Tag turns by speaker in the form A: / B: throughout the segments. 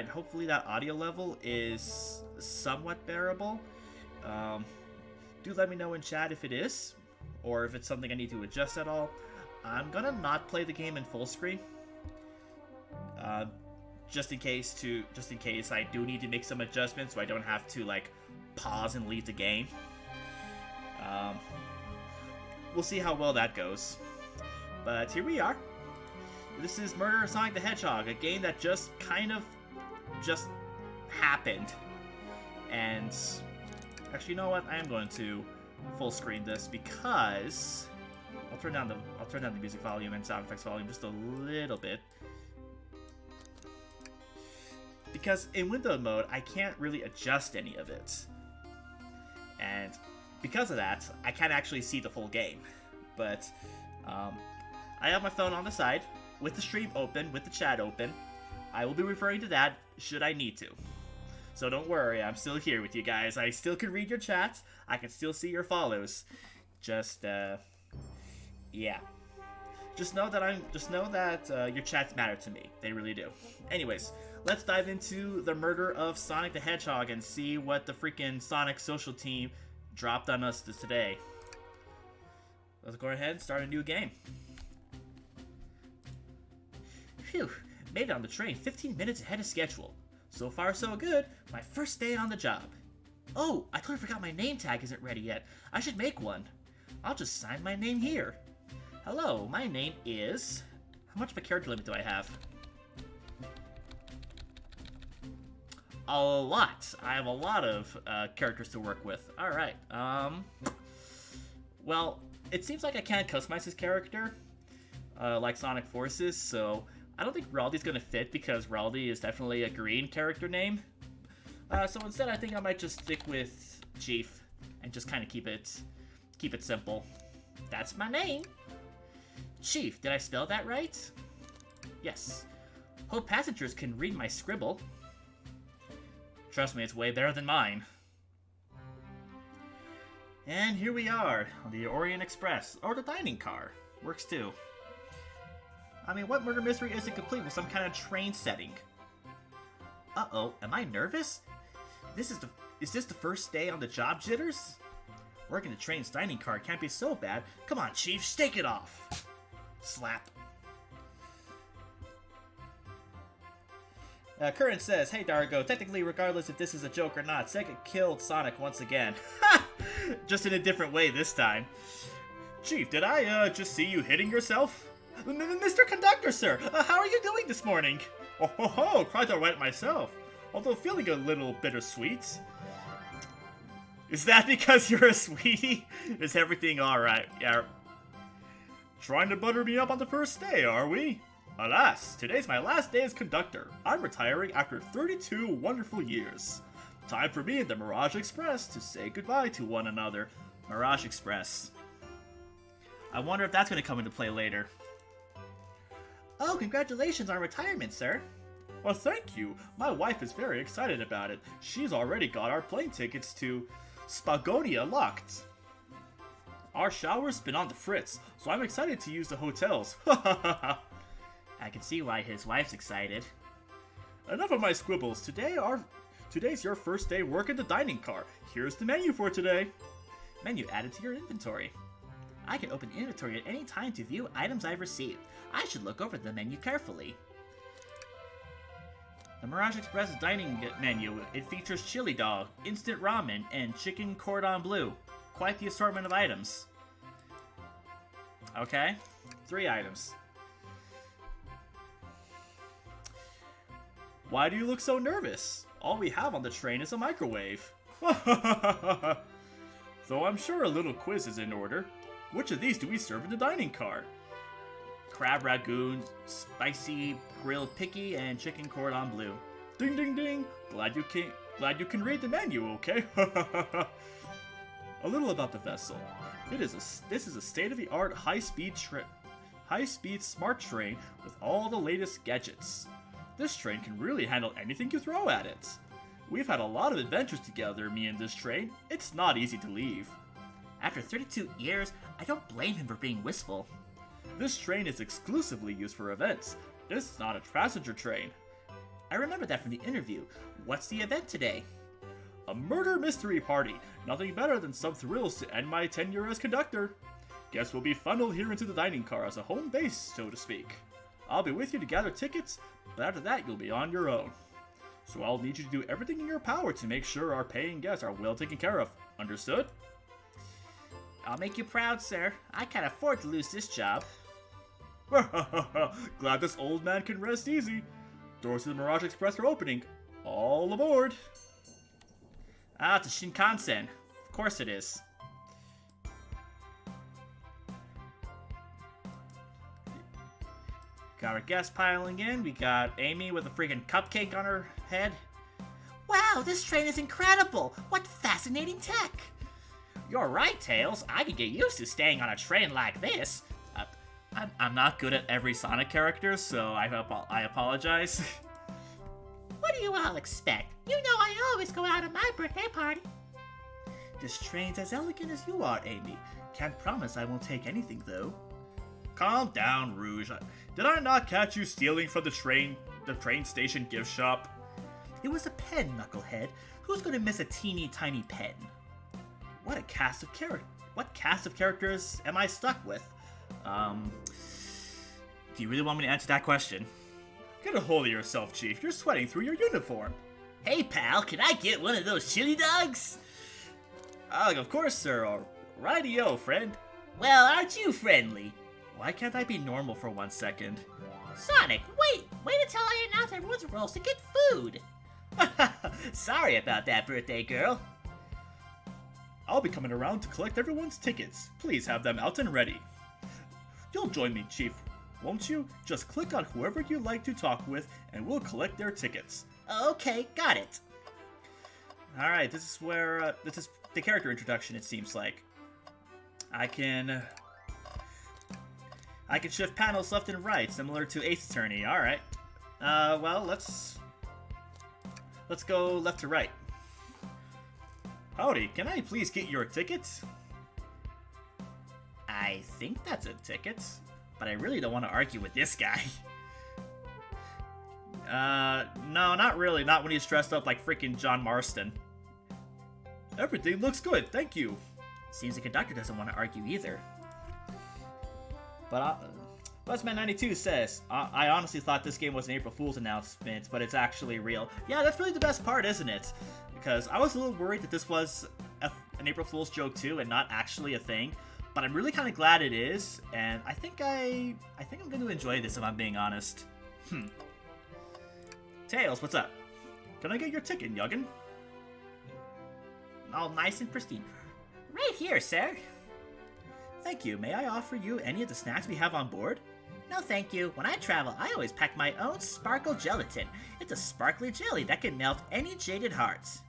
A: Alright, hopefully that audio level is somewhat bearable. Do let me know in chat if it is, or if it's something I need to adjust at all. I'm gonna not play the game in full screen, just in case I do need to make some adjustments, so I don't have to like pause and leave the game. We'll see how well that goes. But here we are. This is Murder of Sonic the Hedgehog, a game that just kind of just happened. And actually, you know what? I am going to full screen this because I'll turn down the music volume and sound effects volume just a little bit. Because in window mode, I can't really adjust any of it. And because of that, I can't actually see the full game. But I have my phone on the side, with the stream open, with the chat open. I will be referring to that should I need to. So don't worry, I'm still here with you guys. I still can read your chats. I can still see your follows. Just yeah. Just know that your chats matter to me. They really do. Anyways, let's dive into the murder of Sonic the Hedgehog and see what the freaking Sonic social team dropped on us today. Let's go ahead and start a new game. Phew, made it on the train 15 minutes ahead of schedule. So far so good, my first day on the job. Oh, I totally forgot my name tag isn't ready yet. I should make one. I'll just sign my name here. Hello, my name is... How much of a character limit do I have? A lot. I have a lot of characters to work with. Alright, well, it seems like I can't customize his character, like Sonic Forces, so I don't think Raldy's gonna fit because Raldy is definitely a green character name. So instead, I think I might just stick with Chief and just kind of keep it simple. That's my name. Chief, did I spell that right? Yes. Hope passengers can read my scribble. Trust me, it's way better than mine. And here we are, on the Orient Express, or the dining car. Works too. I mean, what murder mystery isn't complete with some kind of train setting? Uh-oh, am I nervous? Is this the first day on the job, jitters? Working the train's dining car can't be so bad. Come on, Chief, stake it off. Slap. Curran says, hey Dargo, technically regardless if this is a joke or not, Sega killed Sonic once again. Ha! Just in a different way this time. Chief, did I just see you hitting yourself? Mr. Conductor, sir, how are you doing this morning? Oh ho ho, quite alright myself, although feeling a little bittersweet. Is that because you're a sweetie? Is everything alright? Yeah. Trying to butter me up on the first day, are we? Alas, today's my last day as conductor. I'm retiring after 32 wonderful years. Time for me and the Mirage Express to say goodbye to one another. Mirage Express. I wonder if that's going to come into play later. Oh, congratulations on retirement, sir. Well, thank you. My wife is very excited about it. She's already got our plane tickets to Spagonia locked. Our shower's been on the fritz, so I'm excited to use the hotels. I can see why his wife's excited. Enough of my squibbles. Today's your first day working the dining car. Here's the menu for today. Menu added to your inventory. I can open inventory at any time to view items I've received. I should look over the menu carefully. The Mirage Express dining menu. It features chili dog, instant ramen, and chicken cordon bleu. Quite the assortment of items. Okay, 3 items. Why do you look so nervous? All we have on the train is a microwave. Though I'm sure a little quiz is in order. Which of these do we serve in the dining car? Crab ragoon, spicy grilled picky, and chicken cordon bleu. Ding ding ding! Glad you can read the menu, okay? A little about the vessel. This is a state-of-the-art high-speed smart train with all the latest gadgets. This train can really handle anything you throw at it. We've had a lot of adventures together, me and this train. It's not easy to leave. After 32 years, I don't blame him for being wistful. This train is exclusively used for events. This is not a passenger train. I remember that from the interview. What's the event today? A murder mystery party. Nothing better than some thrills to end my tenure as conductor. Guests will be funneled here into the dining car as a home base, so to speak. I'll be with you to gather tickets, but after that you'll be on your own. So I'll need you to do everything in your power to make sure our paying guests are well taken care of. Understood? I'll make you proud, sir. I can't afford to lose this job. Glad this old man can rest easy. Doors to the Mirage Express are opening. All aboard! Ah, it's a Shinkansen. Of course it is. Got our guests piling in. We got Amy with a freaking cupcake on her head. Wow, this train is incredible! What fascinating tech! You're right, Tails. I could get used to staying on a train like this. I'm not good at every Sonic character, so I apologize. What do you all expect? You know I always go out on my birthday party. This train's as elegant as you are, Amy. Can't promise I won't take anything, though. Calm down, Rouge. Did I not catch you stealing from the train station gift shop? It was a pen, Knucklehead. Who's gonna miss a teeny tiny pen? What cast of characters am I stuck with? Do you really want me to answer that question? Get a hold of yourself, Chief. You're sweating through your uniform. Hey, pal, can I get one of those chili dogs? Of course, sir. Rightio, friend. Well, aren't you friendly? Why can't I be normal for 1 second? Sonic, wait until I announce everyone's roles to get food. Sorry about that, birthday girl. I'll be coming around to collect everyone's tickets. Please have them out and ready. You'll join me, Chief, won't you? Just click on whoever you'd like to talk with, and we'll collect their tickets. Okay, got it. Alright, this is where, this is the character introduction, it seems like. I can shift panels left and right, similar to Ace Attorney. Alright. Well, let's go left to right. Howdy, can I please get your ticket? I think that's a ticket, but I really don't want to argue with this guy. No, not really. Not when he's dressed up like freaking John Marston. Everything looks good, thank you. Seems the conductor doesn't want to argue either. But Buzzman92 says, I honestly thought this game was an April Fool's announcement, but it's actually real. Yeah, that's really the best part, isn't it? Because I was a little worried that this was an April Fool's joke too, and not actually a thing. But I'm really kind of glad it is, and I think I'm going to enjoy this if I'm being honest. Tails, what's up? Can I get your ticket, youngin? All nice and pristine. Right here, sir. Thank you. May I offer you any of the snacks we have on board? No, thank you. When I travel, I always pack my own sparkle gelatin. It's a sparkly jelly that can melt any jaded hearts.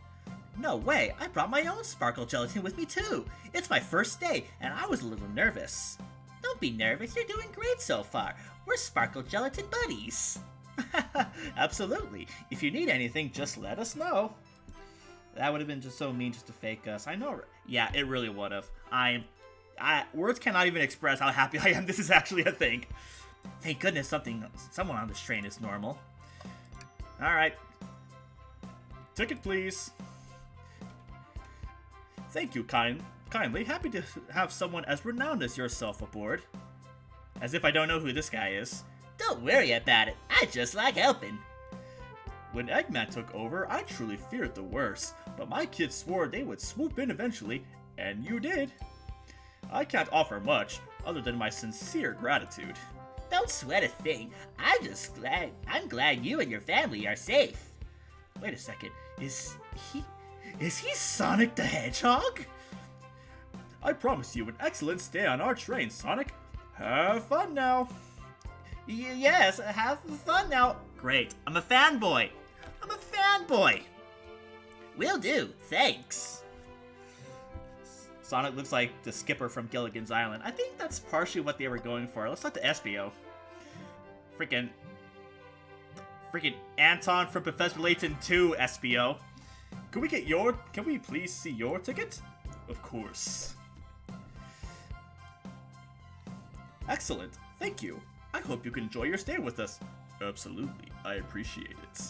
A: No way, I brought my own sparkle gelatin with me too. It's my first day, and I was a little nervous. Don't be nervous, you're doing great so far. We're sparkle gelatin buddies. Absolutely. If you need anything, just let us know. That would have been just so mean just to fake us. I know. Yeah, it really would have. Words cannot even express how happy I am this is actually a thing. Thank goodness someone on this train is normal. Alright. Ticket, please. Thank you, kindly. Happy to have someone as renowned as yourself aboard. As if I don't know who this guy is. Don't worry about it. I just like helping. When Eggman took over, I truly feared the worst, but my kids swore they would swoop in eventually, and you did. I can't offer much, other than my sincere gratitude. Don't sweat a thing. I'm glad you and your family are safe. Wait a second. Is he Sonic the Hedgehog? I promise you an excellent stay on our train, Sonic. Have fun now. Yes, have fun now. Great. I'm a fanboy. Will do. Thanks. Sonic looks like the skipper from Gilligan's Island. I think that's partially what they were going for. Let's talk to Espio. Freaking Anton from Professor Layton 2, Espio. Can we please see your ticket? Of course. Excellent. Thank you. I hope you can enjoy your stay with us. Absolutely. I appreciate it.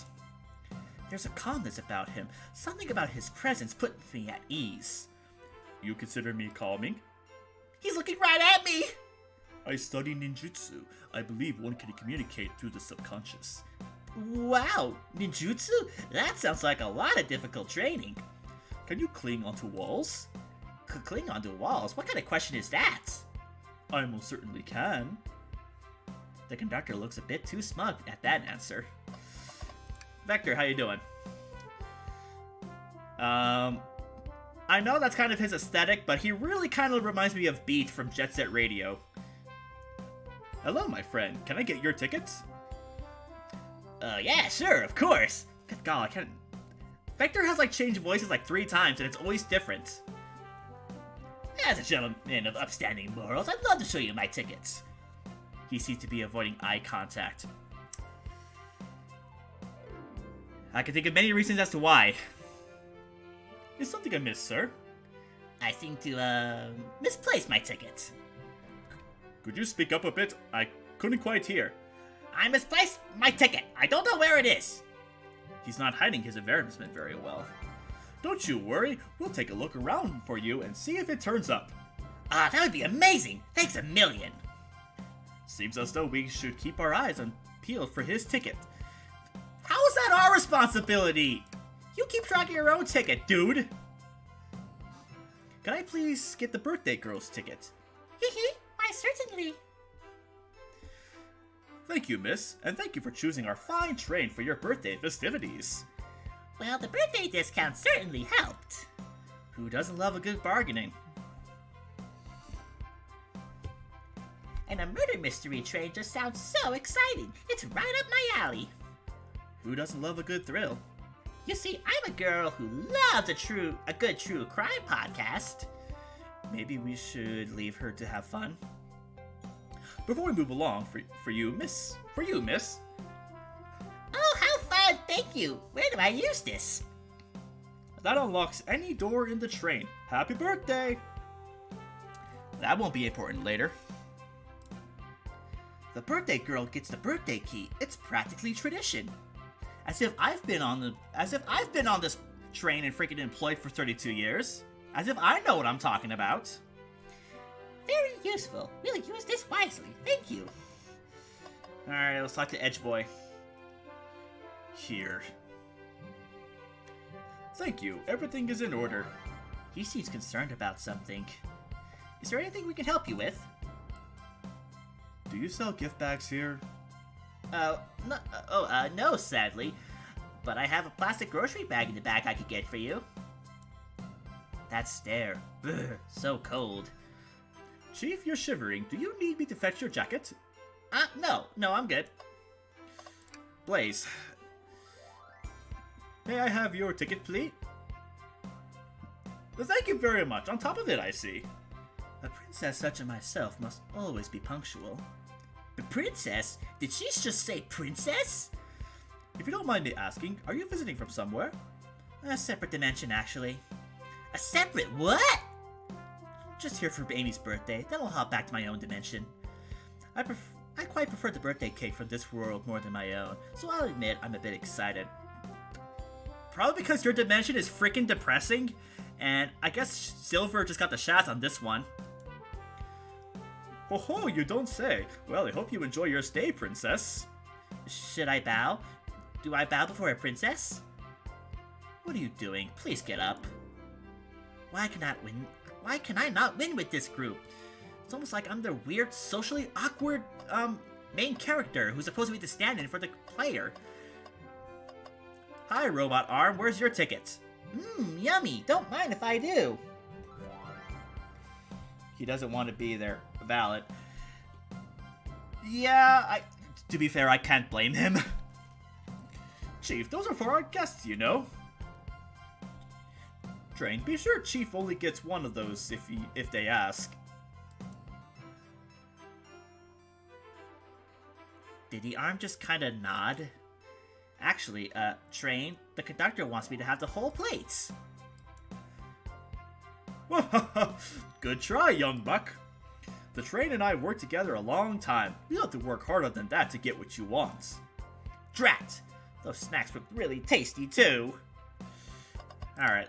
A: There's a calmness about him. Something about his presence puts me at ease. You consider me calming? He's looking right at me! I study ninjutsu. I believe one can communicate through the subconscious. Wow, ninjutsu? That sounds like a lot of difficult training. Can you cling onto walls? Cling onto walls? What kind of question is that? I most certainly can. The conductor looks a bit too smug at that answer. Vector, how you doing? I know that's kind of his aesthetic, but he really kind of reminds me of Beat from Jet Set Radio. Hello, my friend. Can I get your tickets? Yeah, sure, of course. Good God, I can't... Vector has, like, changed voices, like, 3 times, and it's always different. As a gentleman of upstanding morals, I'd love to show you my tickets. He seems to be avoiding eye contact. I can think of many reasons as to why. Is something amiss, sir? I seem to, misplace my ticket. Could you speak up a bit? I couldn't quite hear. I misplaced my ticket. I don't know where it is. He's not hiding his embarrassment very well. Don't you worry. We'll take a look around for you and see if it turns up. Ah, that would be amazing. Thanks a million. Seems as though we should keep our eyes peeled for his ticket. How is that our responsibility? You keep track of your own ticket, dude. Can I please get the birthday girl's ticket? Why, certainly. Thank you, miss, and thank you for choosing our fine train for your birthday festivities. Well, the birthday discount certainly helped. Who doesn't love a good bargaining? And a murder mystery train just sounds so exciting. It's right up my alley. Who doesn't love a good thrill? You see, I'm a girl who loves a good true crime podcast. Maybe we should leave her to have fun. Before we move along, for you, miss. Oh, how fun! Thank you. Where do I use this? That unlocks any door in the train. Happy birthday! That won't be important later. The birthday girl gets the birthday key. It's practically tradition. As if I've been on this train and freaking employed for 32 years. As if I know what I'm talking about. Very useful. We'll use this wisely. Thank you. Alright, let's talk to Edge Boy. Here. Thank you. Everything is in order. He seems concerned about something. Is there anything we can help you with? Do you sell gift bags here? No, sadly. But I have a plastic grocery bag in the back I could get for you. That stare. Ugh, so cold. Chief, you're shivering. Do you need me to fetch your jacket? No, I'm good. Blaze. May I have your ticket, please? Thank you very much. On top of it, I see. A princess such as myself must always be punctual. The princess? Did she just say princess? If you don't mind me asking, are you visiting from somewhere? A separate dimension, actually. A separate what? Just here for Amy's birthday, then I'll hop back to my own dimension. I quite prefer the birthday cake from this world more than my own, so I'll admit I'm a bit excited. Probably because your dimension is freaking depressing, and I guess Silver just got the shots on this one. Oh, you don't say. Well, I hope you enjoy your stay, princess. Should I bow? Do I bow before a princess? What are you doing? Please get up. Why can I not win with this group? It's almost like I'm the weird, socially awkward, main character who's supposed to be the stand-in for the player. Hi, Robot Arm. Where's your ticket? Yummy. Don't mind if I do. He doesn't want to be there. Valid. Yeah, to be fair, I can't blame him. Chief, those are for our guests, you know. Train, be sure Chief only gets one of those if they ask. Did the arm just kinda nod? Actually, Train, the conductor wants me to have the whole plates. Good try, young buck. The train and I worked together a long time. You don't have to work harder than that to get what you want. Drat! Those snacks look really tasty, too. Alright.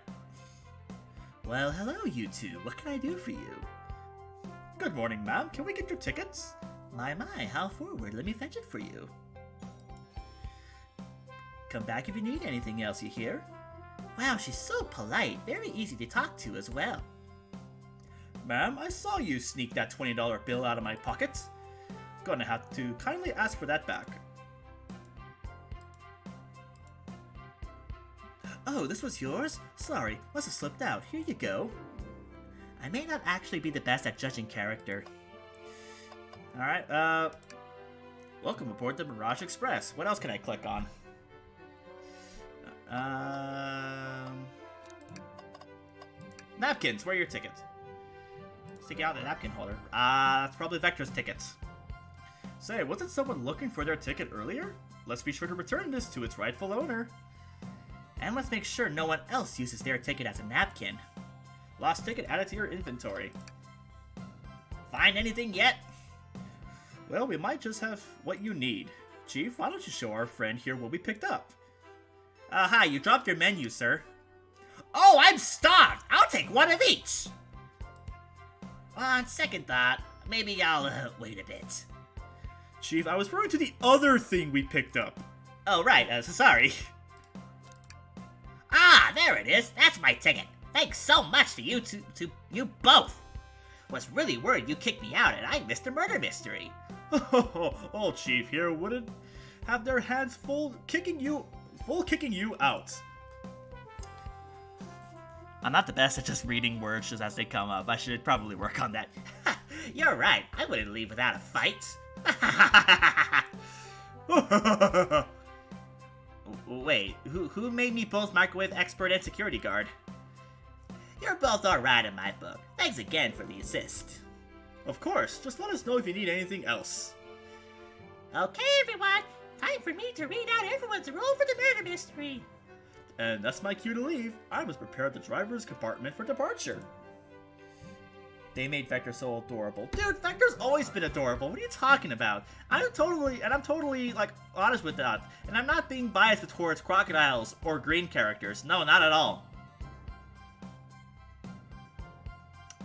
A: Well, hello, you two. What can I do for you? Good morning, ma'am. Can we get your tickets? My, how forward. Let me fetch it for you. Come back if you need anything else, you hear? Wow, she's so polite. Very easy to talk to as well. Ma'am, I saw you sneak that $20 bill out of my pocket. Gonna have to kindly ask for that back. Oh, this was yours? Sorry, must have slipped out. Here you go. I may not actually be the best at judging character. Alright, welcome aboard the Mirage Express. What else can I click on? Napkins, where are your tickets? Stick out the napkin holder. That's probably Vector's tickets. Say, wasn't someone looking for their ticket earlier? Let's be sure to return this to its rightful owner. And let's make sure no one else uses their ticket as a napkin. Lost ticket added to your inventory. Find anything yet? Well, we might just have what you need. Chief, why don't you show our friend here what we picked up? Hi, you dropped your menu, sir. Oh, I'm starved! I'll take one of each! On second thought, maybe I'll, wait a bit. Chief, I was referring to the other thing we picked up. Oh, right, sorry. Ah, there it is. That's my ticket. Thanks so much to you you both. Was really worried you kicked me out and I missed a murder mystery. Oh, Chief here wouldn't have their hands full kicking you out. I'm not the best at just reading words just as they come up. I should probably work on that. You're right. I wouldn't leave without a fight. Wait, who made me both microwave expert and security guard? You're both alright in my book. Thanks again for the assist. Of course, just let us know if you need anything else. Okay, everyone. Time for me to read out everyone's role for the murder mystery. And that's my cue to leave. I must prepare the driver's compartment for departure. They made Vector so adorable. Dude, Vector's always been adorable. What are you talking about? I'm totally, like, honest with that. And I'm not being biased towards crocodiles or green characters. No, not at all.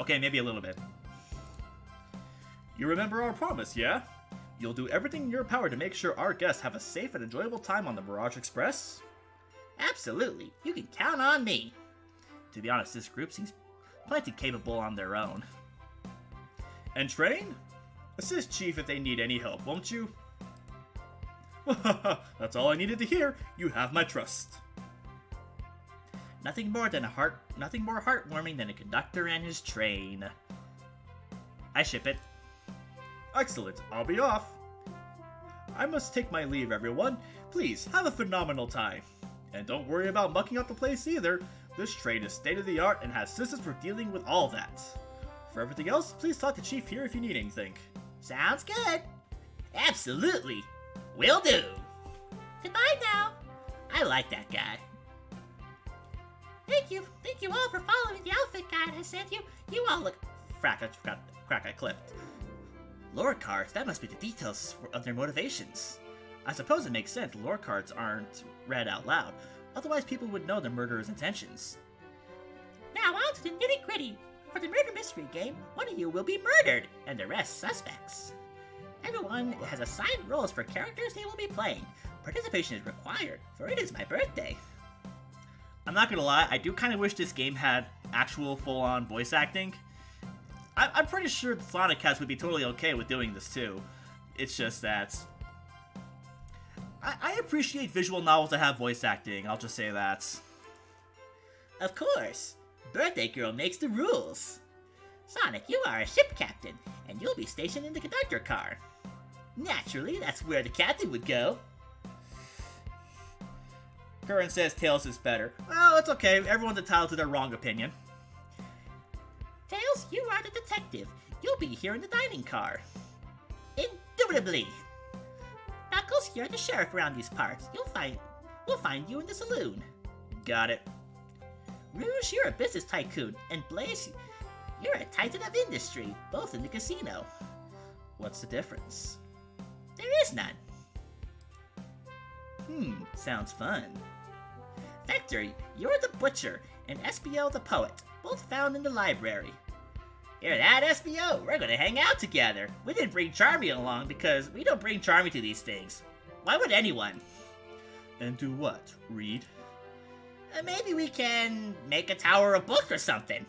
A: Okay, maybe a little bit. You remember our promise, yeah? You'll do everything in your power to make sure our guests have a safe and enjoyable time on the Mirage Express? Absolutely. You can count on me. To be honest, this group seems plenty capable on their own. And train? Assist Chief if they need any help, won't you? That's all I needed to hear. You have my trust. Nothing more heartwarming than a conductor and his train. I ship it. Excellent. I'll be off. I must take my leave, everyone. Please, have a phenomenal time. And don't worry about mucking up the place either. This train is state-of-the-art and has systems for dealing with all that. For everything else, please talk to Chief here if you need anything. Sounds good. Absolutely. Will do. Goodbye now. I like that guy. Thank you all for following the outfit guide I sent you. You all look... Frack, I clipped. Lore cards, that must be the details of their motivations. I suppose it makes sense lore cards aren't read out loud. Otherwise people would know the murderer's intentions. Now on to the nitty-gritty. For the murder mystery game, one of you will be murdered, and the rest suspects. Everyone has assigned roles for characters they will be playing. Participation is required, for it is my birthday. I'm not gonna lie, I do kind of wish this game had actual full-on voice acting. I'm pretty sure the Sonic cast would be totally okay with doing this too. It's just that... I appreciate visual novels that have voice acting, I'll just say that. Of course. Birthday Girl makes the rules. Sonic, you are a ship captain, and you'll be stationed in the conductor car. Naturally, that's where the captain would go. Curran says Tails is better. Well, it's okay. Everyone's entitled to their wrong opinion. Tails, you are the detective. You'll be here in the dining car. Indubitably. Knuckles, you're the sheriff around these parts. We'll find you in the saloon. Got it. Rouge, you're a business tycoon, and Blaze, you're a titan of industry, both in the casino. What's the difference? There is none. Sounds fun. Vector, you're the butcher, and SBO the poet, both found in the library. Hear that, SBO? We're gonna hang out together. We didn't bring Charmy along because we don't bring Charmy to these things. Why would anyone? And do what? Read? Maybe we can make a tower of books or something.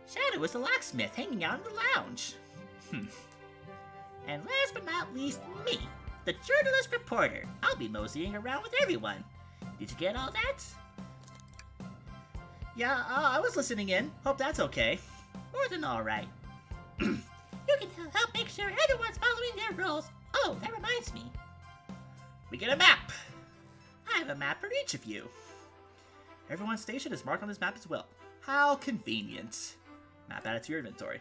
A: Shadow is the locksmith hanging out in the lounge. And last but not least, me, the journalist reporter. I'll be moseying around with everyone. Did you get all that? Yeah, I was listening in. Hope that's okay. More than alright. You can help make sure everyone's following their rules. Oh, that reminds me. We get a map. I have a map for each of you. Everyone's station is marked on this map as well. How convenient. Map added to your inventory.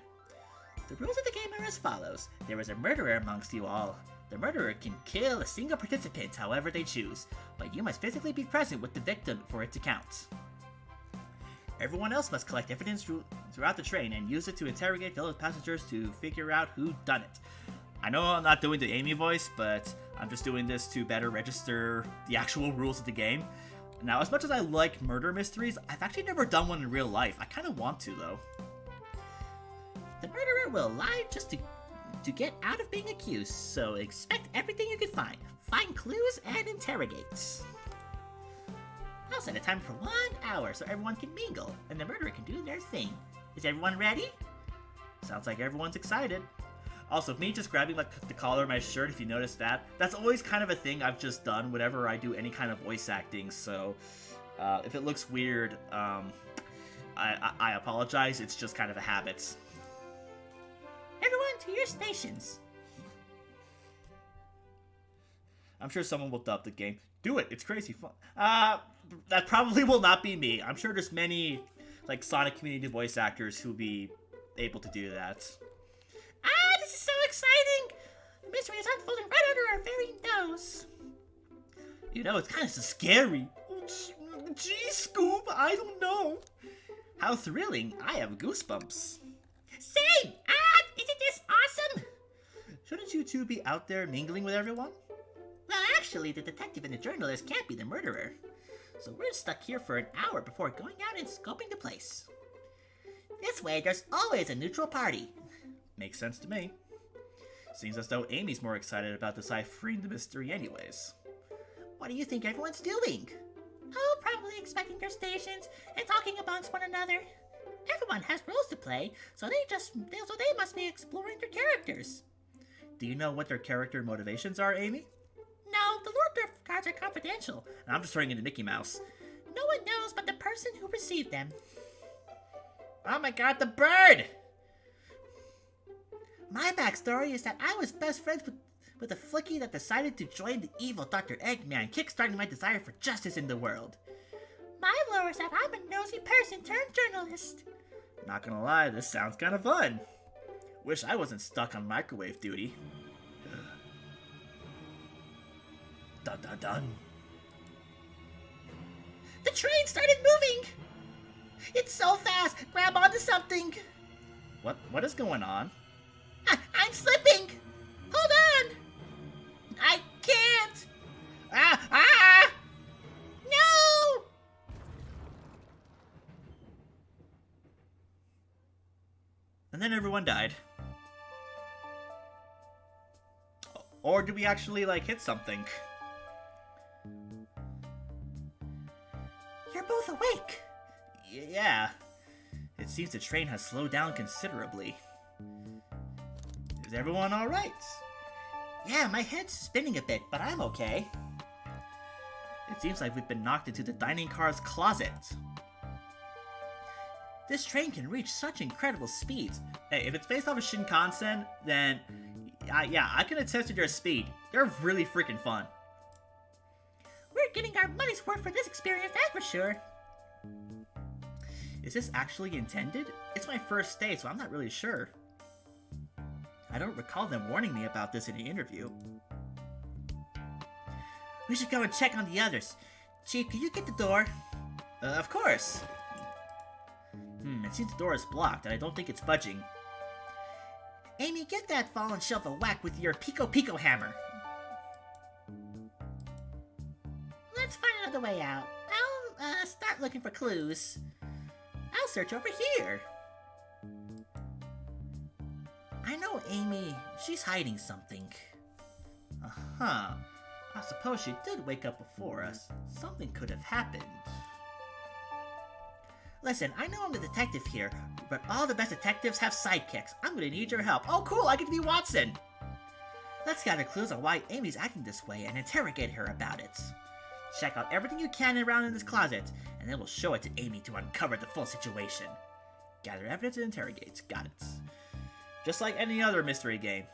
A: The rules of the game are as follows. There is a murderer amongst you all. The murderer can kill a single participant however they choose, but you must physically be present with the victim for it to count. Everyone else must collect evidence throughout the train and use it to interrogate fellow passengers to figure out who done it. I know I'm not doing the Amy voice, but I'm just doing this to better register the actual rules of the game. Now, as much as I like murder mysteries, I've actually never done one in real life. I kind of want to, though. The murderer will lie just to get out of being accused, so expect everything you can find. Find clues and interrogate. I'll set a timer for 1 hour so everyone can mingle, and the murderer can do their thing. Is everyone ready? Sounds like everyone's excited. Also, me just grabbing like the collar of my shirt, if you notice that, that's always kind of a thing I've just done whenever I do any kind of voice acting, so if it looks weird, I apologize, it's just kind of a habit. Everyone to your stations. I'm sure someone will dub the game. Do it, it's crazy fun. That probably will not be me. I'm sure there's many like Sonic community voice actors who'll be able to do that. This is so exciting! The mystery is unfolding right under our very nose. You know, it's kind of so scary. Gee, Scoob, I don't know. How thrilling. I have goosebumps. Same! Isn't this awesome? Shouldn't you two be out there mingling with everyone? Well, actually, the detective and the journalist can't be the murderer. So we're stuck here for an hour before going out and scoping the place. This way, there's always a neutral party. Makes sense to me. Seems as though Amy's more excited about deciphering the mystery anyways. What do you think everyone's doing? Oh, probably expecting their stations and talking amongst one another. Everyone has roles to play, so they must be exploring their characters. Do you know what their character motivations are, Amy? No, the Lord cards are confidential. And I'm just throwing into Mickey Mouse. No one knows but the person who received them. Oh my god, the bird! My backstory is that I was best friends with a flickie that decided to join the evil Dr. Eggman, kickstarting my desire for justice in the world. My lore is that I'm a nosy person turned journalist. Not gonna lie, this sounds kind of fun. Wish I wasn't stuck on microwave duty. Dun dun dun. The train started moving! It's so fast! Grab onto something! What is going on? I'm slipping! Hold on! I can't! No! And then everyone died. Or did we actually, like, hit something? You're both awake! Yeah. It seems the train has slowed down considerably. Is everyone alright? Yeah, my head's spinning a bit, but I'm okay. It seems like we've been knocked into the dining car's closet. This train can reach such incredible speeds. Hey, if it's based off of Shinkansen, then yeah, I can attest to their speed. They're really freaking fun. We're getting our money's worth for this experience, that's for sure. Is this actually intended? It's my first day, so I'm not really sure. I don't recall them warning me about this in the interview. We should go and check on the others. Chief, can you get the door? Of course. It seems the door is blocked, and I don't think it's budging. Amy, get that fallen shelf a whack with your Pico Pico hammer.
B: know the way out. I'll start looking for clues. I'll search over here. I know Amy. She's hiding something.
A: Uh-huh. I suppose she did wake up before us. Something could have happened.
B: Listen, I know I'm the detective here, but all the best detectives have sidekicks. I'm gonna need your help. Oh, cool, I get to be Watson! Let's gather clues on why Amy's acting this way and interrogate her about it. Check out everything you can around in this closet, and then we'll show it to Amy to uncover the full situation. Gather evidence and interrogate. Got it.
A: Just like any other mystery game.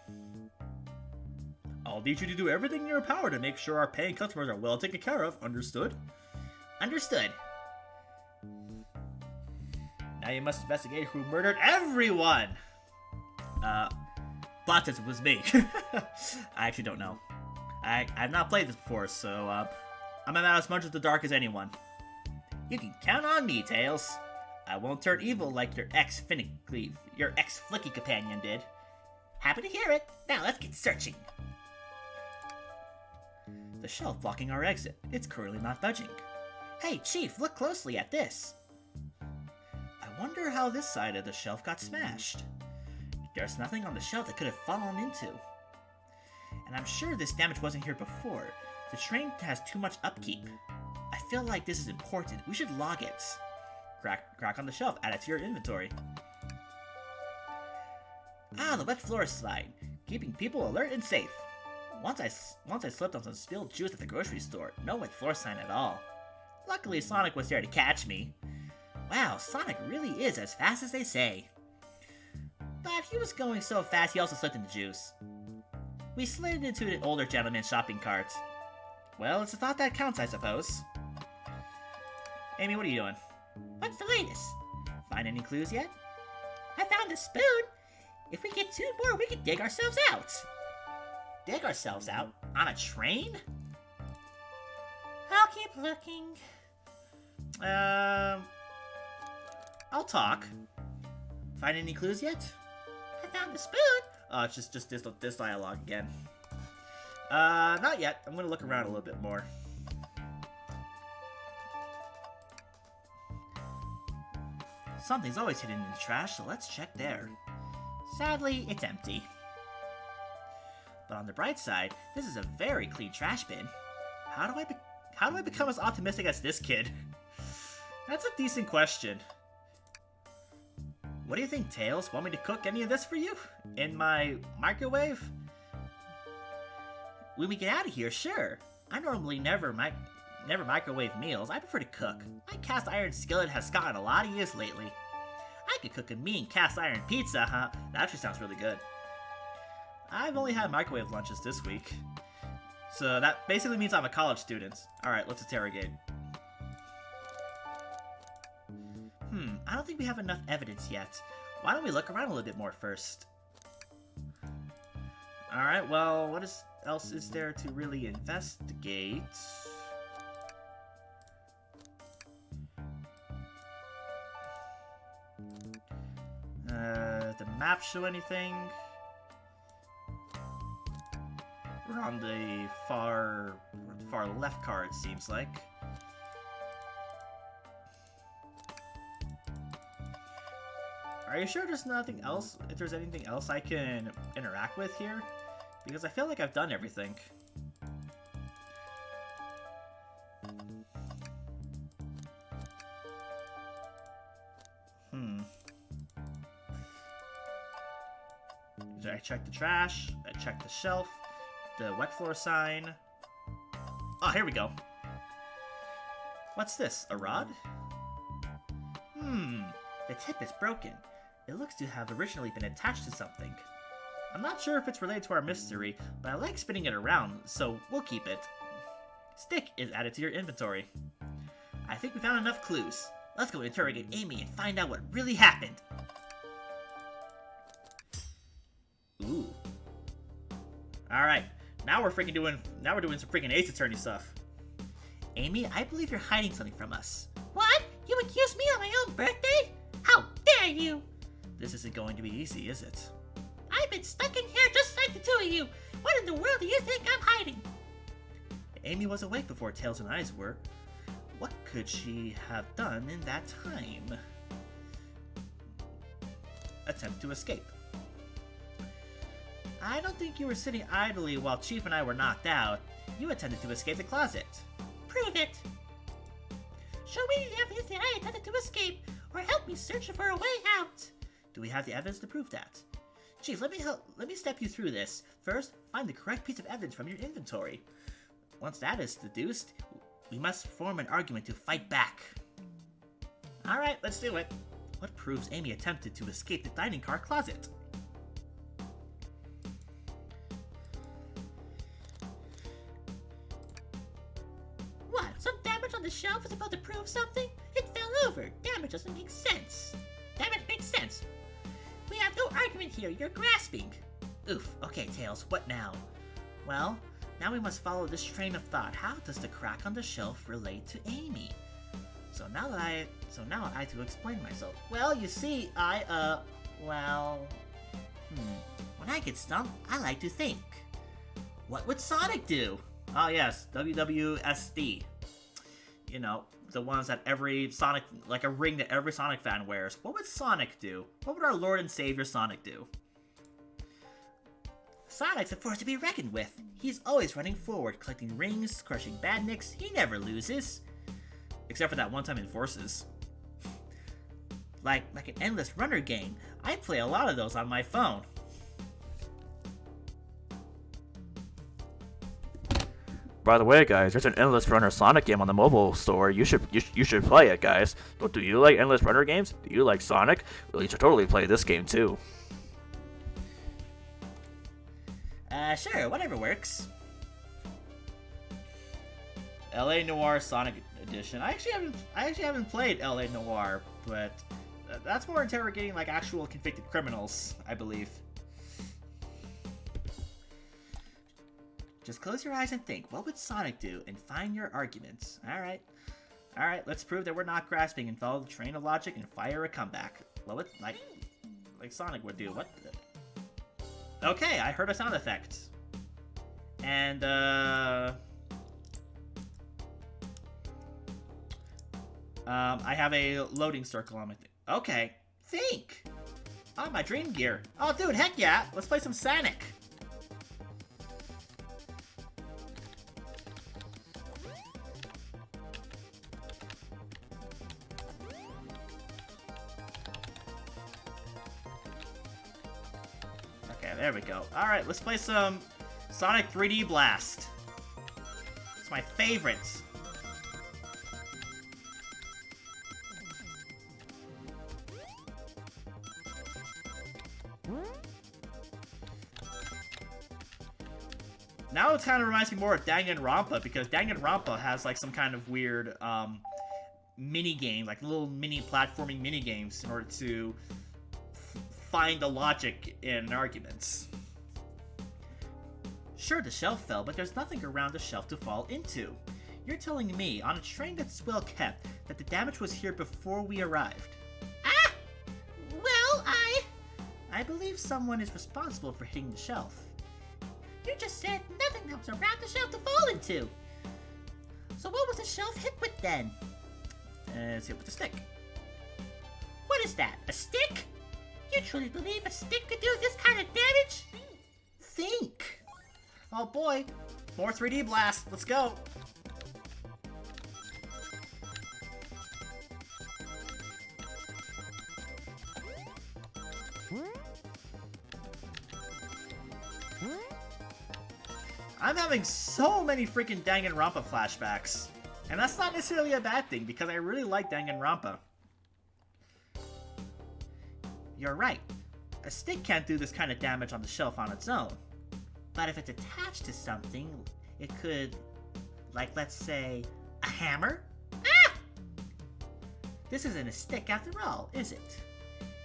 A: I'll need you to do everything in your power to make sure our paying customers are well taken care of. Understood?
B: Understood.
A: Now you must investigate who murdered everyone! Plot twist, it was me. I actually don't know. I've not played this before, so I'm about as much as the dark as anyone.
B: You can count on me, Tails. I won't turn evil like your ex-flicky companion did. Happy to hear it. Now let's get searching. The shelf blocking our exit. It's currently not budging. Hey, Chief, look closely at this. I wonder how this side of the shelf got smashed. There's nothing on the shelf that could have fallen into. And I'm sure this damage wasn't here before. The train has too much upkeep. I feel like this is important. We should log it. Crack on the shelf. Add it to your inventory. Ah, the wet floor slide. Keeping people alert and safe. Once I slipped on some spilled juice at the grocery store. No wet floor sign at all. Luckily, Sonic was there to catch me. Wow, Sonic really is as fast as they say. But he was going so fast, he also slipped in the juice. We slid into an older gentleman's shopping cart. Well, it's the thought that counts, I suppose. Amy, what are you doing? What's the latest? Find any clues yet? I found a spoon. If we get 2 more, we can dig ourselves out. Dig ourselves out? On a train? I'll keep looking.
A: I'll talk.
B: Find any clues yet? I found the spoon.
A: Oh, it's just this dialogue again. Not yet. I'm gonna look around a little bit more.
B: Something's always hidden in the trash, so let's check there. Sadly, it's empty. But on the bright side, this is a very clean trash bin.
A: How do I become as optimistic as this kid? That's a decent question. What do you think, Tails? Want me to cook any of this for you? In my microwave?
B: When we get out of here, sure. I normally never microwave meals. I prefer to cook. My cast iron skillet has gotten a lot of use lately. I could cook a mean cast iron pizza, huh? That actually sounds really good.
A: I've only had microwave lunches this week. So that basically means I'm a college student. Alright, let's interrogate.
B: I don't think we have enough evidence yet. Why don't we look around a little bit more first?
A: Alright, well, what else is there to really investigate? The map show anything? We're on the far left car, it seems like. Are you sure there's nothing else? If there's anything else I can interact with here? Because I feel like I've done everything. I checked the trash, I checked the shelf, the wet floor sign. Oh, here we go. What's this, a rod?
B: The tip is broken. It looks to have originally been attached to something.
A: I'm not sure if it's related to our mystery, but I like spinning it around, so we'll keep it. Stick is added to your inventory.
B: I think we found enough clues. Let's go interrogate Amy and find out what really happened.
A: Ooh. Alright, now we're doing some freaking Ace Attorney stuff.
B: Amy, I believe you're hiding something from us. What? You accused me on my own birthday? How dare you!
A: This isn't going to be easy, is it?
B: I've been stuck in here just like the 2 of you. What in the world do you think I'm hiding?
A: Amy was awake before Tails and I were.
B: What could she have done in that time? Attempt to escape. I don't think you were sitting idly while Chief and I were knocked out. You attempted to escape the closet. Prove it! Show me the evidence that I attempted to escape, or help me search for a way out. Do we have the evidence to prove that? Chief, let me step you through this. First, find the correct piece of evidence from your inventory. Once that is deduced, we must form an argument to fight back. Alright, let's do it. What proves Amy attempted to escape the dining car closet? What? Some damage on the shelf is about to prove something? It fell over. Damage doesn't make sense. Damage makes sense. We have no argument here. You're grasping. Oof. Okay, Tails. What now? Well, now we must follow this train of thought. How does the crack on the shelf relate to Amy? So now I have to explain myself. Well, you see, when I get stumped, I like to think. What would Sonic do? Oh yes, WWSD. You know, the ones that every Sonic, like a ring that every Sonic fan wears. What would Sonic do? What would our Lord and Savior Sonic do? Sonic's a force to be reckoned with. He's always running forward, collecting rings, crushing badniks. He never loses. Except for that one time in Forces. Like an endless runner game. I play a lot of those on my phone.
C: By the way, guys, there's an Endless Runner Sonic game on the mobile store. You should play it, guys. Do you like Endless Runner games? Do you like Sonic? Well, you should totally play this game too.
B: Sure, whatever works.
A: LA Noire Sonic Edition. I actually haven't played LA Noire, but that's more interrogating like actual convicted criminals, I believe.
B: Just close your eyes and think, what would Sonic do? And find your arguments. Alright, let's prove that we're not grasping and follow the train of logic and fire a comeback. What would, like Sonic would do. What the... Okay, I heard a sound effect. And, I
A: have a loading circle on my thing.
B: Okay, think! Oh, my Dream Gear. Oh, dude, heck yeah! Let's play some Sonic! Okay, there we go. Alright, let's play some Sonic 3D Blast. It's my favorite.
A: Now it kind of reminds me more of Danganronpa, because Danganronpa has like some kind of weird mini game, like little mini platforming mini games in order to find the logic in arguments.
B: Sure, the shelf fell, but there's nothing around the shelf to fall into. You're telling me, on a train that's well kept, that the damage was here before we arrived. Ah! Well, I believe someone is responsible for hitting the shelf. You just said nothing that was around the shelf to fall into. So what was the shelf hit with then?
A: It's hit with a stick.
B: What is that, a stick? You truly believe a stick could do this kind of damage? Think.
A: Oh boy, more 3D Blast, let's go. I'm having so many freaking Danganronpa flashbacks. And that's not necessarily a bad thing, because I really like Danganronpa.
B: You're right. A stick can't do this kind of damage on the shelf on its own. But if it's attached to something, it could... like, let's say, a hammer? Ah! This isn't a stick after all, is it?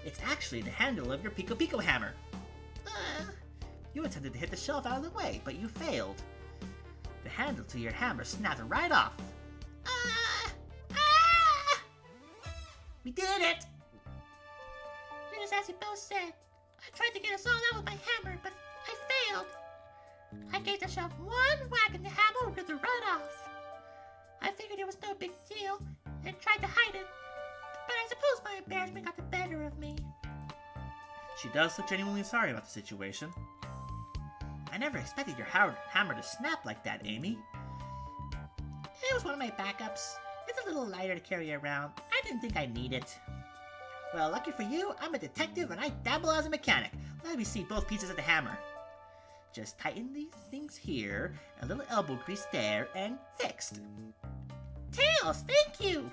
B: It's actually the handle of your Pico Pico hammer. You intended to hit the shelf out of the way, but you failed. The handle to your hammer snapped right off. We did it! Just as you both said, I tried to get us all out with my hammer, but I failed. I gave the shelf one whack and the hammer ripped it right off. I figured it was no big deal and tried to hide it, but I suppose my embarrassment got the better of me.
A: She does look genuinely sorry about the situation.
B: I never expected your hammer to snap like that, Amy. It was one of my backups. It's a little lighter to carry around. I didn't think I'd need it. Well, lucky for you, I'm a detective and I dabble as a mechanic. Let me see both pieces of the hammer. Just tighten these things here, a little elbow grease there, and fixed. Tails, thank you!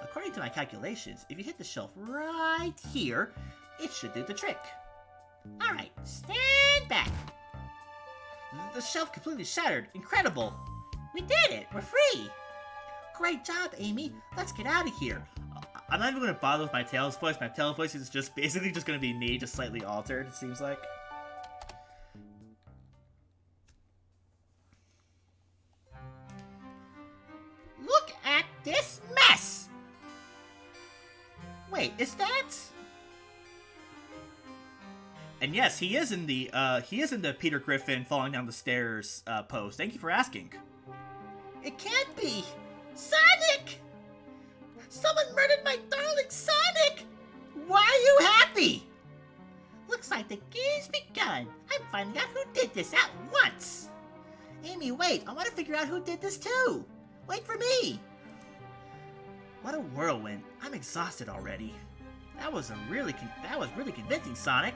B: According to my calculations, if you hit the shelf right here, it should do the trick. Alright, stand back. The shelf completely shattered. Incredible! We did it! We're free! Great job, Amy. Let's get out of here.
A: I'm not even going to bother with my Tails voice. My Tails voice is just basically just going to be me, just slightly altered, it seems like.
B: Look at this mess! Wait, is that...
A: And yes, he is in the Peter Griffin falling down the stairs pose. Thank you for asking.
B: It can't be! Sonic! Someone murdered my darling Sonic! Why are you happy? Looks like the game's begun. I'm finding out who did this at once. Amy, wait. I want to figure out who did this too. Wait for me.
A: What a whirlwind. I'm exhausted already. That was really convincing, Sonic.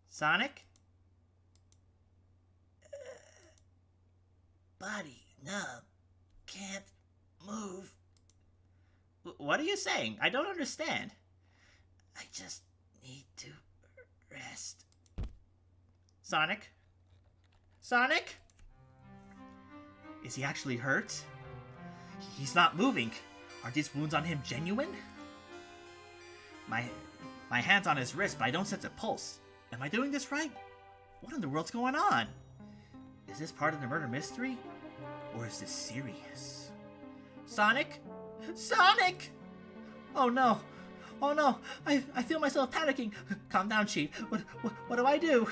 A: Sonic?
B: Body numb. Can't move.
A: What are you saying? I don't understand.
B: I just need to rest.
A: Sonic? Sonic? Is he actually hurt? He's not moving. Are these wounds on him genuine? My hand's on his wrist, but I don't sense a pulse. Am I doing this right? What in the world's going on? Is this part of the murder mystery? Or is this serious? Sonic? Sonic! Oh no! Oh no! I feel myself panicking! Calm down, Chief. What do I do?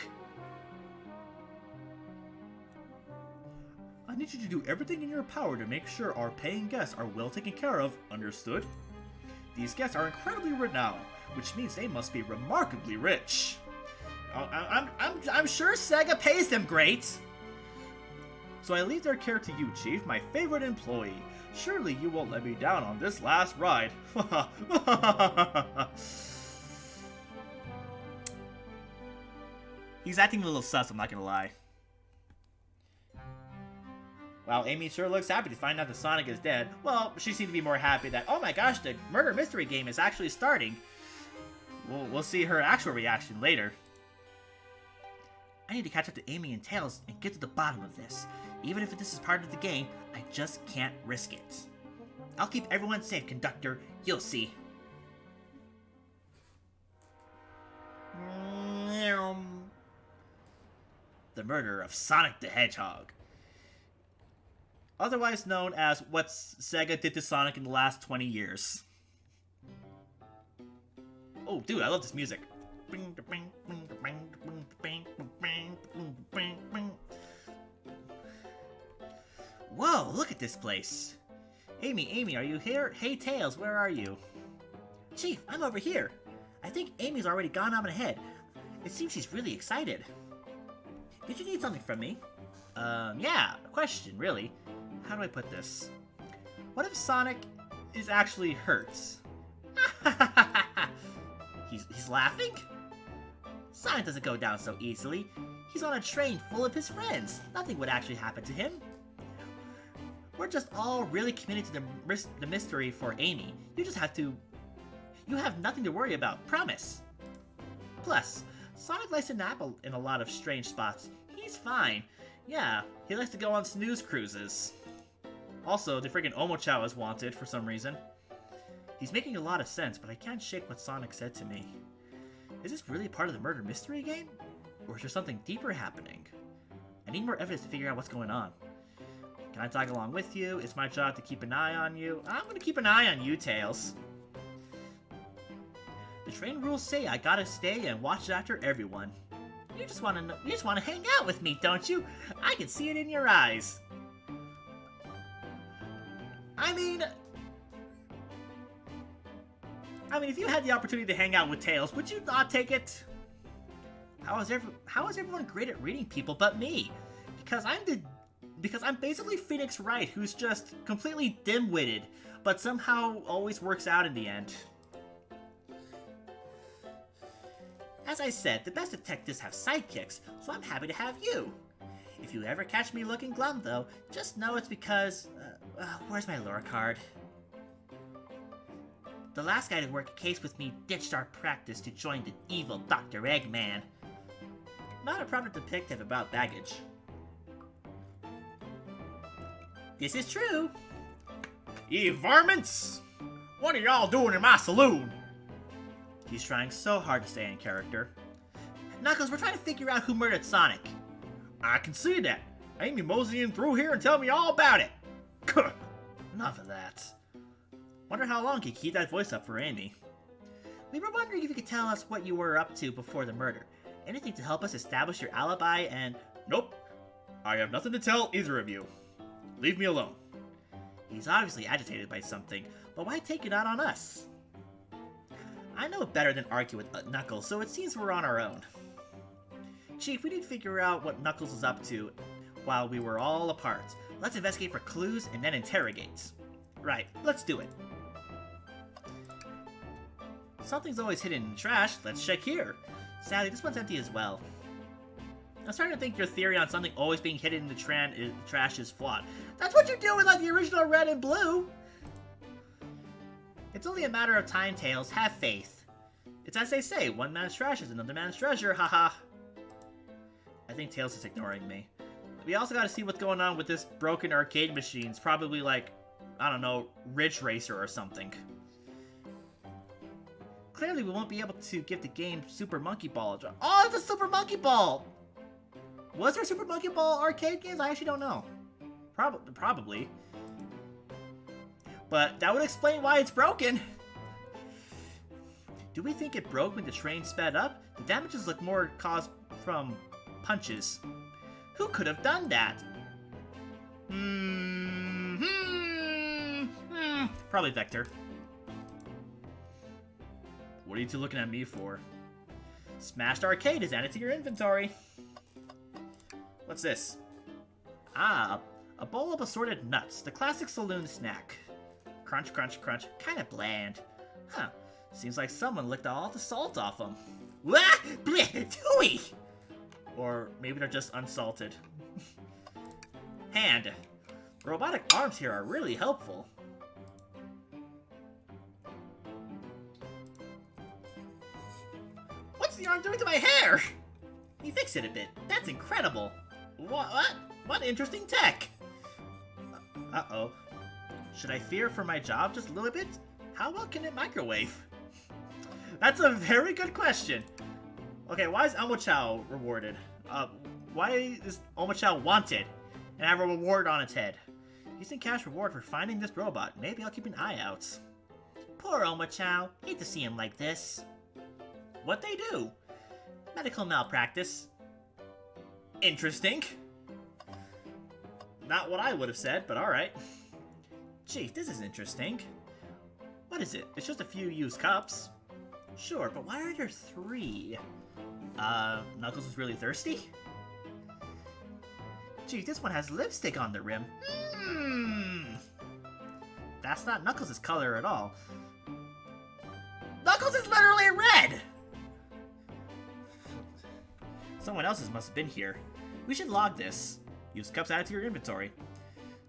A: I need you to do everything in your power to make sure our paying guests are well taken care of, understood? These guests are incredibly renowned, which means they must be remarkably rich. I'm sure Sega pays them great! So I leave their care to you, Chief, my favorite employee. Surely you won't let me down on this last ride. He's acting a little sus, I'm not gonna lie. Wow, Amy sure looks happy to find out that Sonic is dead. Well, she seemed to be more happy that, oh my gosh, the murder mystery game is actually starting. We'll see her actual reaction later. I need to catch up to Amy and Tails and get to the bottom of this. Even if this is part of the game, I just can't risk it. I'll keep everyone safe, Conductor. You'll see. The murder of Sonic the Hedgehog. Otherwise known as what Sega did to Sonic in the last 20 years. Oh, dude, I love this music. Whoa, look at this place. Amy, are you here? Hey, Tails, where are you? Chief, I'm over here. I think Amy's already gone on ahead. It seems she's really excited. Did you need something from me? Yeah, a question, really. How do I put this? What if Sonic is actually hurt? He's laughing? Sonic doesn't go down so easily. He's on a train full of his friends. Nothing would actually happen to him. We're just all really committed to the mystery for Amy. You have nothing to worry about, promise. Plus, Sonic likes to nap in a lot of strange spots. He's fine. Yeah, he likes to go on snooze cruises. Also, the freaking Omochao is wanted for some reason. He's making a lot of sense, but I can't shake what Sonic said to me. Is this really part of the murder mystery game? Or is there something deeper happening? I need more evidence to figure out what's going on. Can I tag along with you? It's my job to keep an eye on you. I'm gonna keep an eye on you, Tails. The train rules say I gotta stay and watch after everyone. You just wanna hang out with me, don't you? I can see it in your eyes.
B: I mean, if you had the opportunity to hang out with Tails, would you not take it? How is everyone great at reading people but me? Because I'm basically Phoenix Wright, who's just completely dim-witted, but somehow always works out in the end. As I said, the best detectives have sidekicks, so I'm happy to have you. If you ever catch me looking glum, though, just know it's because... where's my lore card? The last guy to work a case with me ditched our practice to join the evil Dr. Eggman. Not a proper detective about baggage. This is true.
A: Ye varmints! What are y'all doing in my saloon?
B: He's trying so hard to stay in character. Knuckles, we're trying to figure out who murdered Sonic.
A: I can see that. Amy moseying through here and tell me all about it.
B: Enough of that. Wonder how long he could keep that voice up for Amy. We were wondering if you could tell us what you were up to before the murder. Anything to help us establish your alibi and...
A: Nope. I have nothing to tell either of you. Leave me alone.
B: He's obviously agitated by something, but why take it out on us? I know better than argue with Knuckles, so it seems we're on our own. Chief, we need to figure out what Knuckles is up to while we were all apart. Let's investigate for clues and then interrogate. Right, let's do it. Something's always hidden in the trash. Let's check here. Sadly, this one's empty as well. I'm starting to think your theory on something always being hidden in the trash is flawed. That's what you do with like the original Red and Blue. It's only a matter of time, Tails. Have faith. It's as they say, one man's trash is another man's treasure, haha. I think Tails is ignoring me. We also gotta see what's going on with this broken arcade machine. It's probably like, I don't know, Ridge Racer or something. Clearly we won't be able to give the game Super Monkey Ball a try. Oh, it's a Super Monkey Ball! Was there Super Monkey Ball arcade games? I actually don't know. Probably. But that would explain why it's broken. Do we think it broke when the train sped up? The damages look more caused from punches. Who could have done that? Probably Vector.
A: What are you two looking at me for?
B: Smashed Arcade is added to your inventory.
A: What's this?
B: Ah, a bowl of assorted nuts, the classic saloon snack. Crunch, crunch, crunch, kinda bland. Huh, seems like someone licked all the salt off them. Wah! Bleh! Tooey! Or maybe they're just unsalted. Hand. The robotic arms here are really helpful. What's the arm doing to my hair? He fixed it a bit. That's incredible. What interesting tech. Uh-oh. Should I fear for my job just a little bit? How well can it microwave? That's a very good question. Okay, why is Elmo Chow rewarded? Why is Elmo Chow wanted and have a reward on its head? Decent cash reward for finding this robot. Maybe I'll keep an eye out. Poor Elmo Chow. Hate to see him like this. What'd they do? Medical malpractice. Interesting. Not what I would have said, but alright. Chief, this is interesting. What is it? It's just a few used cups. Sure, but why are there 3? Knuckles is really thirsty? Gee, this one has lipstick on the rim. That's not Knuckles' color at all. Knuckles is literally red! Someone else's must have been here. We should log this. Use cups added to your inventory.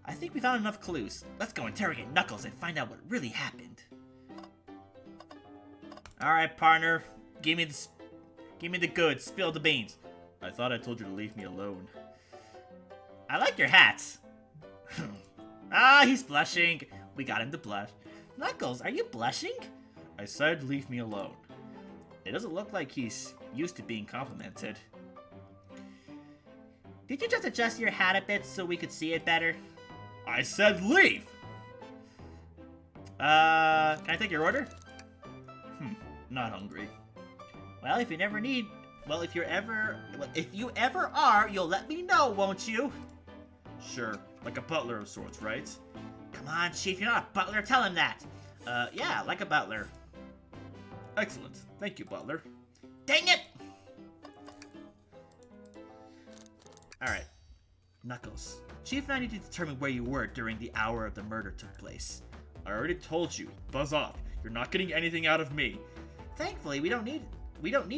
B: I think we found enough clues. Let's go interrogate Knuckles and find out what really happened. Alright, partner. Give me the goods. Spill the beans.
A: I thought I told you to leave me alone.
B: I like your hats. Ah, he's blushing. We got him to blush. Knuckles, are you blushing?
A: I said leave me alone.
B: It doesn't look like he's used to being complimented. Did you just adjust your hat a bit so we could see it better?
A: I said leave!
B: Can I take your order?
A: Not hungry.
B: Well, if you ever are, you'll let me know, won't you?
A: Sure, like a butler of sorts, right?
B: Come on, Chief, you're not a butler, tell him that. Yeah, like a butler.
A: Excellent. Thank you, Butler.
B: Dang it! Alright. Knuckles. Chief and I need to determine where you were during the hour of the murder took place.
A: I already told you. Buzz off. You're not getting anything out of me.
B: Thankfully, we don't need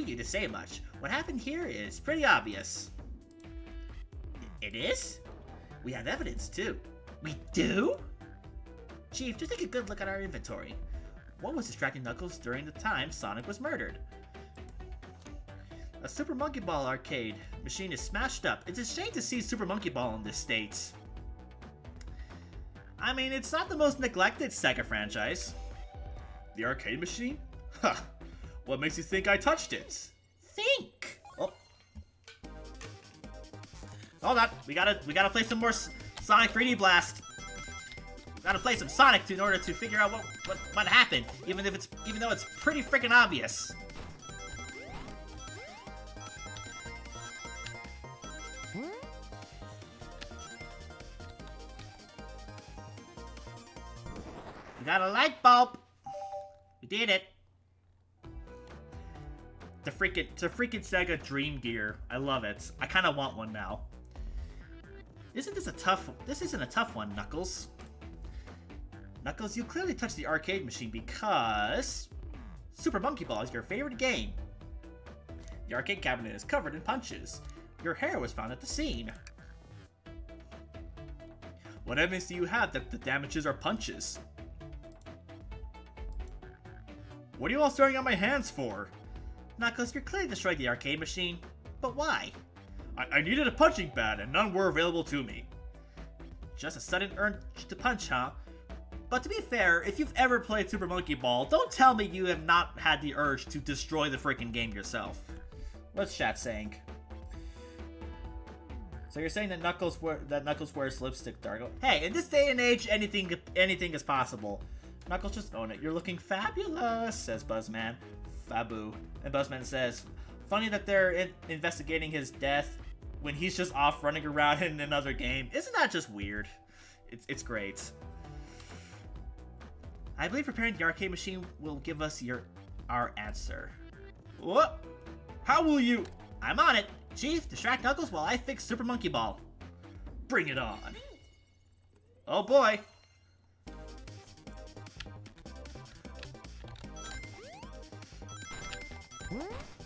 B: you to say much. What happened here is pretty obvious. It is? We have evidence, too. We do? Chief, just take a good look at our inventory. What was distracting Knuckles during the time Sonic was murdered? A Super Monkey Ball arcade machine is smashed up. It's a shame to see Super Monkey Ball in this state. I mean, it's not the most neglected Sega franchise.
A: The arcade machine? Ha! What makes you think I touched it?
B: Think!
A: Oh.
B: Hold on, we gotta play some more Sonic 3D Blast. We gotta play some Sonic in order to figure out what happened, even though it's pretty freaking obvious. We got a light bulb. We did it.
A: The freaking Sega Dream Gear. I love it. I kind of want one now.
B: This isn't a tough one, Knuckles. Knuckles, you clearly touched the arcade machine because Super Monkey Ball is your favorite game. The arcade cabinet is covered in punches. Your hair was found at the scene.
A: What evidence do you have that the damages are punches? What are you all staring at my hands for?
B: Knuckles, you clearly destroyed the arcade machine, but why?
A: I needed a punching bag and none were available to me.
B: Just a sudden urge to punch, huh? But to be fair, if you've ever played Super Monkey Ball, don't tell me you have not had the urge to destroy the freaking game yourself. What's chat saying? So you're saying that Knuckles wears lipstick, Dargo? Hey, in this day and age, anything is possible. Knuckles, just own it. You're looking fabulous, says Buzzman. Fabu. And Buzzman says, funny that they're investigating his death when he's just off running around in another game. Isn't that just weird? It's great. I believe preparing the arcade machine will give us our answer.
A: What? How will you?
B: I'm on it. Chief, distract Knuckles while I fix Super Monkey Ball.
A: Bring it on.
B: Oh boy.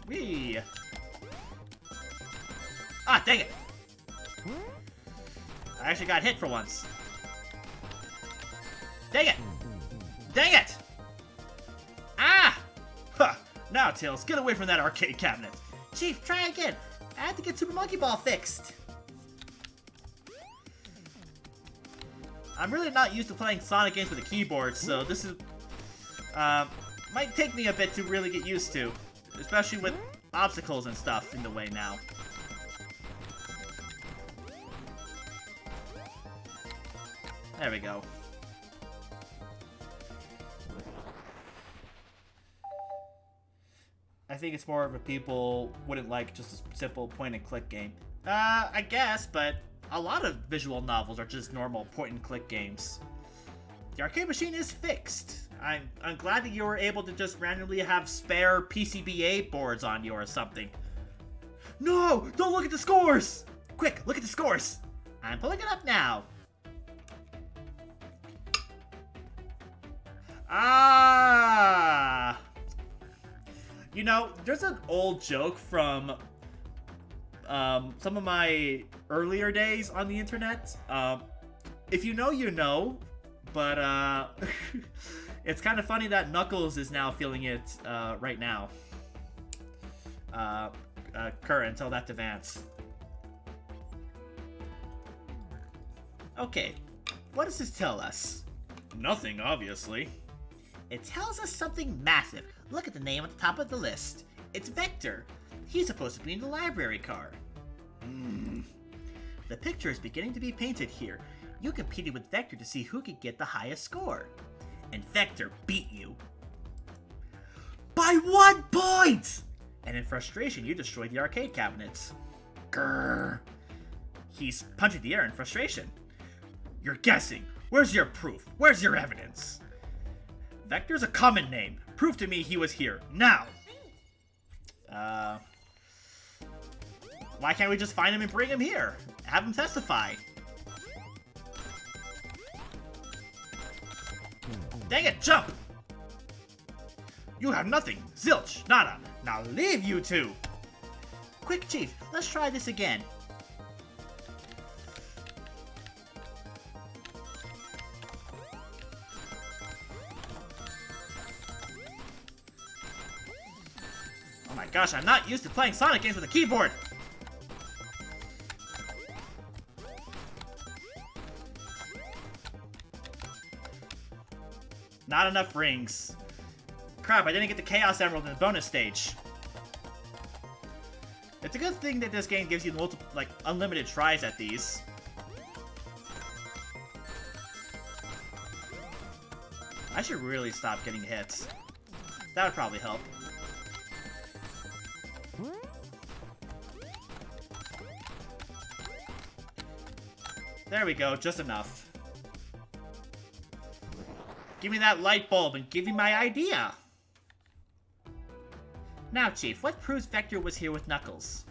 B: Whee! Ah, dang it! I actually got hit for once. Dang it! Dang it! Ah!
A: Ha! Now, Tails, get away from that arcade cabinet.
B: Chief, try again. I have to get Super Monkey Ball fixed. I'm really not used to playing Sonic games with a keyboard, so this is might take me a bit to really get used to. Especially with obstacles and stuff in the way now. There we go. I think it's more of a people wouldn't like just a simple point-and-click game. I guess, but a lot of visual novels are just normal point-and-click games. The arcade machine is fixed. I'm glad that you were able to just randomly have spare PCBA boards on you or something. No! Don't look at the scores! Quick, look at the scores! I'm pulling it up now. Ah! You know, there's an old joke from some of my earlier days on the internet. If you know, you know. But, it's kind of funny that Knuckles is now feeling it, right now. Current, tell that to Vance. Okay, what does this tell us?
A: Nothing, obviously.
B: It tells us something massive. Look at the name at the top of the list. It's Vector. He's supposed to be in the library car. The picture is beginning to be painted here. You competed with Vector to see who could get the highest score. And Vector beat you. By 1 point! And in frustration, you destroyed the arcade cabinets. Grrr. He's punching the air in frustration. You're guessing. Where's your proof? Where's your evidence? Vector's a common name.
A: Prove to me he was here, now! Why can't we just find him and bring him here? Have him testify. Dang it, jump! You have nothing. Zilch, nada. Now leave, you two!
B: Quick, Chief, let's try this again.
A: Oh my gosh, I'm not used to playing Sonic games with a keyboard! Not enough rings. Crap, I didn't get the Chaos Emerald in the bonus stage. It's a good thing that this game gives you multiple, like, unlimited tries at these. I should really stop getting hits. That would probably help. There we go, just enough. Give me that light bulb and give me my idea!
B: Now, Chief, what proves Vector was here with Knuckles?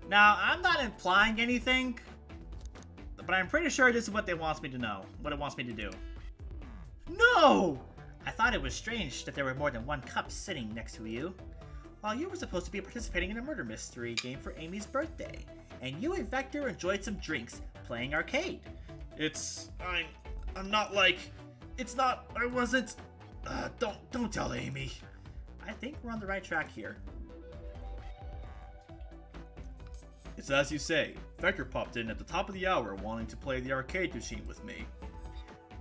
A: Now, I'm not implying anything, but I'm pretty sure this is what it wants me to know. What it wants me to do. No!
B: I thought it was strange that there were more than one cup sitting next to you, while you were supposed to be participating in a murder mystery game for Amy's birthday, and you and Vector enjoyed some drinks playing arcade.
A: I'm not like, I wasn't, don't tell Amy.
B: I think we're on the right track here.
A: It's as you say, Vector popped in at the top of the hour wanting to play the arcade machine with me.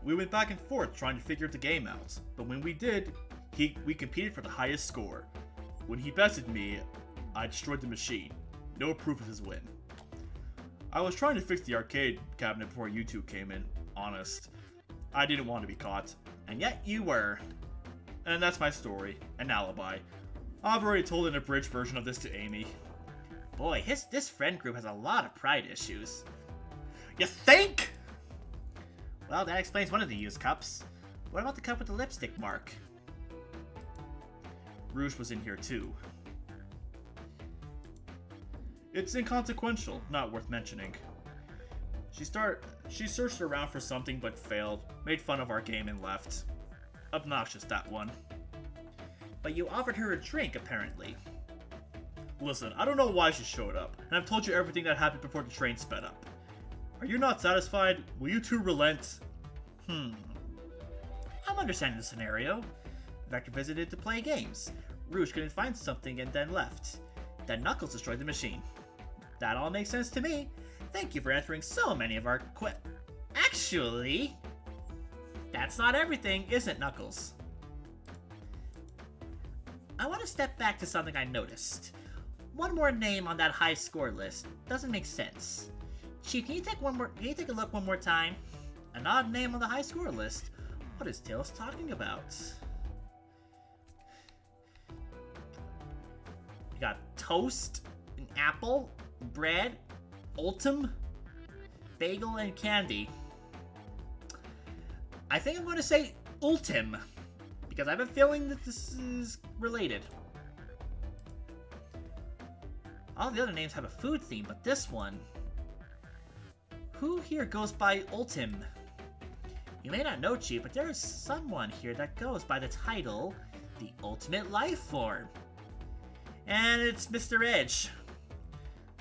A: We went back and forth trying to figure the game out, but when we did, we competed for the highest score. When he bested me, I destroyed the machine. No proof of his win. I was trying to fix the arcade cabinet before you two came in, honest. I didn't want to be caught, and yet you were. And that's my story, an alibi. I've already told an abridged version of this to Amy.
B: Boy, this friend group has a lot of pride issues.
A: You think?
B: Well, that explains one of the used cups. What about the cup with the lipstick mark?
A: Rouge was in here too. It's inconsequential, not worth mentioning. She searched around for something but failed, made fun of our game and left. Obnoxious, that one.
B: But you offered her a drink, apparently.
A: Listen, I don't know why she showed up, and I've told you everything that happened before the train sped up. Are you not satisfied? Will you two relent?
B: I'm understanding the scenario. Vector visited to play games. Rouge couldn't find something and then left. Then Knuckles destroyed the machine. That all makes sense to me. Thank you for answering so many of our Actually, that's not everything, is it, Knuckles? I want to step back to something I noticed. One more name on that high score list doesn't make sense. Chief, can you take a look one more time? An odd name on the high score list. What is Tails talking about? We got toast, an apple, bread, ultim, bagel, and candy. I think I'm going to say ultim, because I have a feeling that this is related. All the other names have a food theme, but this one... Who here goes by ultim? You may not know, Chief, but there is someone here that goes by the title, the Ultimate Life Form. And it's Mr. Edge.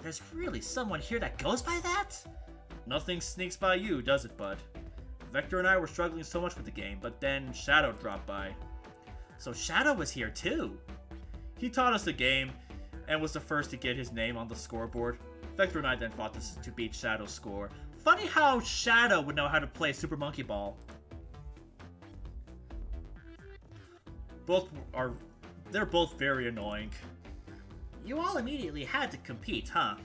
B: There's really someone here that goes by that?
A: Nothing sneaks by you, does it, bud? Vector and I were struggling so much with the game, but then Shadow dropped by.
B: So Shadow was here too?
A: He taught us the game, and was the first to get his name on the scoreboard. Vector and I then fought to beat Shadow's score.
B: Funny how Shadow would know how to play Super Monkey Ball.
A: They're both very annoying.
B: You all immediately had to compete, huh?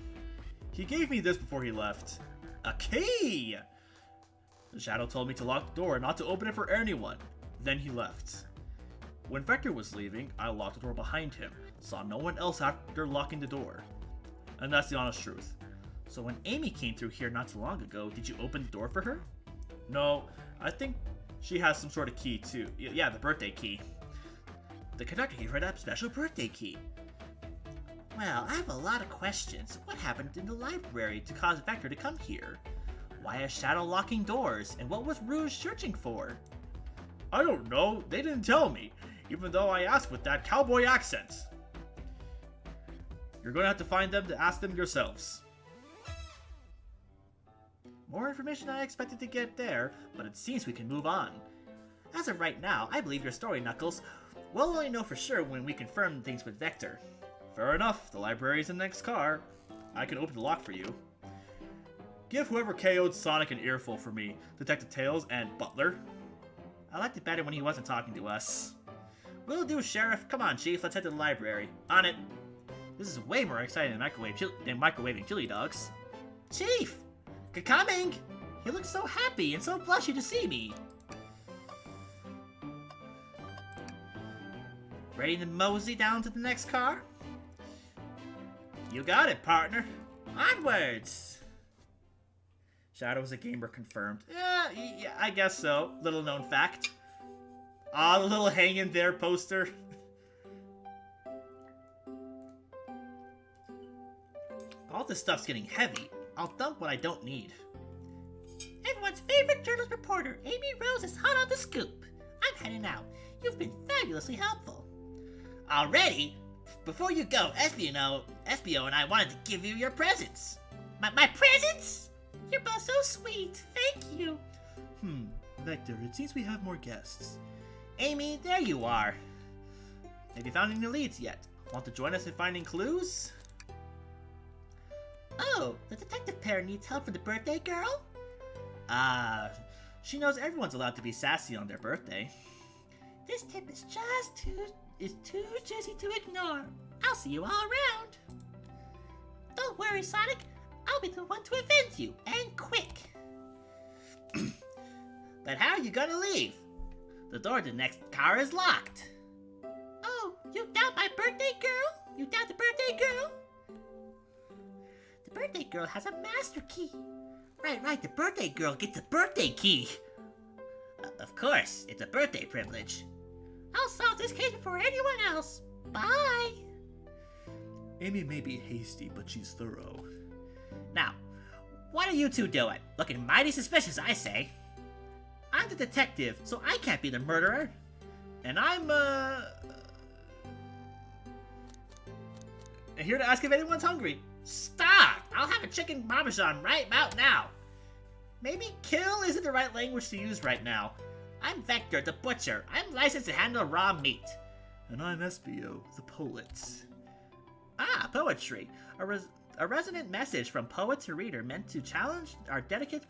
A: He gave me this before he left. A key! Shadow told me to lock the door and not to open it for anyone. Then he left. When Vector was leaving, I locked the door behind him. Saw no one else after locking the door. And that's the honest truth.
B: So when Amy came through here not too long ago, did you open the door for her?
A: No, I think She has some sort of key too. Yeah, the birthday key. The conductor gave her that special birthday key.
B: Well, I have a lot of questions. What happened in the library to cause Vector to come here? Why is Shadow locking doors? And what was Rouge searching for?
A: I don't know. They didn't tell me, even though I asked with that cowboy accent. You're gonna have to find them to ask them yourselves.
B: More information than I expected to get there, but it seems we can move on. As of right now, I believe your story, Knuckles. We'll only know for sure when we confirm things with Vector.
A: Fair enough. The library's in the next car. I can open the lock for you. Give whoever KO'd Sonic an earful for me, Detective Tails and Butler.
B: I liked it better when he wasn't talking to us. Will do, Sheriff. Come on, Chief. Let's head to the library. On it. This is way more exciting than microwaving chili dogs. Chief! Coming! He looks so happy and so blushy to see me. Ready to mosey down to the next car? You got it, partner. Onwards!
A: Shadow's a gamer confirmed. Yeah, I guess so. Little known fact. Ah, the little hang in there poster.
B: All this stuff's getting heavy. I'll dump what I don't need. Everyone's favorite journalist reporter, Amy Rose, is hot on the scoop. I'm heading out. You've been fabulously helpful. Already? Before you go, Espio and I wanted to give you your presents. My presents? You're both so sweet. Thank you.
A: Vector, it seems we have more guests.
B: Amy, there you are. Have you found any leads yet? Want to join us in finding clues? Oh, the detective pair needs help for the birthday girl? She knows everyone's allowed to be sassy on their birthday. This tip is just too juicy to ignore. I'll see you all around. Don't worry, Sonic. I'll be the one to avenge you, and quick. But how are you gonna leave? The door to the next car is locked. Oh, you doubt my birthday girl? You doubt the birthday girl? The birthday girl has a master key. Right, the birthday girl gets a birthday key. Of course, it's a birthday privilege. I'll solve this case before anyone else. Bye.
A: Amy may be hasty, but she's thorough.
B: Now, what are you two doing? Looking mighty suspicious, I say. I'm the detective, so I can't be the murderer.
A: And I'm, here to ask if anyone's hungry.
B: Stop! I'll have a chicken parmesan right about now. Maybe kill isn't the right language to use right now. I'm Vector, the butcher. I'm licensed to handle raw meat.
A: And I'm Espio, the poet.
B: Ah, poetry. A resonant message from poet to reader meant to challenge our delicate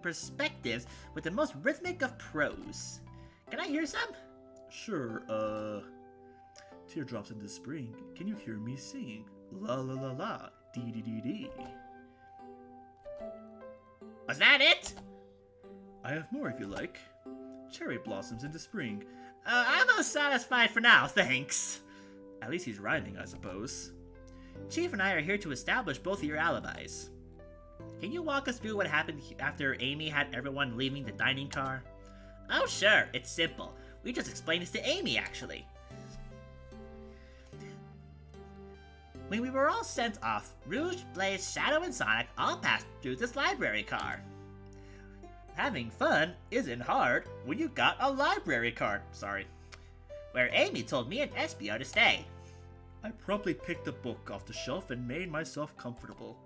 B: perspectives with the most rhythmic of prose. Can I hear some?
A: Sure, Teardrops in the spring, can you hear me sing? La la la la, dee dee dee dee.
B: Was that it?
A: I have more if you like. Cherry blossoms in the spring.
B: I'm satisfied for now, thanks.
A: At least he's rhyming, I suppose.
B: Chief and I are here to establish both of your alibis. Can you walk us through what happened after Amy had everyone leaving the dining car? Oh sure, it's simple. We just explained this to Amy, actually. When we were all sent off, Rouge, Blaze, Shadow, and Sonic all passed through this library car. Having fun isn't hard when you got a library card, where Amy told me and Espio to stay.
A: I promptly picked a book off the shelf and made myself comfortable.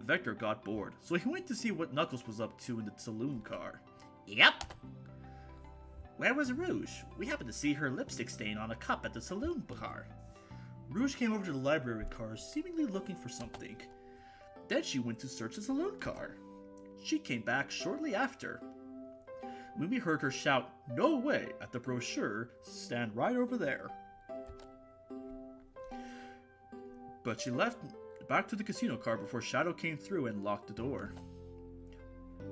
A: Vector got bored, so he went to see what Knuckles was up to in the saloon car.
B: Yep. Where was Rouge? We happened to see her lipstick stain on a cup at the saloon car.
A: Rouge came over to the library car, seemingly looking for something. Then she went to search the saloon car. She came back shortly after. When we heard her shout, "No way!" at the brochure, stand right over there. But she left back to the casino car before Shadow came through and locked the door.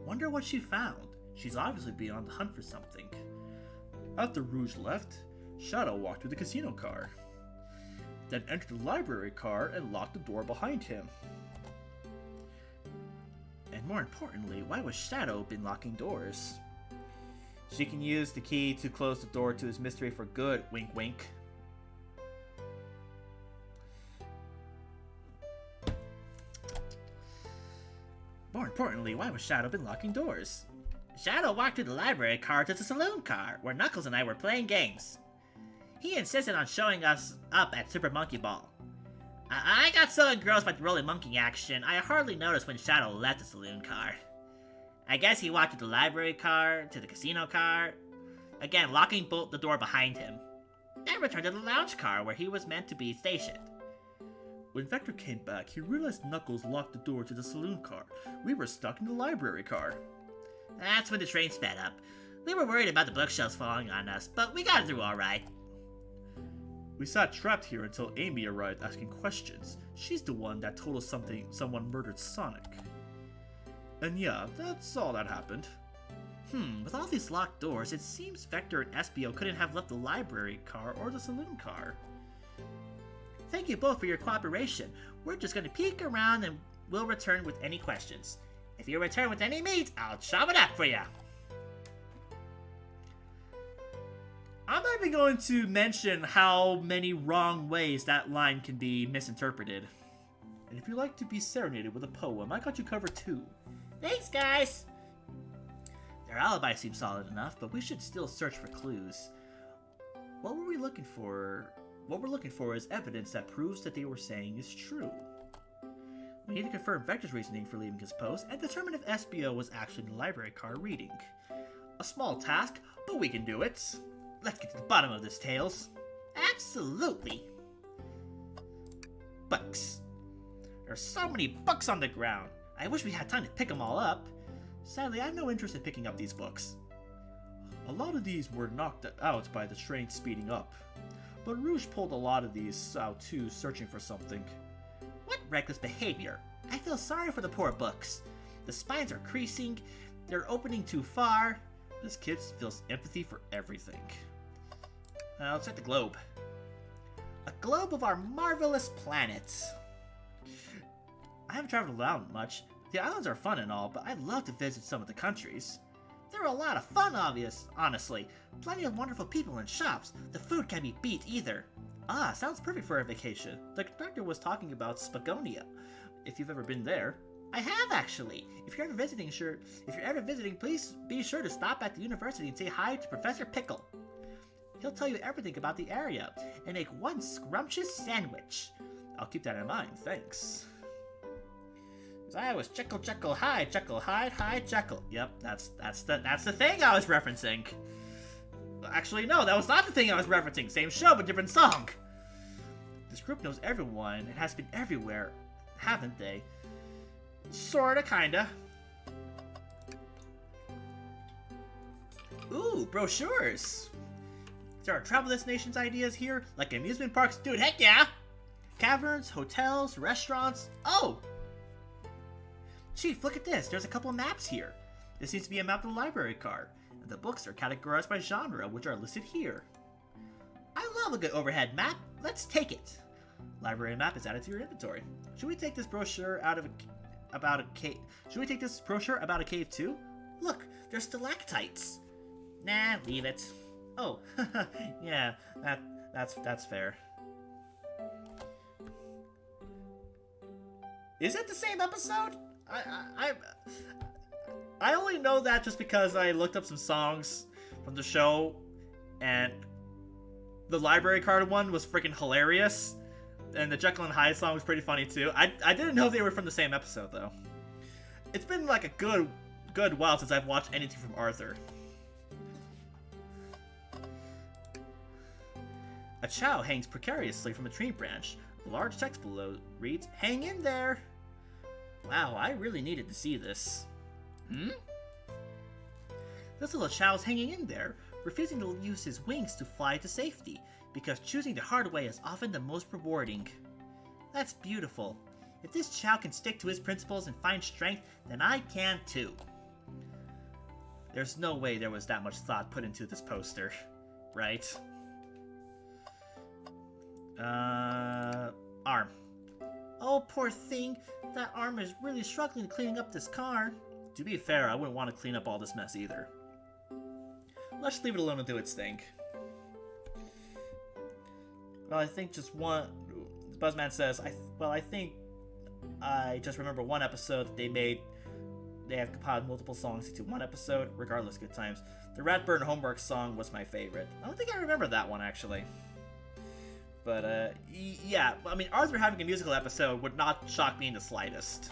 A: Wonder what she found. She's obviously been on the hunt for something. After Rouge left, Shadow walked to the casino car, then entered the library car and locked the door behind him.
B: And more importantly, why was Shadow been locking doors?
A: She can use the key to close the door to his mystery for good, wink wink.
B: More importantly, why was Shadow been locking doors? Shadow walked through the library car to the saloon car, where Knuckles and I were playing games. He insisted on showing us up at Super Monkey Ball. I got so engrossed by the rolling monkey action, I hardly noticed when Shadow left the saloon car. I guess he walked through the library car, to the casino car, again locking the door behind him. Then returned to the lounge car, where he was meant to be stationed.
A: When Vector came back, he realized Knuckles locked the door to the saloon car. We were stuck in the library car.
B: That's when the train sped up. We were worried about the bookshelves falling on us, but we got through alright.
A: We sat trapped here until Amy arrived asking questions. She's the one that told us someone murdered Sonic. And yeah, that's all that happened.
B: With all these locked doors, it seems Vector and Espio couldn't have left the library car or the saloon car. Thank you both for your cooperation. We're just gonna peek around and we'll return with any questions. If you return with any meat, I'll chop it up for you.
A: I'm not even going to mention how many wrong ways that line can be misinterpreted. And if you like to be serenaded with a poem, I got you covered too.
B: Thanks, guys! Their alibi seems solid enough, but we should still search for clues.
A: What were we looking for? What we're looking for is evidence that proves that they were saying is true. We need to confirm Vector's reasoning for leaving his post and determine if Espio was actually in the library car reading. A small task, but we can do it. Let's get to the bottom of this, Tails.
B: Absolutely!
A: Books. There's so many books on the ground. I wish we had time to pick them all up. Sadly, I have no interest in picking up these books. A lot of these were knocked out by the train speeding up. But Rouge pulled a lot of these out too, searching for something.
B: What reckless behavior! I feel sorry for the poor books. The spines are creasing, they're opening too far.
A: This kid feels empathy for everything. Let's check the globe.
B: A globe of our marvelous planet.
A: I haven't traveled around much. The islands are fun and all, but I'd love to visit some of the countries.
B: They're a lot of fun, honestly. Plenty of wonderful people and shops. The food can't be beat either.
A: Ah, sounds perfect for a vacation. The conductor was talking about Spagonia. If you've ever been there.
B: I have, actually. If you're ever visiting, please be sure to stop at the university and say hi to Professor Pickle. He'll tell you everything about the area and make one scrumptious sandwich.
A: I'll keep that in mind, thanks.
B: I was Jekyll, Hyde, Jekyll.
A: Yep, that's the thing I was referencing. Actually, no, that was not the thing I was referencing. Same show, but different song. This group knows everyone and has been everywhere, haven't they? Sorta, kinda.
B: Ooh, brochures.
A: There are travel destinations ideas here, like amusement parks. Dude, heck yeah! Caverns, hotels, restaurants. Oh! Chief, look at this. There's a couple of maps here. This seems to be a map of the library card. And the books are categorized by genre, which are listed here.
B: I love a good overhead map. Let's take it.
A: Library map is added to your inventory. Should we take this brochure about a cave? Should we take this brochure about a cave too?
B: Look, there's stalactites.
A: Nah, leave it. Oh, yeah, that's fair. Is it the same episode? I only know that just because I looked up some songs from the show, and the library card one was freaking hilarious, and the Jekyll and Hyde song was pretty funny too. I didn't know they were from the same episode though. It's been like a good while since I've watched anything from Arthur. A chow hangs precariously from a tree branch. The large text below reads, "Hang in there." Wow, I really needed to see this. This little chow's hanging in there, refusing to use his wings to fly to safety, because choosing the hard way is often the most rewarding. That's beautiful. If this chow can stick to his principles and find strength, then I can too. There's no way there was that much thought put into this poster, right? Arm. Oh, poor thing. That arm is really struggling cleaning up this car. To be fair, I wouldn't want to clean up all this mess either. Let's just leave it alone and do its thing. Well, I think just one... Buzzman says, I think I just remember one episode that they have compiled multiple songs into one episode. Regardless, good times. The Ratburn Homework song was my favorite. I don't think I remember that one, actually. But, yeah. I mean, Arthur having a musical episode would not shock me in the slightest.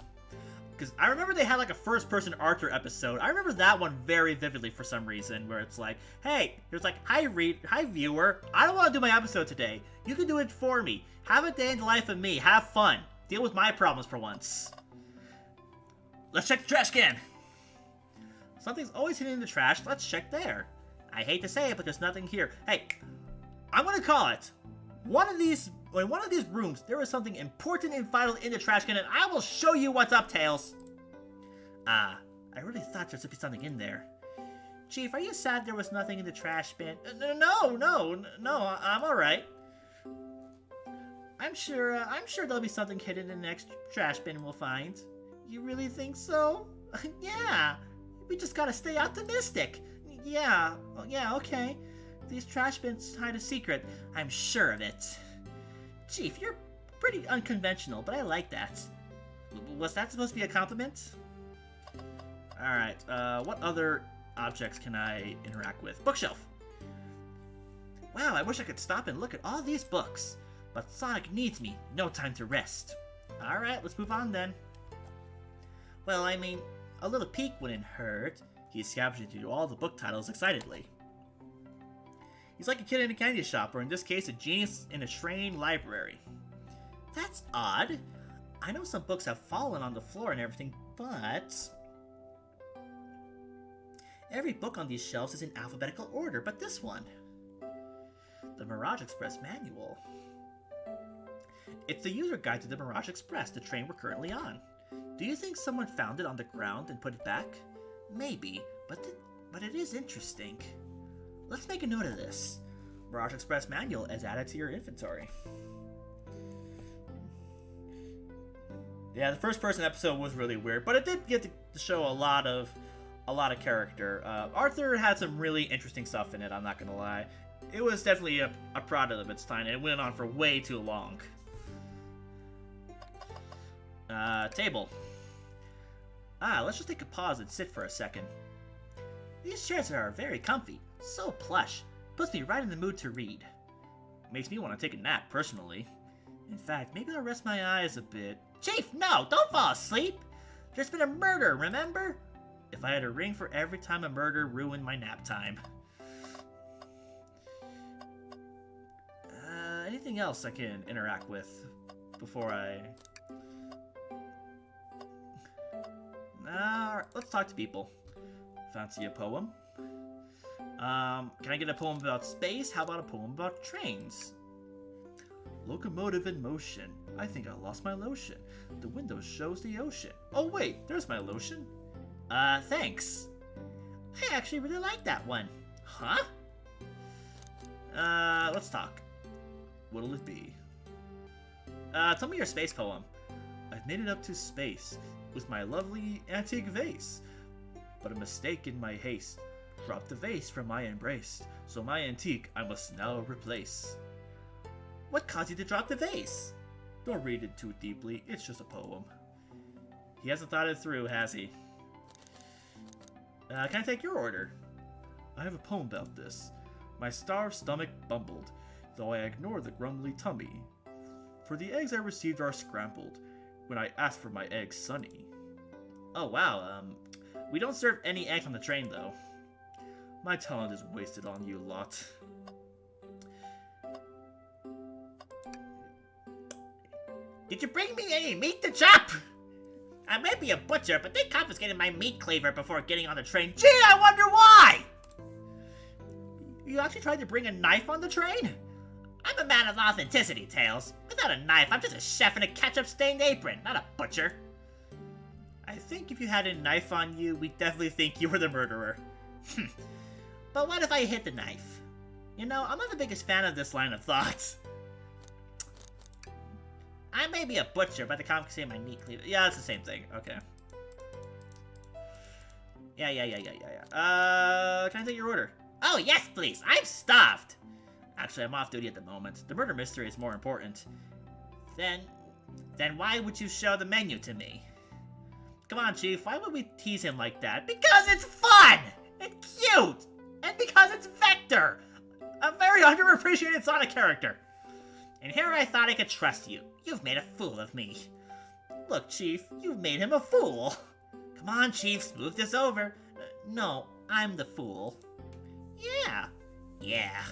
A: Because I remember they had, like, a first-person Arthur episode. I remember that one very vividly for some reason, where it's like, hey, it was like, hi, viewer. I don't want to do my episode today. You can do it for me. Have a day in the life of me. Have fun. Deal with my problems for once. Let's check the trash can. Something's always hidden in the trash. Let's check there. I hate to say it, but there's nothing here. Hey, I'm gonna call it. In one of these rooms, there is something important and vital in the trash can, and I will show you what's up, Tails. I really thought there would be something in there. Chief, are you sad there was nothing in the trash bin? No, I'm alright. I'm sure there'll be something hidden in the next trash bin we'll find. You really think so? Yeah. We just gotta stay optimistic. Yeah, okay. These trash bins hide a secret. I'm sure of it. Chief, you're pretty unconventional, but I like that. Was that supposed to be a compliment? Alright, what other objects can I interact with? Bookshelf! Wow, I wish I could stop and look at all these books. But Sonic needs me. No time to rest. Alright, let's move on then. Well, I mean, a little peek wouldn't hurt. He's scavenging through all the book titles excitedly. He's like a kid in a candy shop, or in this case, a genius in a trained library. That's odd. I know some books have fallen on the floor and everything, but... every book on these shelves is in alphabetical order, but this one. The Mirage Express Manual. It's the user guide to the Mirage Express, the train we're currently on. Do you think someone found it on the ground and put it back? Maybe, but it is interesting. Let's make a note of this. Mirage Express Manual is added to your inventory. Yeah, the first person episode was really weird, but it did get to show a lot of character. Arthur had some really interesting stuff in it, I'm not gonna lie. It was definitely a product of its time, and it went on for way too long. Table. Let's just take a pause and sit for a second. These chairs are very comfy, so plush, puts me right in the mood to read. Makes me want to take a nap, personally. In fact, maybe I'll rest my eyes a bit. Chief, no, don't fall asleep! There's been a murder, remember? If I had a ring for every time a murder ruined my nap time. Anything else I can interact with before I... Alright, let's talk to people. Fancy a poem? Can I get a poem about space? How about a poem about trains? Locomotive in motion. I think I lost my lotion. The window shows the ocean. Oh wait, there's my lotion. Thanks. I actually really like that one. Huh? Let's talk. What'll it be? Tell me your space poem. I've made it up to space with my lovely antique vase, but a mistake in my haste dropped the vase from my embrace, so my antique I must now replace. What caused you to drop the vase? Don't read it too deeply, it's just a poem. He hasn't thought it through, has he? Can I take your order? I have a poem about this. My starved stomach bumbled, though I ignore the grumbly tummy, for the eggs I received are scrambled when I asked for my eggs sunny. Oh wow, we don't serve any eggs on the train though. My talent is wasted on you lot. Did you bring me any meat to chop? I may be a butcher, but they confiscated my meat cleaver before getting on the train. Gee, I wonder why! You actually tried to bring a knife on the train? I'm a man of authenticity, Tails. Without a knife, I'm just a chef in a ketchup-stained apron, not a butcher. I think if you had a knife on you, we'd definitely think you were the murderer. But what if I hid the knife? You know, I'm not the biggest fan of this line of thought. I may be a butcher, but they confiscated my meat cleaver. Yeah, it's the same thing. Okay. Yeah. Can I take your order?
B: Oh, yes, please. I'm stuffed. Actually, I'm off duty at the moment. The murder mystery is more important. Then why would you show the menu to me? Come on, Chief. Why would we tease him like that? Because it's fun! And cute! And because it's Vector! A very underappreciated Sonic character. And here I thought I could trust you. You've made a fool of me. Look, Chief, you've made him a fool. Come on, Chief, smooth this over. No, I'm the fool. Yeah.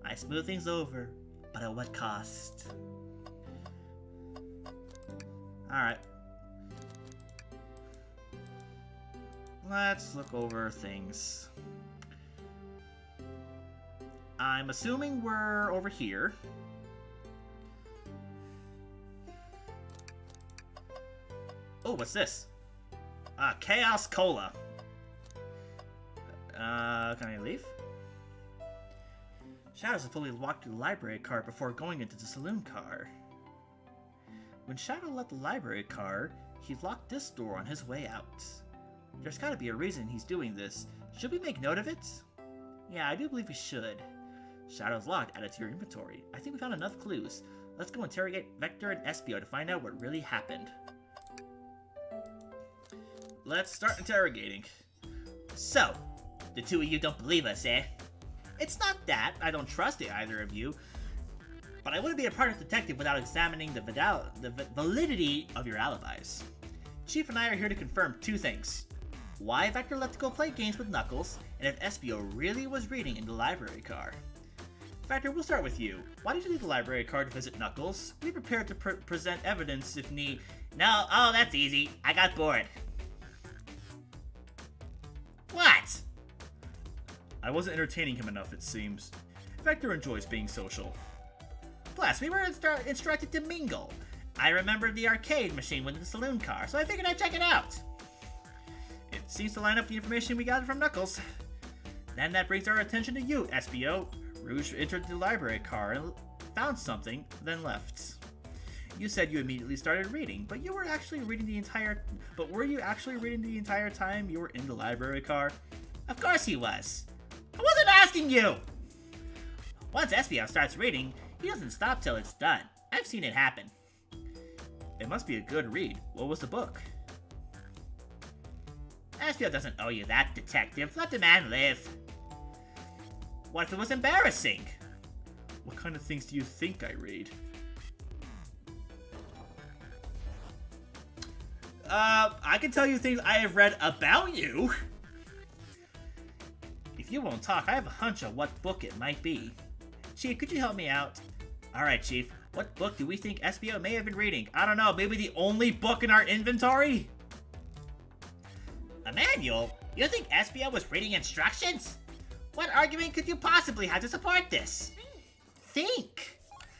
B: I smooth things over, but at what cost? Alright. Let's look over things. I'm assuming we're over here. Oh, what's this? Chaos Cola. Can I leave? Shadow supposedly walked to the library car before going into the saloon car. When Shadow left the library car, he locked this door on his way out. There's gotta be a reason he's doing this. Should we make note of it? Yeah, I do believe we should. Shadow's locked, add it to your inventory. I think we found enough clues. Let's go interrogate Vector and Espio to find out what really happened. Let's start interrogating. So, the two of you don't believe us, eh? It's not that I don't trust either of you, but I wouldn't be a private detective without examining the validity of your alibis. Chief and I are here to confirm two things. Why Vector left to go play games with Knuckles, and if Espio really was reading in the library car. Vector, we'll start with you. Why did you leave the library car to visit Knuckles? Be prepared to present evidence if need. No, oh, that's easy. I got bored. What?
A: I wasn't entertaining him enough, it seems. Vector enjoys being social.
B: Plus, we were instructed to mingle. I remembered the arcade machine within the saloon car, so I figured I'd check it out.
A: It seems to line up the information we gathered from Knuckles.
B: Then that brings our attention to you, Espio.
A: Rouge entered the library car and found something, then left. You said you immediately started reading, but were you actually reading the entire time you were in the library car?
B: Of course he was. I wasn't asking you! Once Espio starts reading, he doesn't stop till it's done. I've seen it happen.
A: It must be a good read. What was the book?
B: Espio doesn't owe you that, detective. Let the man live. What if it was embarrassing?
A: What kind of things do you think I read?
B: I can tell you things I have read about you. If you won't talk, I have a hunch of what book it might be. Chief, could you help me out? Alright, Chief. What book do we think Espio may have been reading? I don't know, maybe the only book in our inventory? A manual? You think Espio was reading instructions? What argument could you possibly have to support this? Think!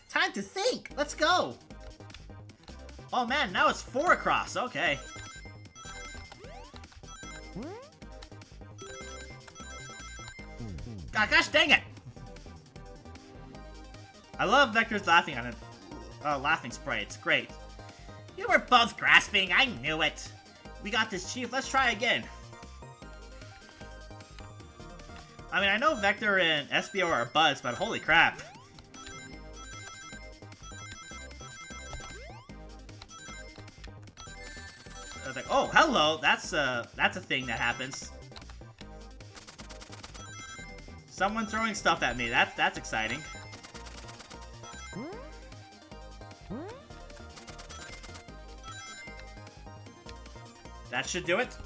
B: Time to think! Let's go! Oh man, now it's 4 across, okay. God, gosh dang it! I love Vector's laughing on it. Laughing spray, it's great. You were both grasping, I knew it. We got this, Chief, let's try again. I mean, I know Vector and Espio are buds, but holy crap. I was like, oh, hello, that's a thing that happens. Someone throwing stuff at me, that's exciting. That should do it.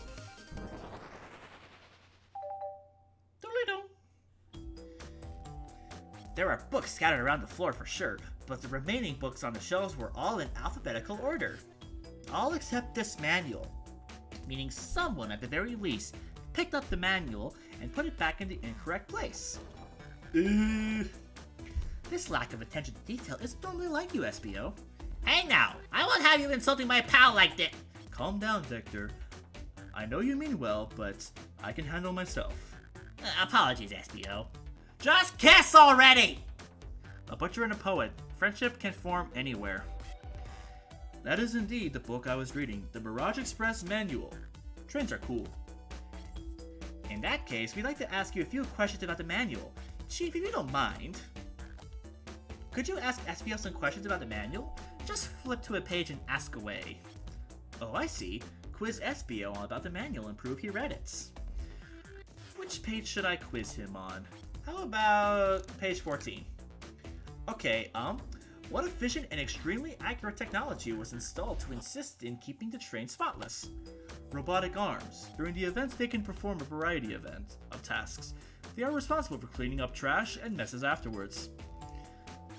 B: There are books scattered around the floor for sure, but the remaining books on the shelves were all in alphabetical order. All except this manual. Meaning someone, at the very least, picked up the manual and put it back in the incorrect place. This lack of attention to detail is normally like you, Espio. Hey now, I won't have you insulting my pal like this.
A: Calm down, Vector. I know you mean well, but I can handle myself.
B: Apologies, Espio. Just kiss already!
A: A butcher and a poet. Friendship can form anywhere. That is indeed the book I was reading, the Mirage Express Manual. Trains are cool.
B: In that case, we'd like to ask you a few questions about the manual. Chief, if you don't mind. Could you ask SBO some questions about the manual? Just flip to a page and ask away. Oh, I see. Quiz SBO all about the manual and prove he read it. Which page should I quiz him on? How about page 14? Okay, what efficient and extremely accurate technology was installed to insist in keeping the train spotless? Robotic arms. During the events, they can perform a variety of tasks. They are responsible for cleaning up trash and messes afterwards.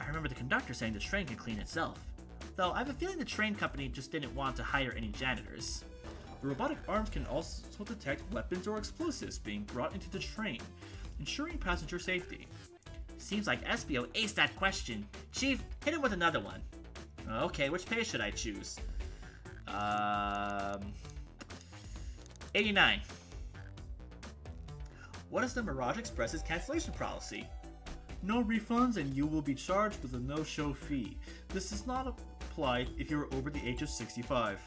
B: I remember the conductor saying the train can clean itself. Though I have a feeling the train company just didn't want to hire any janitors. The robotic arms can also detect weapons or explosives being brought into the train, ensuring passenger safety. Seems like SBO aced that question. Chief, hit him with another one. Okay, which page should I choose? 89. What is the Mirage Express's cancellation policy? No refunds and you will be charged with a no-show fee. This does not apply if you are over the age of 65.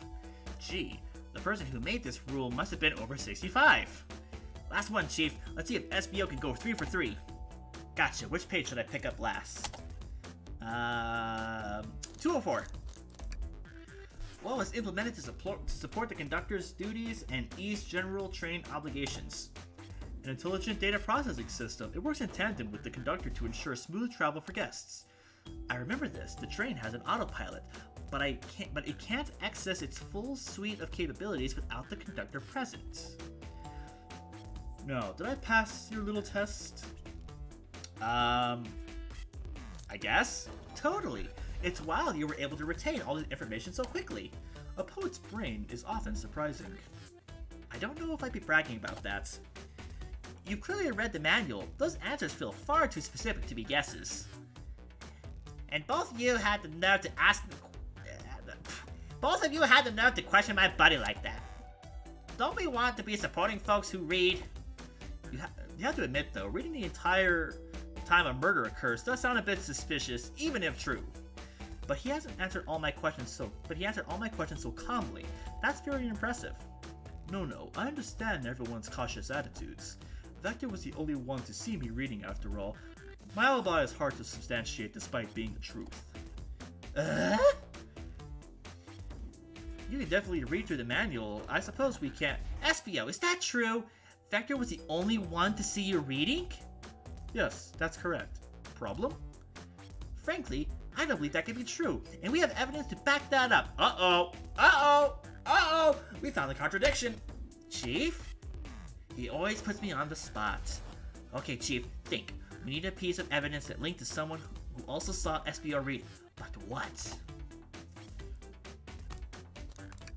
B: Gee, the person who made this rule must have been over 65. Last one, Chief. Let's see if SBO can go 3 for 3. Gotcha. Which page should I pick up last? 204. What was implemented to support the conductor's duties and ease general train obligations? An intelligent data processing system. It works in tandem with the conductor to ensure smooth travel for guests. I remember this. The train has an autopilot, but it can't access its full suite of capabilities without the conductor present. No, did I pass your little test? I guess? Totally. It's wild you were able to retain all the information so quickly. A poet's brain is often surprising. I don't know if I'd be bragging about that. You clearly read the manual. Those answers feel far too specific to be guesses. And both of you had the nerve to question my buddy like that. Don't we want to be supporting folks who read? You have to admit though, reading the entire time a murder occurs does sound a bit suspicious, even if true. But he answered all my questions so calmly. That's very impressive. No, I understand everyone's cautious attitudes. Vector was the only one to see me reading after all. My alibi is hard to substantiate despite being the truth. You can definitely read through the manual. I suppose we can't. SBO, is that true? Vector was the only one to see you reading? Yes, that's correct. Problem? Frankly, I don't believe that can be true, and we have evidence to back that up. Uh-oh! We found the contradiction. Chief? He always puts me on the spot. Okay, Chief, think. We need a piece of evidence that linked to someone who also saw SBO read. But what?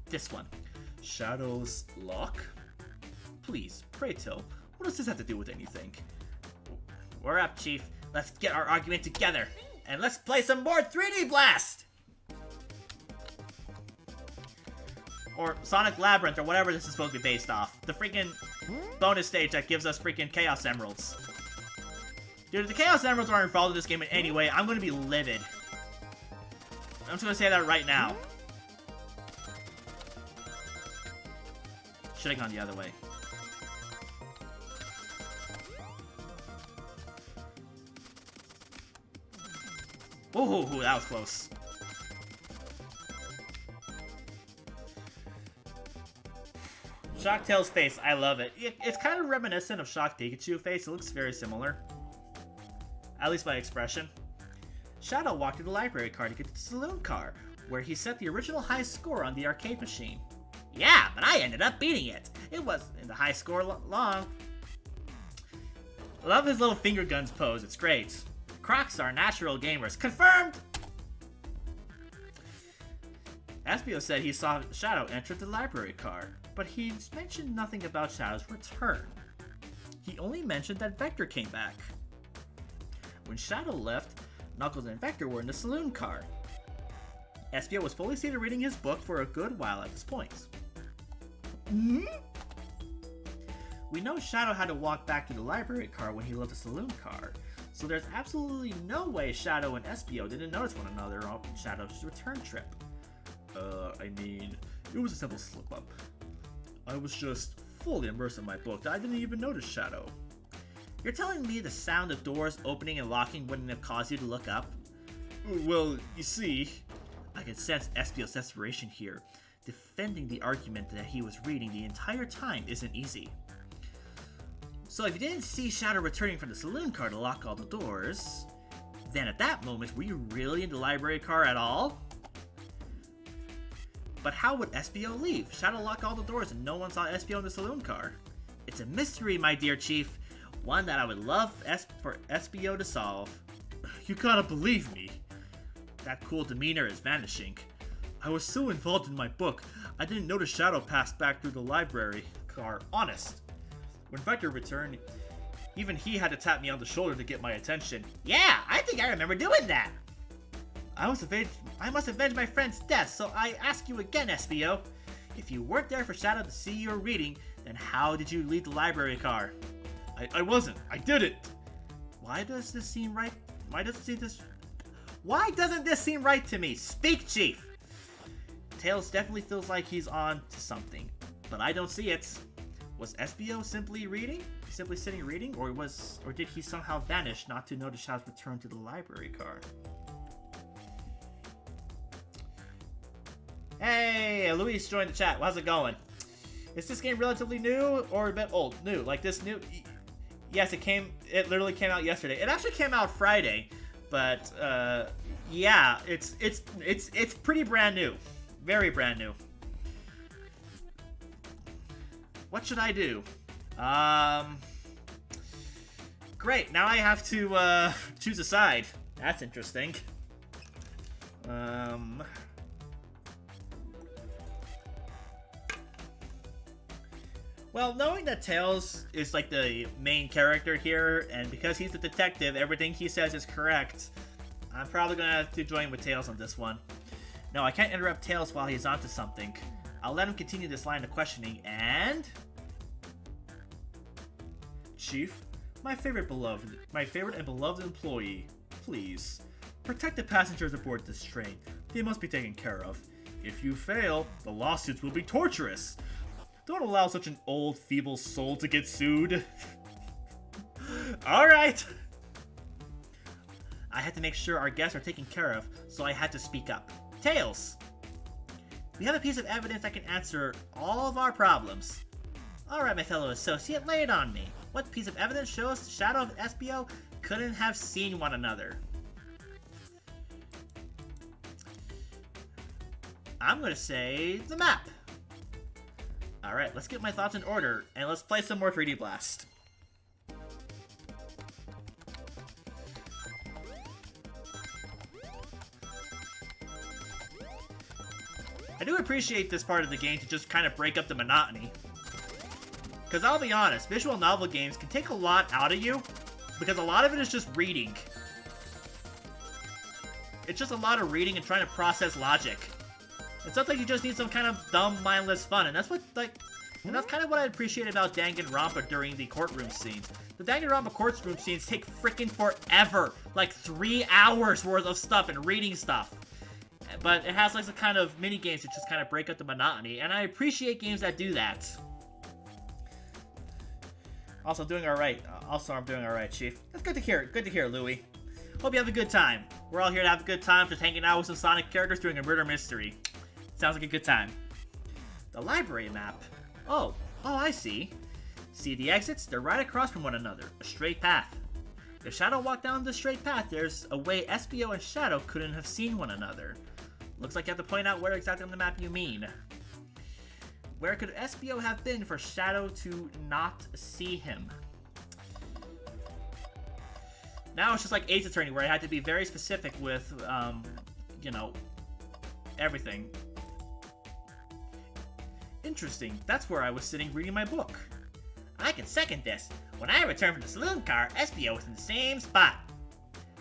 B: This one. Shadow's lock? Please, pray tell, what does this have to do with anything? We're up, Chief. Let's get our argument together. And let's play some more 3D Blast! Or Sonic Labyrinth, or whatever this is supposed to be based off. The freaking bonus stage that gives us freaking Chaos Emeralds. Dude, if the Chaos Emeralds are involved in this game in any way, I'm gonna be livid. I'm just gonna say that right now. Should've gone the other way. Ooh, that was close. Shocktail's face, I love it. It's kind of reminiscent of Shock Pikachu's face. It looks very similar. At least by expression. Shadow walked to the library car to get to the saloon car, where he set the original high score on the arcade machine. Yeah, but I ended up beating it. It wasn't in the high score long. Love his little finger guns pose, it's great. Crocs are natural gamers. Confirmed! SBO said he saw Shadow enter the library car, but he mentioned nothing about Shadow's return. He only mentioned that Vector came back. When Shadow left, Knuckles and Vector were in the saloon car. SBO was fully seated reading his book for a good while at this point. We know Shadow had to walk back to the library car when he left the saloon car, so there's absolutely no way Shadow and SBO didn't notice one another on Shadow's return trip. I mean, it was a simple slip-up. I was just
A: fully immersed in my book that I didn't even notice Shadow.
B: You're telling me the sound of doors opening and locking wouldn't have caused you to look up?
A: Well, you see...
B: I could sense Espio's desperation here. Defending the argument that he was reading the entire time isn't easy. So if you didn't see Shadow returning from the saloon car to lock all the doors, then at that moment, were you really in the library car at all? But how would Espio leave? Shadow locked all the doors and no one saw Espio in the saloon car. It's a mystery, my dear Chief. One that I would love for Espio to solve.
A: You gotta believe me.
B: That cool demeanor is vanishing.
A: I was so involved in my book, I didn't notice Shadow pass back through the library car. Honest. When Vector returned, even he had to tap me on the shoulder to get my attention.
B: Yeah, I think I remember doing that. I must avenge my friend's death, so I ask you again, Espio. If you weren't there for Shadow to see your reading, then how did you leave the library car?
A: I wasn't. I didn't.
B: Why does this seem right? Why doesn't this seem right to me? Speak, Chief! Tails definitely feels like he's on to something, but I don't see it. Was Espio simply sitting reading, or did he somehow vanish not to notice Shadow's return to the library car? Hey, Luis joined the chat. How's it going? Is this game relatively new or a bit old? New, like this new? Yes, it literally came out yesterday. It actually came out Friday, but yeah, it's pretty brand new, very brand new. What should I do? Great. Now I have to choose a side. That's interesting. Well, knowing that Tails is like the main character here, and because he's the detective, everything he says is correct, I'm probably gonna have to join with Tails on this one. No, I can't interrupt Tails while he's onto something. I'll let him continue this line of questioning, and...
A: Chief, my favorite and beloved employee, please, protect the passengers aboard this train. They must be taken care of. If you fail, the lawsuits will be torturous. Don't allow such an old, feeble soul to get sued. Alright! I had to make sure our guests are taken care of, so I had to speak up. Tails! We have a piece of evidence that can answer all of our problems. Alright, my fellow associate, lay it on me. What piece of evidence shows Shadow and Espio couldn't have seen one another? I'm gonna say the map. Alright, let's get my thoughts in order, and let's play some more 3D Blast. I do appreciate this part of the game to just kind of break up the monotony. Because I'll be honest, visual novel games can take a lot out of you, because a lot of it is just reading. It's just a lot of reading and trying to process logic. And sometimes you just need some kind of dumb, mindless fun, and that's what, and that's kind of what I appreciate about Danganronpa during the courtroom scenes. The Danganronpa courtroom scenes take freaking forever, like 3 hours worth of stuff and reading stuff. But it has like the kind of mini games that just kind of break up the monotony, and I appreciate games that do that. Also, I'm doing alright, Chief. That's good to hear. Good to hear, Louie. Hope you have a good time. We're all here to have a good time, just hanging out with some Sonic characters doing a murder mystery. Sounds like a good time. The library map. Oh, I see. See the exits? They're right across from one another. A straight path. If Shadow walked down the straight path, there's a way Espio and Shadow couldn't have seen one another. Looks like you have to point out where exactly on the map you mean. Where could Espio have been for Shadow to not see him? Now it's just like Ace Attorney, where I had to be very specific with, you know, everything. Interesting. That's where I was sitting reading my book. I can second this. When I returned from the saloon car, Espio was in the same spot.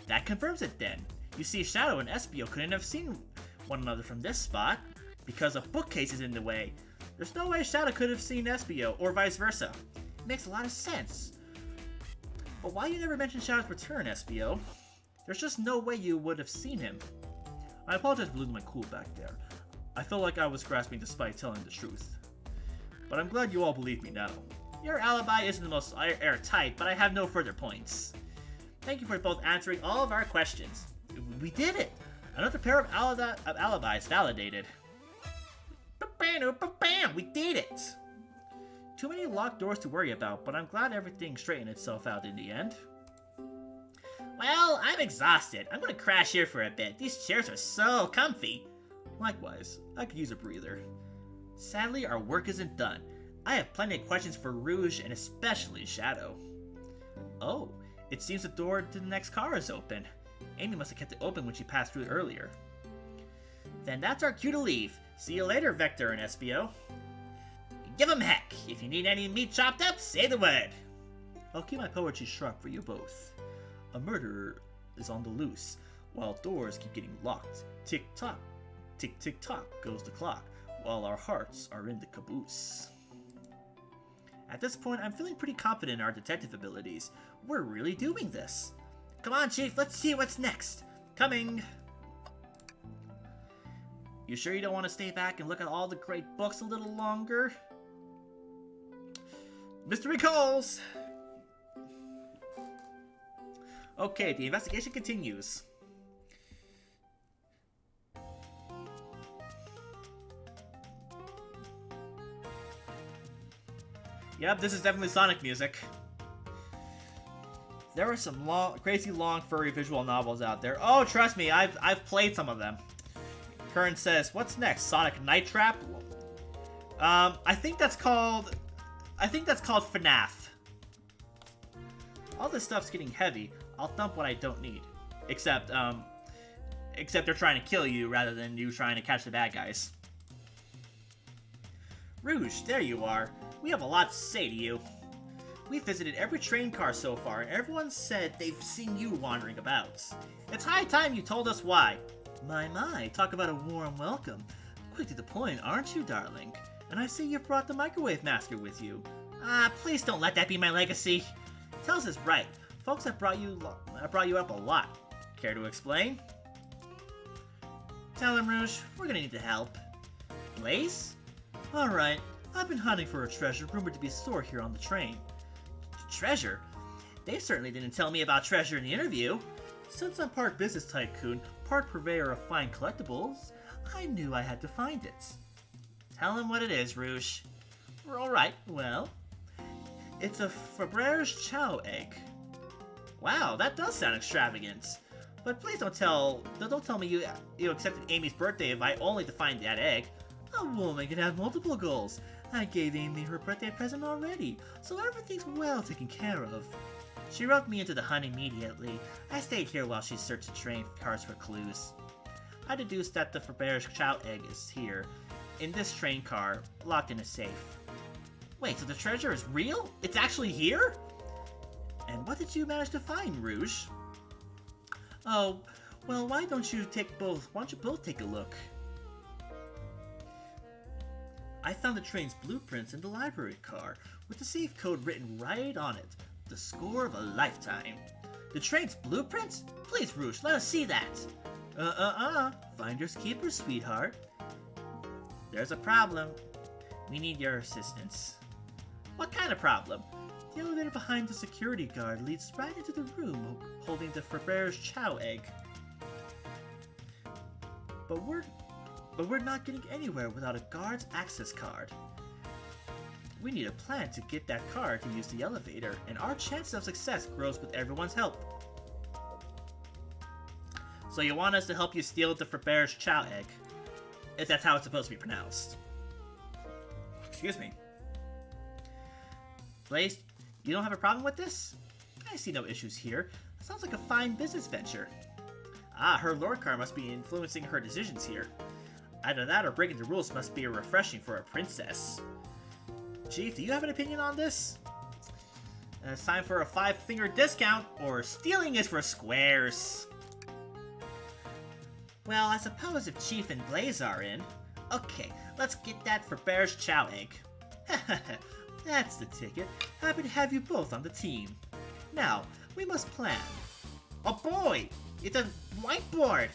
A: That confirms it then. You see, Shadow and Espio couldn't have seen one another from this spot, because a bookcase is in the way. There's no way Shadow could have seen Espio, or vice versa. It makes a lot of sense. But why you never mentioned Shadow's return, Espio? There's just no way you would have seen him. I apologize for losing my cool back there. I felt like I was grasping despite telling the truth. but I'm glad you all believe me now.
B: Your alibi isn't the most airtight, but I have no further points. Thank you for both answering all of our questions. We did it! Another pair of alibis validated. Bam! We did it! Too many locked doors to worry about, but I'm glad everything straightened itself out in the end. Well, I'm exhausted. I'm gonna crash here for a bit. These chairs are so comfy.
A: Likewise, I could use a breather.
B: Sadly, our work isn't done. I have plenty of questions for Rouge and especially Shadow.
A: Oh, it seems the door to the next car is open. Amy must have kept it open when she passed through it earlier.
B: Then that's our cue to leave.
A: See you later, Vector and Espio.
B: Give 'em heck. If you need any meat chopped up, say the word.
A: I'll keep my poetry sharp for you both. A murderer is on the loose, while doors keep getting locked. Tick-tock, tick-tick-tock goes the clock, while our hearts are in the caboose. At this point, I'm feeling pretty confident in our detective abilities. We're really doing this.
B: Come on, Chief, let's see what's next.
A: Coming!
B: You sure you don't want to stay back and look at all the great books a little longer?
A: Mystery calls! Okay, the investigation continues. Yep, this is definitely Sonic music. There are some crazy long furry visual novels out there. Oh, trust me, I've played some of them. Kern says, "What's next? Sonic Night Trap?" I think that's called FNAF. All this stuff's getting heavy. I'll dump what I don't need. Except they're trying to kill you rather than you trying to catch the bad guys. Rouge, there you are. We have a lot to say to you. We've visited every train car so far, and everyone said they've seen you wandering about. It's high time you told us why. My, talk about a warm welcome. Quick to the point, aren't you, darling? And I see you've brought the microwave master with you.
B: Please don't let that be my legacy.
A: Tells us right. Folks have brought you up a lot. Care to explain?
B: Tell him, Rouge. We're gonna need the help.
A: Blaze? Alright. I've been hunting for a treasure rumored to be stored here on the train.
B: Treasure? They certainly didn't tell me about treasure in the interview.
A: Since I'm part business tycoon, part purveyor of fine collectibles, I knew I had to find it.
B: Tell him what it is, Rouge.
A: Alright, well, it's a Faber's Chow egg.
B: Wow, that does sound extravagant.
A: But please don't tell me you accepted Amy's birthday invite only to find that egg. A woman can have multiple goals. I gave Amy her birthday present already, so everything's well taken care of.
B: She roped me into the hunt immediately. I stayed here while she searched the train cars for clues.
A: I deduced that the Faber's Chow egg is here, in this train car, locked in a safe.
B: Wait, so the treasure is real? It's actually here?
A: And what did you manage to find, Rouge? Oh, well, why don't you both take a look? I found the train's blueprints in the library car, with the safe code written right on it. The score of a lifetime.
B: The train's blueprints? Please, Rouge, let us see that.
A: Finders keepers, sweetheart. There's a problem. We need your assistance.
B: What kind of problem?
A: The elevator behind the security guard leads right into the room holding the Faber's Chow egg. But we're not getting anywhere without a guard's access card. We need a plan to get that card to use the elevator, and our chance of success grows with everyone's help.
B: So you want us to help you steal the Faber's Chow egg? If that's how it's supposed to be pronounced.
A: Excuse me.
B: Blaze, you don't have a problem with this?
A: I see no issues here. It sounds like a fine business venture.
B: Her lore card must be influencing her decisions here.
A: Either that or breaking the rules must be refreshing for a princess. Chief, do you have an opinion on this?
B: It's time for a 5-finger discount, or stealing is for squares. Well, I suppose if Chief and Blaze are in. Okay, let's get that Faber's Chow egg.
A: That's the ticket. Happy to have you both on the team. Now, we must plan.
B: Oh boy! It's a whiteboard!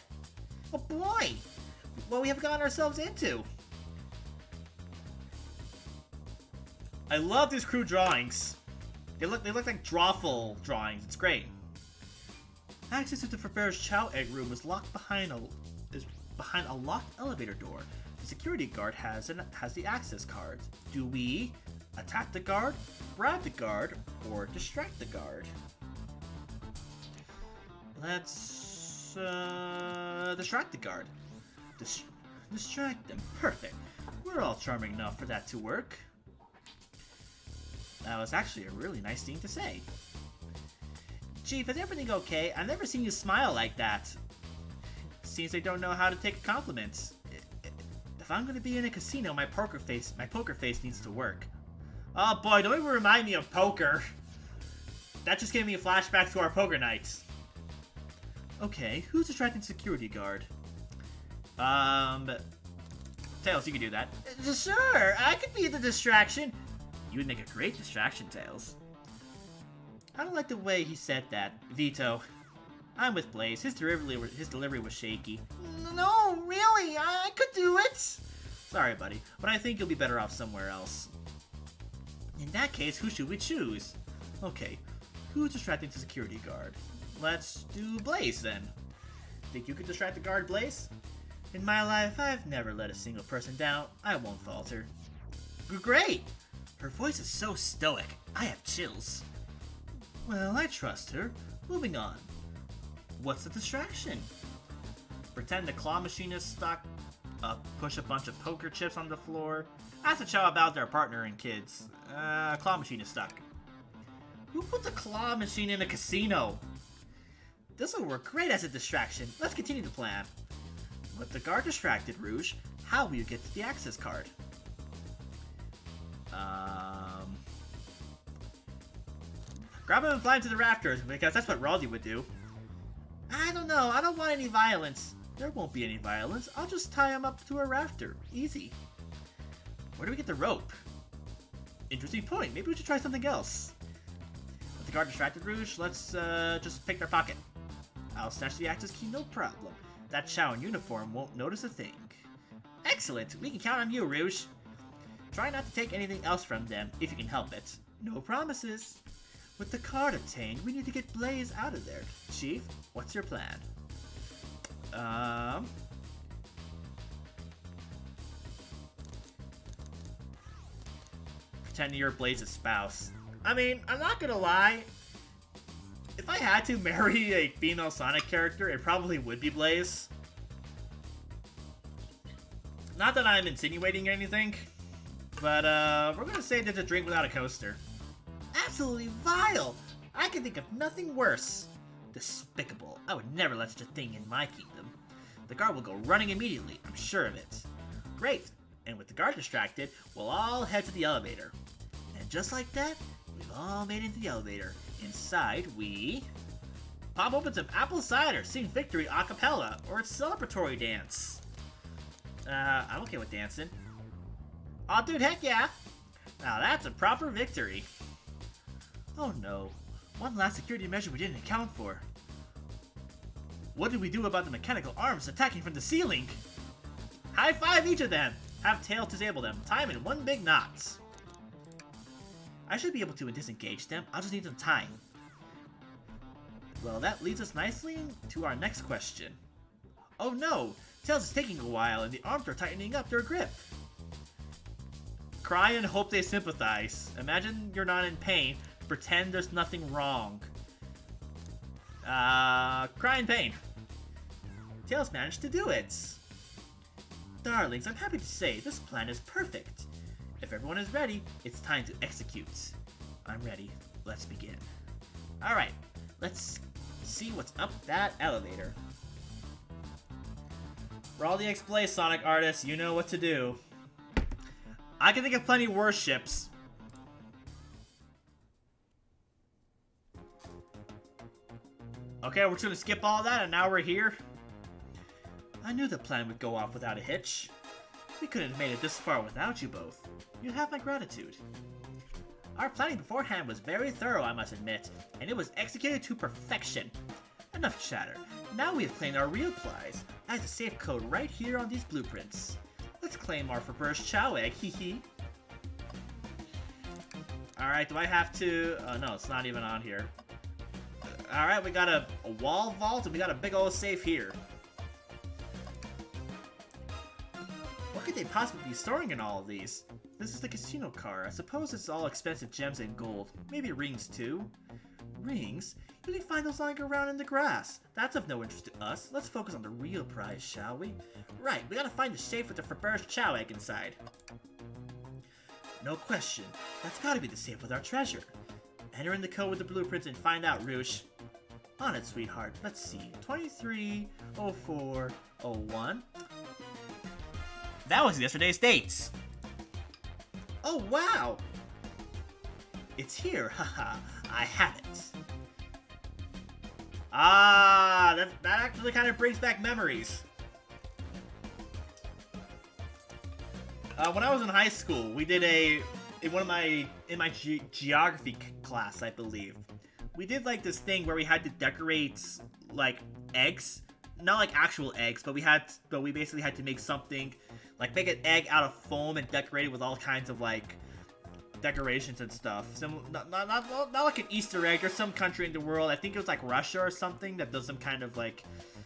B: Oh boy! What we have gotten ourselves into?
A: I love these crew drawings. They look like drawful drawings. It's great. Access to the Faber's Chow Egg room is locked behind a locked elevator door. The security guard has the access card. Do we attack the guard, bribe the guard, or distract the guard? Let's distract the guard. Distract them. Perfect. We're all charming enough for that to work. That was actually a really nice thing to say. Chief, is everything okay? I've never seen you smile like that. Seems they don't know how to take a compliment. If I'm gonna be in a casino, my poker face needs to work. Oh boy, don't even remind me of poker. That just gave me a flashback to our poker nights. Okay, who's distracting security guard? Tails, you can do that. Sure, I could be the distraction. You would make a great distraction, Tails. I don't like the way he said that. Vito. I'm with Blaze. His delivery was shaky. No, really, I could do it. Sorry, buddy, but I think you'll be better off somewhere else. In that case, who should we choose? Okay, who's distracting the security guard? Let's do Blaze, then. Think you could distract the guard, Blaze? In my life, I've never let a single person down. I won't falter. Great! Her voice is so stoic. I have chills. Well, I trust her. Moving on. What's the distraction? Pretend the claw machine is stuck. Push a bunch of poker chips on the floor. Ask the child about their partner and kids. Claw machine is stuck. Who puts a claw machine in a casino? This will work great as a distraction. Let's continue the plan. With the guard distracted, Rouge, how will you get to the access card? Grab him and fly him to the rafters, because that's what Raldi would do. I don't know, I don't want any violence. There won't be any violence. I'll just tie him up to a rafter. Easy. Where do we get the rope? Interesting point. Maybe we should try something else. With the guard distracted, Rouge, let's just pick their pocket. I'll snatch the access key, no problem. That Chow in uniform won't notice a thing. Excellent. We can count on you, Rouge. Try not to take anything else from them, if you can help it. No promises. With the card obtained, we need to get Blaze out of there. Chief, what's your plan? Pretend you're Blaze's spouse. I mean, I'm not gonna lie. If I had to marry a female Sonic character, it probably would be Blaze. Not that I'm insinuating anything, but we're gonna say there's a drink without a coaster. Absolutely vile! I can think of nothing worse. Despicable. I would never let such a thing in my kingdom. The guard will go running immediately, I'm sure of it. Great! And with the guard distracted, we'll all head to the elevator. And just like that, we've all made it into the elevator. Inside, we pop open some apple cider, sing victory a cappella, or a celebratory dance. I'm okay with dancing. Aw, dude, heck yeah! Now that's a proper victory. Oh no, one last security measure we didn't account for. What did we do about the mechanical arms attacking from the ceiling? High five each of them! Have Tails disable them, tie them in one big knot. I should be able to disengage them, I'll just need some time. Well, that leads us nicely to our next question. Oh no! Tails is taking a while and the arms are tightening up their grip. Cry and hope they sympathize. Imagine you're not in pain, pretend there's nothing wrong. Cry in pain. Tails managed to do it. Darlings, I'm happy to say this plan is perfect. If everyone is ready, it's time to execute. I'm ready. Let's begin. Alright, let's see what's up that elevator. For all the X-Play Sonic artists, you know what to do. I can think of plenty worse ships. Okay, we're just gonna skip all that and now we're here. I knew the plan would go off without a hitch. We couldn't have made it this far without you both. You have my gratitude. Our planning beforehand was very thorough, I must admit, and it was executed to perfection. Enough chatter. Now we have claimed our real prize. I have the safe code right here on these blueprints. Let's claim our first Chow Egg, hee hee. Alright, do I have to... no, it's not even on here. Alright, we got a wall vault, and we got a big old safe here. What could they possibly be storing in all of these? This is the casino car. I suppose it's all expensive gems and gold. Maybe rings, too. Rings? You can find those lying around in the grass. That's of no interest to us. Let's focus on the real prize, shall we? Right, we gotta find the safe with the Faberge Chow egg inside. No question. That's gotta be the safe with our treasure. Enter in the code with the blueprints and find out, Rouge. On it, sweetheart. Let's see. 230401.
B: That was yesterday's dates.
A: Oh, wow! It's here, haha. I have it. Ah, that actually kind of brings back memories. When I was in high school, we did in my geography class, I believe. We did like this thing where we had to decorate like eggs, not like actual eggs, but we basically had to make something, like make an egg out of foam and decorate it with all kinds of like decorations and stuff. Not like an Easter egg or some country in the world. I think it was like Russia or something that does some kind of like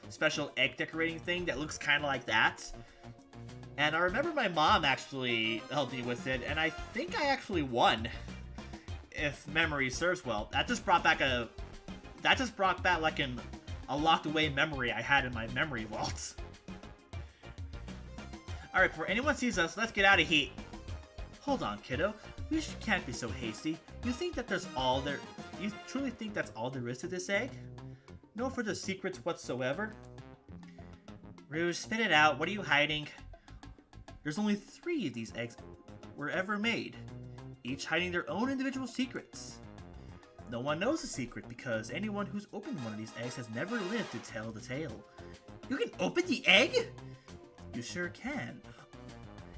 A: special egg decorating thing that looks kind of like that. And I remember my mom actually helped me with it, and I think I actually won, if memory serves well. That just brought back like a locked away memory I had in my memory vault. Alright, before anyone sees us, let's get out of here. Hold on, kiddo. You can't be so hasty. You truly think that's all there is to this egg? No further secrets whatsoever? Rouge, spit it out. What are you hiding? There's only 3 of these eggs were ever made, each hiding their own individual secrets. No one knows the secret because anyone who's opened one of these eggs has never lived to tell the tale. You can open the egg? You sure can.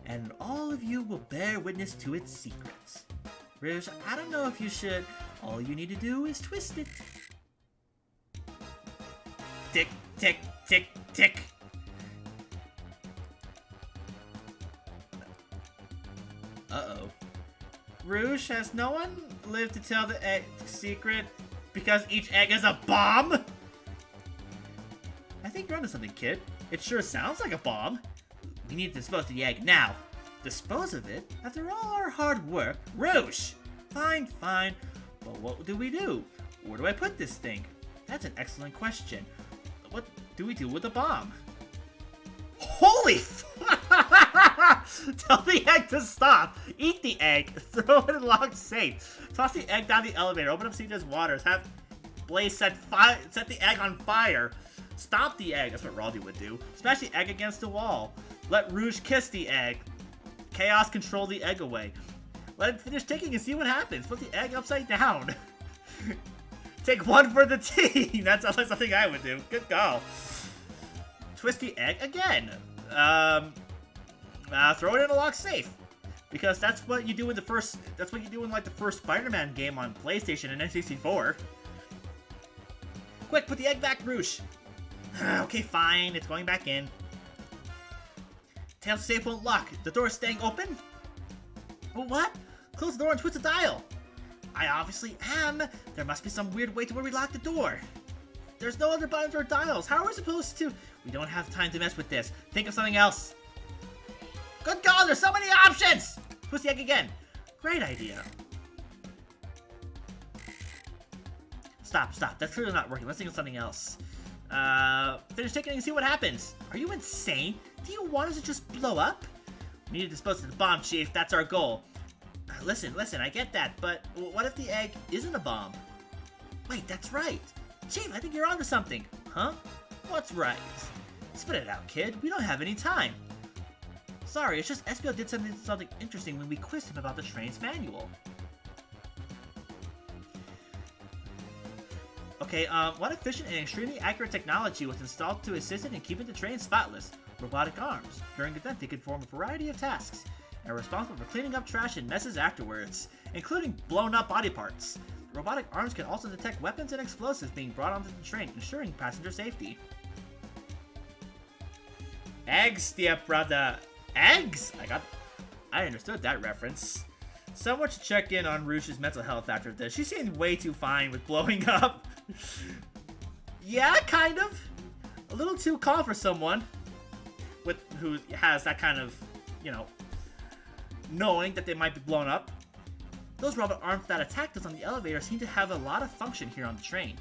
A: And all of you will bear witness to its secrets. Rouge, I don't know if you should. All you need to do is twist it. Tick, tick, tick, tick. Uh-oh. Rouge, has no one lived to tell the egg secret because each egg is a bomb? I think you're onto something, kid. It sure sounds like a bomb. We need to dispose of the egg now. Dispose of it? After all our hard work? Rouge! Fine, fine. But what do we do? Where do I put this thing? That's an excellent question. What do we do with the bomb? Holy Tell the egg to stop. Eat the egg. Throw it in locked safe. Toss the egg down the elevator. Open up Cedar's waters. Have Blaze set the egg on fire. Stop the egg. That's what Raldi would do. Smash the egg against the wall. Let Rouge kiss the egg. Chaos control the egg away. Let it finish ticking and see what happens. Put the egg upside down. Take one for the team. That's something I would do. Good call. Twist the egg again. Throw it in a locked safe. Because that's what you do in the first. That's what you do in like the first Spider-Man game on PlayStation and N64. Quick, put the egg back, Rouge. Okay, fine. It's going back in. Tail's safe won't lock. The door is staying open? What? Close the door and twist the dial. I obviously am. There must be some weird way to where we lock the door. There's no other buttons or dials. How are we supposed to? We don't have time to mess with this. Think of something else. Good God, there's so many options! Twist the egg again. Great idea. Stop. That's clearly not working. Let's think of something else. Finish taking and see what happens. Are you insane? Do you want us to just blow up? We need to dispose of the bomb, Chief. That's our goal. Listen, I get that, but what if the egg isn't a bomb? Wait, that's right. Chief, I think you're onto something. Huh? What's right? Spit it out, kid. We don't have any time. Sorry, it's just Espio did something interesting when we quizzed him about the train's manual. Okay, what efficient and extremely accurate technology was installed to assist in keeping the train spotless? Robotic arms. During the event, they could perform a variety of tasks, and are responsible for cleaning up trash and messes afterwards, including blown-up body parts. The robotic arms can also detect weapons and explosives being brought onto the train, ensuring passenger safety. Eggs, dear brother. Eggs! I understood that reference. Someone should check in on Rouge's mental health after this. She seemed way too fine with blowing up. Yeah, kind of. A little too calm for someone who has that kind of, you know, knowing that they might be blown up. Those robot arms that attacked us on the elevator seem to have a lot of function here on the train.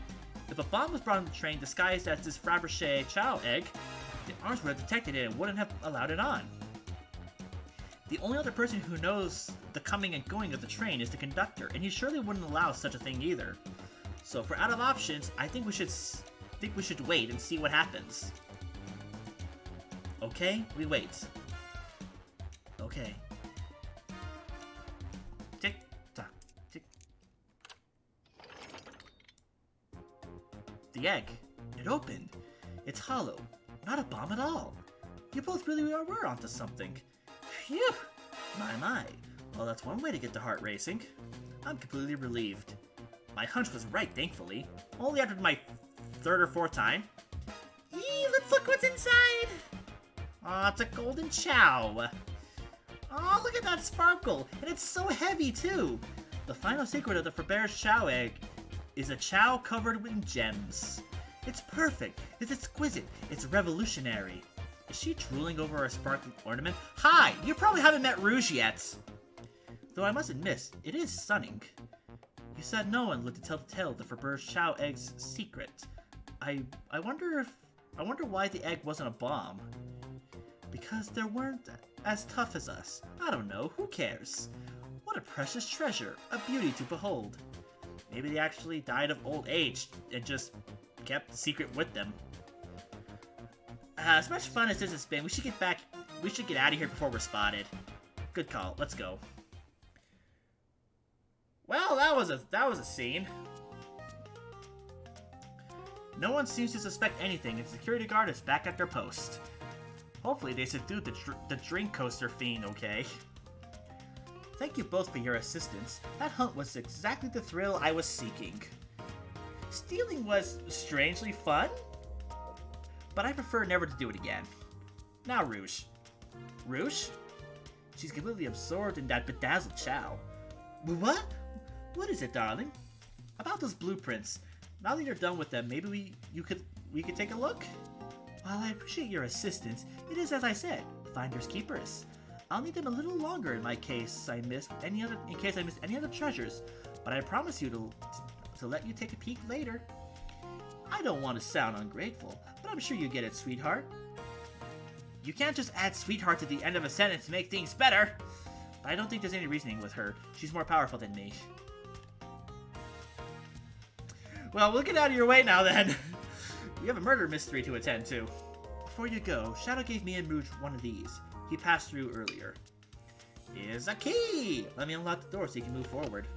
A: If a bomb was brought on the train disguised as this Fabergé Chow egg, the arms would have detected it and wouldn't have allowed it on. The only other person who knows the coming and going of the train is the conductor, and he surely wouldn't allow such a thing either. So if we're out of options, I think we should wait and see what happens. Okay, we wait. Okay. Tick tock, tick. The egg. It opened. It's hollow. Not a bomb at all. You both really were onto something. Phew! My. Well, that's one way to get the heart racing. I'm completely relieved. My hunch was right, thankfully. Only after my third or fourth time. Eee, let's look what's inside! Aw, it's a golden chow. Oh, look at that sparkle! And it's so heavy, too! The final secret of the Fabergé Chow egg is a chow covered in gems. It's perfect, it's exquisite, it's revolutionary. Is she drooling over a sparkling ornament? Hi! You probably haven't met Rouge yet! Though I must admit, it is stunning. You said no one lived to tell the tale of the Fabergé Chow egg's secret. I wonder why the egg wasn't a bomb. Because they weren't as tough as us. I don't know, who cares? What a precious treasure, a beauty to behold. Maybe they actually died of old age and just kept the secret with them. As much fun as this has been, we should get out of here before we're spotted. Good call, let's go. Well, that was a scene. No one seems to suspect anything, and security guard is back at their post. Hopefully they subdued the drink coaster fiend, okay? Thank you both for your assistance. That hunt was exactly the thrill I was seeking. Stealing was strangely fun, but I prefer never to do it again. Now Rouge. Rouge? She's completely absorbed in that bedazzled chow. What? What is it, darling? About those blueprints. Now that you're done with them, maybe we could take a look? While I appreciate your assistance, it is as I said, finders keepers. I'll need them a little longer in case I missed any other treasures, but I promise you to let you take a peek later. I don't want to sound ungrateful, but I'm sure you get it, sweetheart. You can't just add sweetheart to the end of a sentence to make things better. But I don't think there's any reasoning with her. She's more powerful than me. Well, we'll get out of your way now then. You have a murder mystery to attend to. Before you go, Shadow gave me and Rouge one of these. He passed through earlier. Here's a key! Let me unlock the door so you can move forward.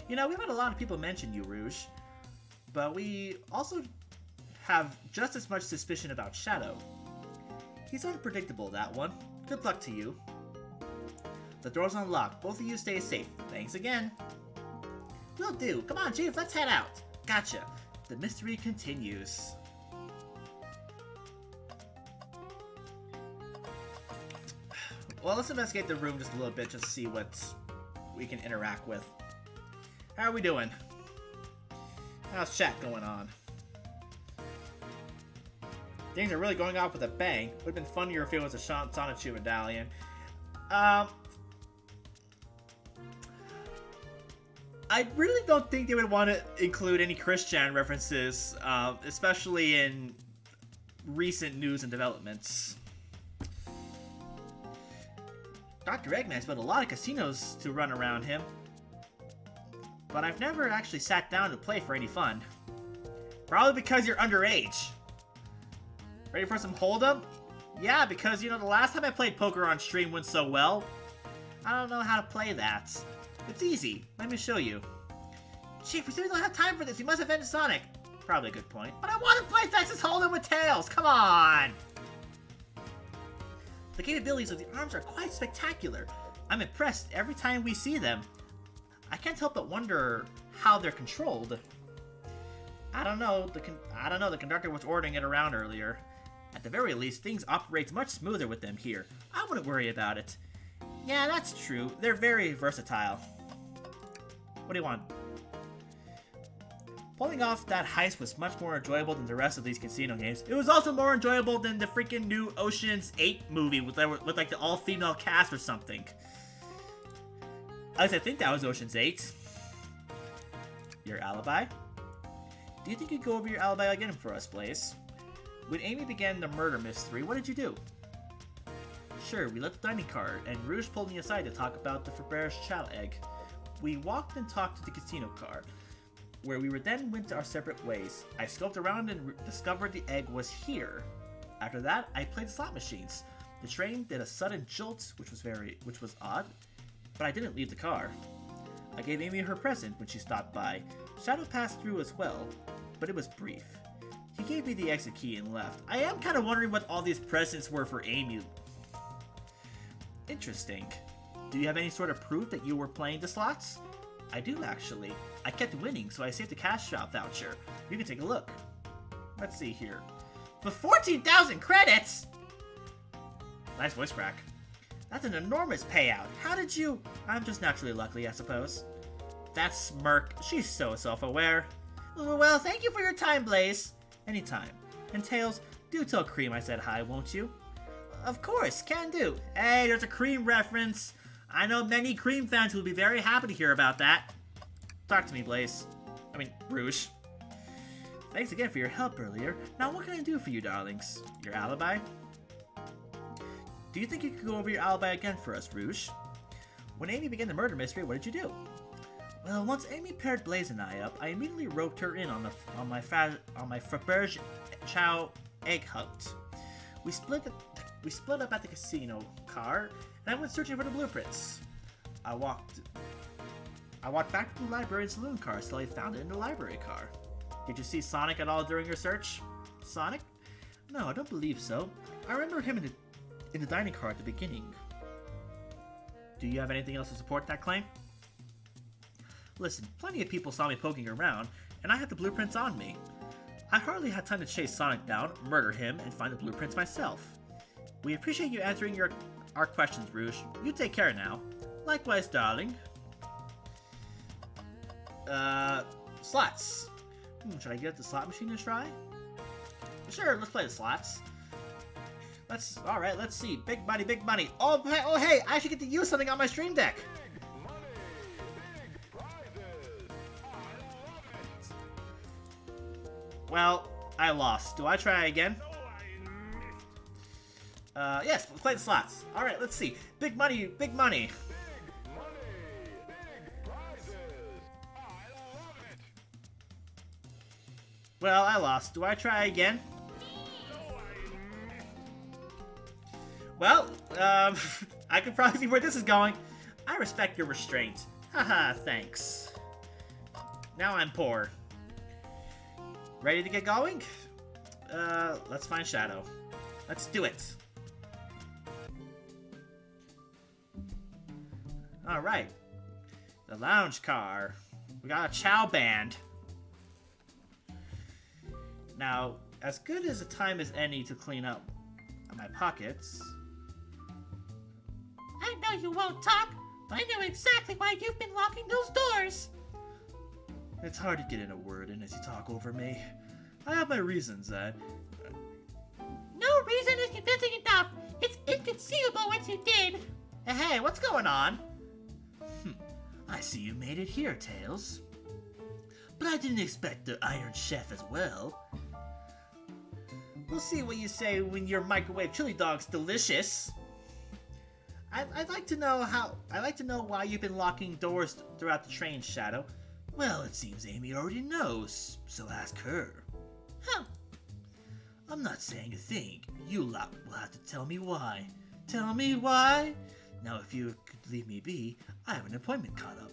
A: You know, we've had a lot of people mention you, Rouge. But we also have just as much suspicion about Shadow. He's unpredictable, that one. Good luck to you. The door's unlocked. Both of you stay safe. Thanks again. Will do. Come on, Chief, let's head out. Gotcha. The mystery continues. Well, let's investigate the room just a little bit, just to see what we can interact with. How are we doing? How's chat going on? Things are really going off with a bang. Would have been funnier if it was a Sonichu medallion. I really don't think they would want to include any Christian references, especially in recent news and developments. Dr. Eggman's built a lot of casinos to run around him, but I've never actually sat down to play for any fun. Probably because you're underage. Ready for some hold'em? Yeah, because, you know, the last time I played poker on stream went so well. I don't know how to play that. It's easy. Let me show you. Chief, we simply don't have time for this. We must avenge Sonic. Probably a good point. But I want to play Texas Hold'em with Tails. Come on! The capabilities of the arms are quite spectacular. I'm impressed every time we see them. I can't help but wonder how they're controlled. I don't know. The conductor was ordering it around earlier. At the very least, things operate much smoother with them here. I wouldn't worry about it.
B: Yeah, that's true. They're very versatile. What do you want? Pulling off that heist was much more enjoyable than the rest of these casino games. It was also more enjoyable than the freaking new Ocean's 8 movie with like the all-female cast or something. At least I think that was Ocean's 8. Your alibi? Do you think you'd go over your alibi again for us, Blaze? When Amy began the murder mystery, what did you do? Sure, we left the dining car, and Rouge pulled me aside to talk about the Faberge chow egg. We walked and talked to the casino car, where we then went our separate ways. I scoped around and discovered the egg was here. After that, I played slot machines. The train did a sudden jolt, which was odd, but I didn't leave the car. I gave Amy her present when she stopped by. Shadow passed through as well, but it was brief. He gave me the exit key and left. I am kind of wondering what all these presents were for Amy. Interesting. Do you have any sort of proof that you were playing the slots? I do, actually. I kept winning, so I saved a cash out voucher. You can take a look. Let's see here. For 14,000 credits! Nice voice crack. That's an enormous payout. How did you... I'm just naturally lucky, I suppose. That smirk. She's so self-aware. Well, thank you for your time, Blaze. Anytime. And Tails, do tell Cream I said hi, won't you? Of course, can do. Hey, there's a Cream reference. I know many Cream fans who will be very happy to hear about that. Talk to me, Blaze. I mean, Rouge. Thanks again for your help earlier. Now what can I do for you, darlings? Your alibi? Do you think you could go over your alibi again for us, Rouge? When Amy began the murder mystery, what did you do? Well, once Amy paired Blaze and I up, I immediately roped her in on my Faberge chow egg hunt. We split up at the casino car, and I went searching for the blueprints. I walked back to the library and saloon cars till I found it in the library car. Did you see Sonic at all during your search? Sonic? No, I don't believe so. I remember him in the dining car at the beginning. Do you have anything else to support that claim? Listen, plenty of people saw me poking around, and I had the blueprints on me. I hardly had time to chase Sonic down, murder him, and find the blueprints myself. We appreciate you answering our questions, Rouge. You take care now. Likewise, darling. Slots. Should I get the slot machine to try? Sure, let's play the slots. Alright, let's see. Big money, big money. Oh, hey, I should get to use something on my stream deck. Well, I lost. Do I try again? Yes, let's play the slots. Alright, let's see. Big money, big money. Well, I lost. Do I try again? Well, I can probably see where this is going. I respect your restraint. Haha, thanks. Now I'm poor. Ready to get going? Let's find Shadow. Let's do it. Alright. The lounge car. We got a chow band. Now, as good as a time as any to clean up my pockets.
D: I know you won't talk, but I know exactly why you've been locking those doors.
A: It's hard to get in a word in as you talk over me. I have my reasons,
D: No reason is convincing enough. It's inconceivable what you did.
B: Hey, what's going on?
A: I see you made it here, Tails. But I didn't expect the Iron Chef as well.
B: We'll see what you say when your microwave chili dog's delicious. I'd like to know why you've been locking doors throughout the train, Shadow.
A: Well, it seems Amy already knows, so ask her.
D: Huh.
A: I'm not saying a thing. You lot will have to tell me why. Tell me why? Now, if you could leave me be, I have an appointment caught up.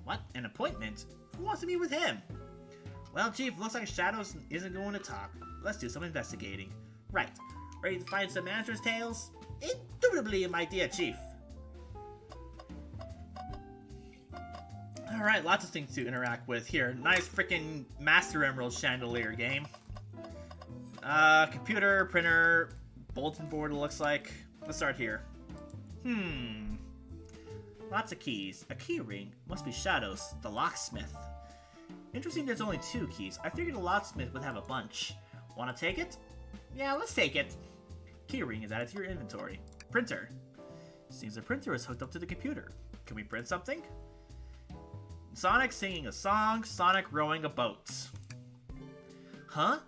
B: What? An appointment? Who wants to meet with him? Well, Chief, looks like Shadow isn't going to talk. Let's do some investigating. Right. Ready to find some answers, Tails? Indubitably, my dear Chief. Alright, lots of things to interact with here. Nice freaking Master Emerald chandelier game. Computer, printer, bulletin board, it looks like. Let's start here. Lots of keys. A key ring. Must be Shadows, the locksmith. Interesting there's only 2 keys. I figured the locksmith would have a bunch. Wanna take it? Yeah, let's take it. Key ring is added to your inventory. Printer. Seems the printer is hooked up to the computer. Can we print something? Sonic singing a song, Sonic rowing a boat. Huh?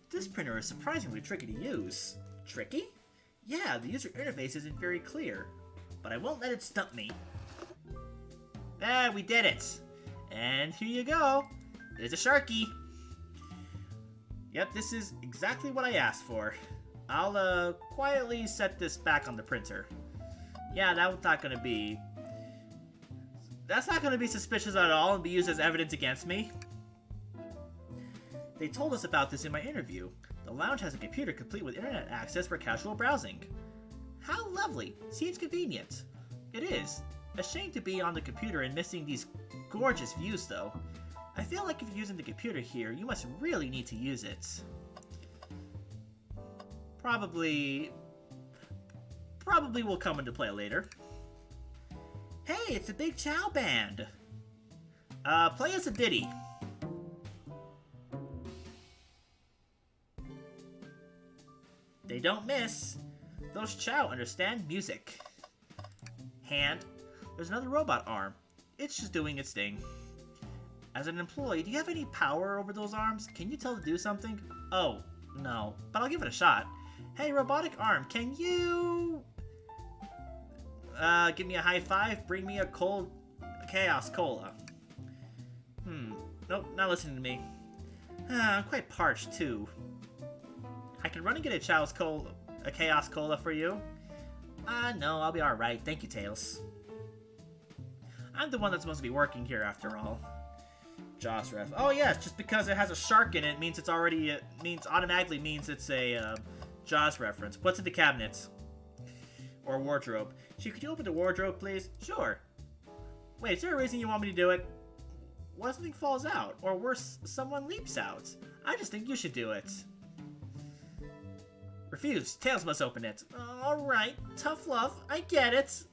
B: This printer is surprisingly tricky to use. Tricky? Yeah, the user interface isn't very clear. But I won't let it stump me. We did it! And here you go. There's a Sharky. Yep, this is exactly what I asked for. I'll, quietly set this back on the printer. Yeah, that's not gonna be suspicious at all and be used as evidence against me. They told us about this in my interview. The lounge has a computer complete with internet access for casual browsing. How lovely. Seems convenient. It is. A shame to be on the computer and missing these gorgeous views, though. I feel like if you're using the computer here, you must really need to use it. Probably will come into play later. Hey, it's the Big Chow Band! Play us a ditty. They don't miss. Those Chow understand music. Hand. There's another robot arm. It's just doing its thing. As an employee, do you have any power over those arms? Can you tell to do something? Oh, no. But I'll give it a shot. Hey, robotic arm, can you... give me a high five? Bring me a cold... Chaos Cola. Nope, not listening to me. I'm quite parched, too. I can run and get a Chaos Cola for you. No, I'll be alright. Thank you, Tails. I'm the one that's supposed to be working here, after all. Jaws ref. Oh, yes, just because it has a shark in it means it's already... automatically means it's a, Jaws reference. What's in the cabinet? Or wardrobe. Could you open the wardrobe, please? Sure. Wait, is there a reason you want me to do it? What if something falls out? Or worse, someone leaps out? I just think you should do it. Refused. Tails must open it. Alright. Tough love. I get it.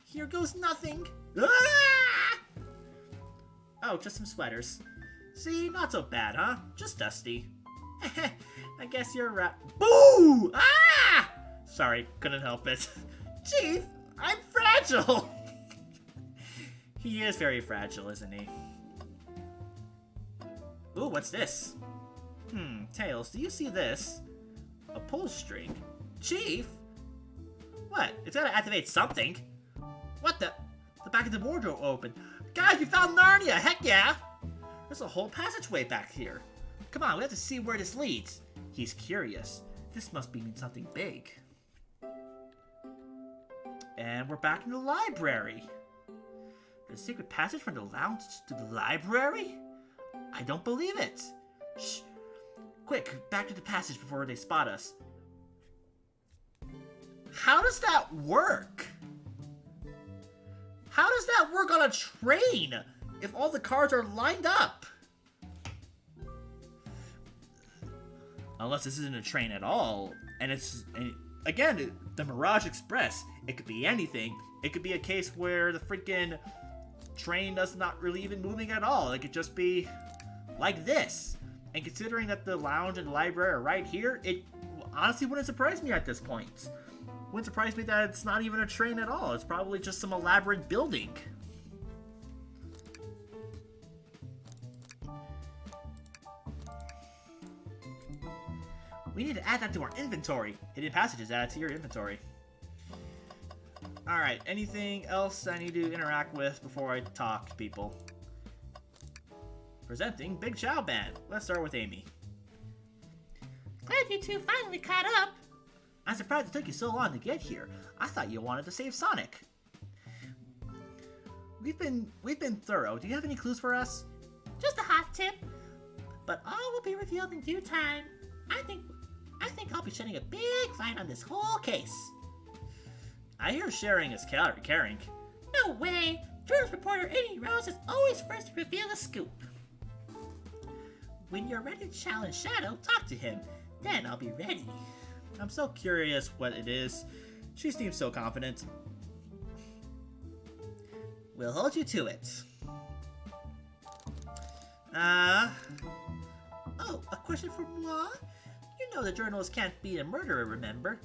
B: Here goes nothing. Ah! Oh, just some sweaters. See? Not so bad, huh? Just dusty. I guess you're right. Boo! Ah! Sorry, couldn't help it. Chief, I'm fragile! He is very fragile, isn't he? Ooh, what's this? Tails, do you see this? A pull string. Chief? What? It's gotta activate something. What the? The back of the wardrobe opened. Guys, we found Narnia! Heck yeah! There's a whole passageway back here. Come on, we have to see where this leads. He's curious. This must mean something big. And we're back in the library. There's a secret passage from the lounge to the library? I don't believe it. Shh. Quick, back to the passage before they spot us. How does that work? How does that work on a train if all the cars are lined up? Unless this isn't a train at all, and it's, again, the Mirage Express. It could be anything. It could be a case where the freaking train does not really even moving at all. It could just be like this. And considering that the lounge and the library are right here, it honestly wouldn't surprise me at this point. Wouldn't surprise me that it's not even a train at all. It's probably just some elaborate building. We need to add that to our inventory. Hidden passages added to your inventory. Alright, anything else I need to interact with before I talk to people? Presenting Big Chow Band. Let's start with Amy.
D: Glad you two finally caught up.
B: I'm surprised it took you so long to get here. I thought you wanted to save Sonic. We've been thorough. Do you have any clues for us?
D: Just a hot tip. But all will be revealed in due time. I think I'll be shedding a big light on this whole case.
B: I hear sharing is caring.
D: No way! Journalist reporter Eddie Rose is always first to reveal the scoop. When you're ready to challenge Shadow, talk to him. Then I'll be ready.
B: I'm so curious what it is. She seems so confident. We'll hold you to it. Oh, a question for moi? You know the journalist can't beat a murderer, remember?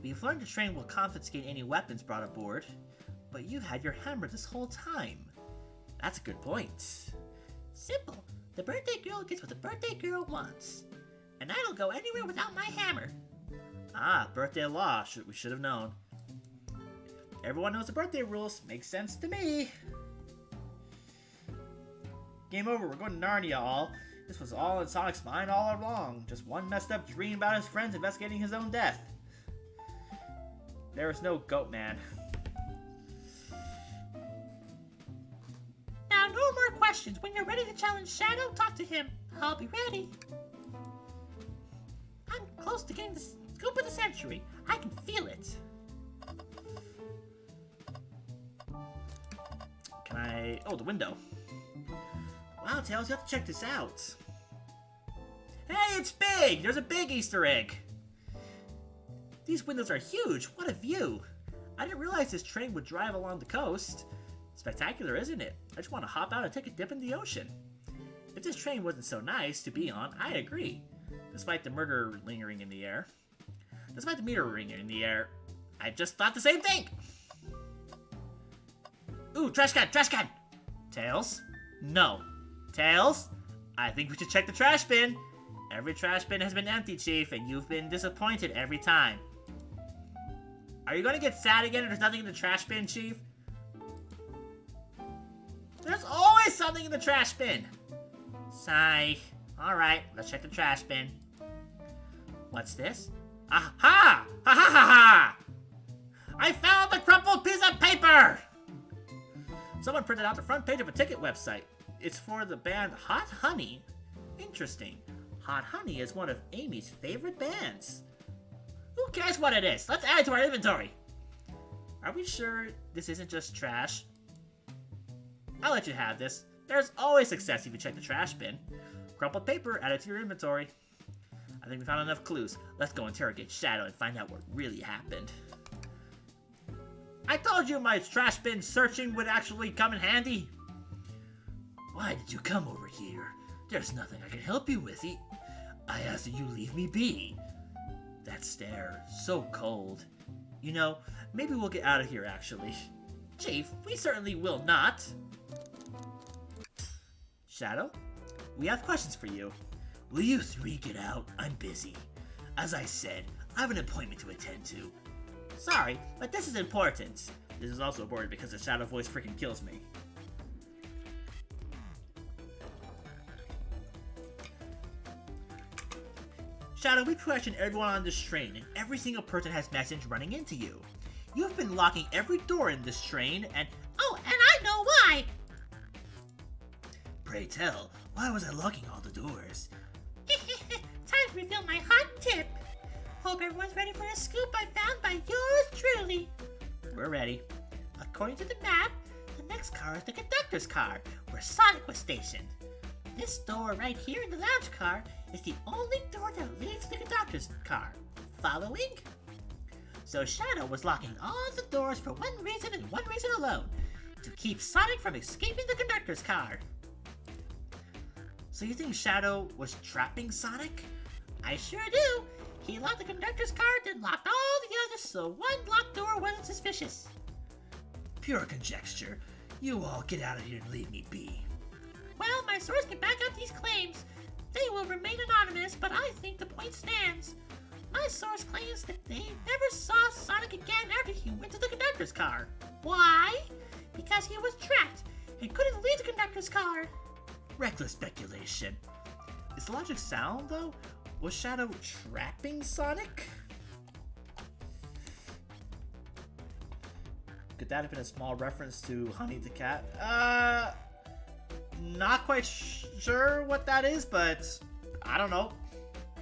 B: We've learned the train will confiscate any weapons brought aboard. But you had your hammer this whole time. That's a good point.
D: Simple. The birthday girl gets what the birthday girl wants. And I don't go anywhere without my hammer.
B: Ah, birthday law. We should have known. Everyone knows the birthday rules. Makes sense to me. Game over. We're going to Narnia, all. This was all in Sonic's mind all along. Just one messed up dream about his friends investigating his own death. There is no Goat Man.
D: Now, no more questions. When you're ready to challenge Shadow, talk to him. I'll be ready. I'm close to getting the scoop of the century. I can feel it.
B: Can I... Oh, the window. Wow, Tails, you have to check this out. Hey, it's big! There's a big Easter egg! These windows are huge. What a view! I didn't realize this train would drive along the coast. Spectacular, isn't it? I just want to hop out and take a dip in the ocean. If this train wasn't so nice to be on, I agree. Despite the murder lingering in the air. Despite the meter ringing in the air, I just thought the same thing! Ooh, trash can! Trash can! Tails? No. Tails? I think we should check the trash bin. Every trash bin has been empty, Chief, and you've been disappointed every time. Are you gonna get sad again if there's nothing in the trash bin, Chief? There's always something in the trash bin! Sigh. Alright, let's check the trash bin. What's this? Aha! Ha ha ha ha! I found the crumpled piece of paper! Someone printed out the front page of a ticket website. It's for the band Hot Honey. Interesting. Hot Honey is one of Amy's favorite bands. Who cares what it is? Let's add it to our inventory. Are we sure this isn't just trash? I'll let you have this. There's always success if you check the trash bin. Crumpled paper, add it to your inventory. I think we found enough clues. Let's go interrogate Shadow and find out what really happened. I told you my trash bin searching would actually come in handy. Why did you come over here? There's nothing I can help you with. I asked that you leave me be. That stare, so cold. You know, maybe we'll get out of here, actually. Chief, we certainly will not. Shadow, we have questions for you. Will you three get out? I'm busy. As I said, I have an appointment to attend to. Sorry, but this is important. This is also important because the Shadow voice freaking kills me. Shadow, we questioned everyone on this train, and every single person has message running into you. You've been locking every door in this train, and...
D: Oh, and I know why!
B: Pray tell, why was I locking all the doors?
D: Time to reveal my hot tip. Hope everyone's ready for a scoop I found by yours truly.
B: We're ready.
D: According to the map, the next car is the conductor's car, where Sonic was stationed. This door right here in the lounge car is the only door that leads to the conductor's car. Following? So Shadow was locking all the doors for one reason and one reason alone. To keep Sonic from escaping the conductor's car.
B: So you think Shadow was trapping Sonic?
D: I sure do. He locked the conductor's car, then locked all the others, so one locked door wasn't suspicious.
B: Pure conjecture. You all get out of here and leave me be.
D: Well, my source can back up these claims. They will remain anonymous, but I think the point stands. My source claims that they never saw Sonic again after he went to the conductor's car. Why? Because he was trapped and couldn't leave the conductor's car.
B: Reckless speculation. Is the logic sound, though? Was Shadow trapping Sonic? Could that have been a small reference to Honey the Cat? Not quite sure what that is, but I don't know.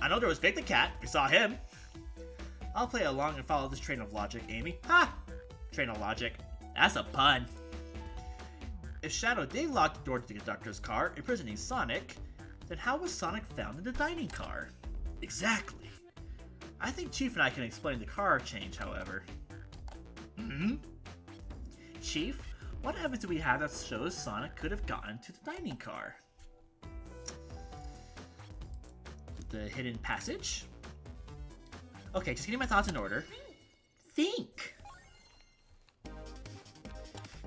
B: I know there was Big the Cat. We saw him. I'll play along and follow this train of logic, Amy. Ha! Train of logic. That's a pun. If Shadow did lock the door to the conductor's car, imprisoning Sonic, then how was Sonic found in the dining car? Exactly. I think Chief and I can explain the car change, however. Chief,
A: What evidence do we have that shows Sonic could have gotten to the dining car? The hidden passage? Okay, just getting my thoughts in order. Think!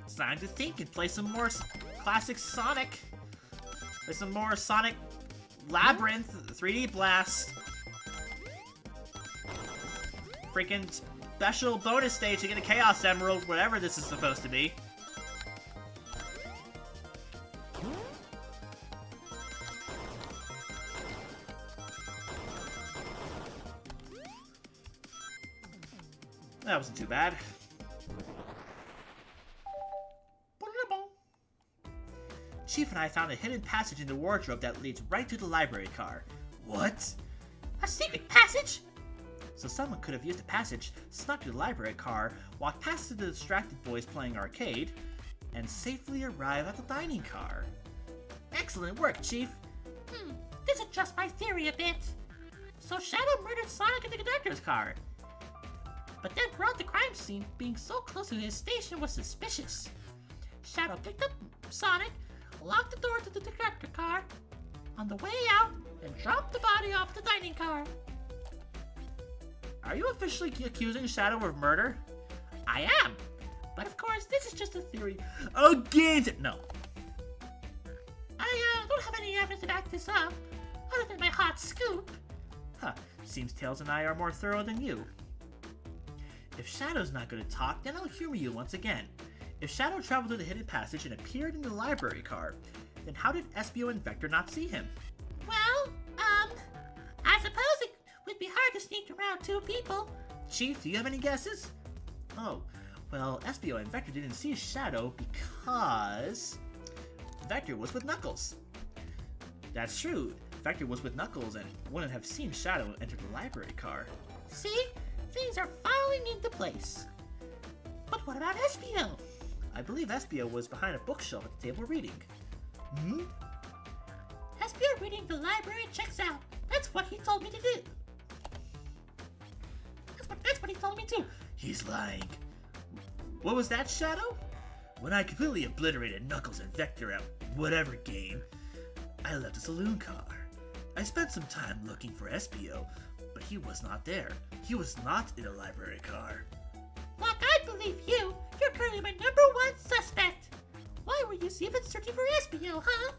A: It's time to think and play some more classic Sonic. Play some more Sonic Labyrinth, 3D Blast. Freaking special bonus stage to get a Chaos Emerald, whatever this is supposed to be. That wasn't too bad. Chief and I found a hidden passage in the wardrobe that leads right to the library car. What?
D: A secret passage?
A: So someone could have used the passage, snuck to the library car, walked past the distracted boys playing arcade, and safely arrive at the dining car. Excellent work, Chief.
D: This adjusts my theory a bit. So Shadow murdered Sonic in the conductor's car. But then brought the crime scene, being so close to his station was suspicious. Shadow picked up Sonic, locked the door to the conductor car, on the way out, and dropped the body off the dining car.
A: Are you officially accusing Shadow of murder?
D: I am. But of course, this is just a theory.
A: Against no.
D: I don't have any evidence to back this up, other than my hot scoop.
A: Huh, seems Tails and I are more thorough than you. If Shadow's not going to talk, then I'll humor you once again. If Shadow traveled through the hidden passage and appeared in the library car, then how did Espio and Vector not see him?
D: Well, I suppose it would be hard to sneak around two people.
A: Chief, do you have any guesses? Oh, well, Espio and Vector didn't see Shadow because Vector was with Knuckles. That's true. Vector was with Knuckles and wouldn't have seen Shadow enter the library car.
D: See? Things are falling into place. But what about Espio?
A: I believe Espio was behind a bookshelf at the table reading.
D: Espio reading the library checks out. That's what he told me to do. That's what he told me to.
A: He's lying. What was that, Shadow? When I completely obliterated Knuckles and Vector at whatever game, I left a saloon car. I spent some time looking for Espio, but he was not there. He was not in a library car.
D: Like I believe you, you're currently my number one suspect. Why were you even searching for Espio, huh?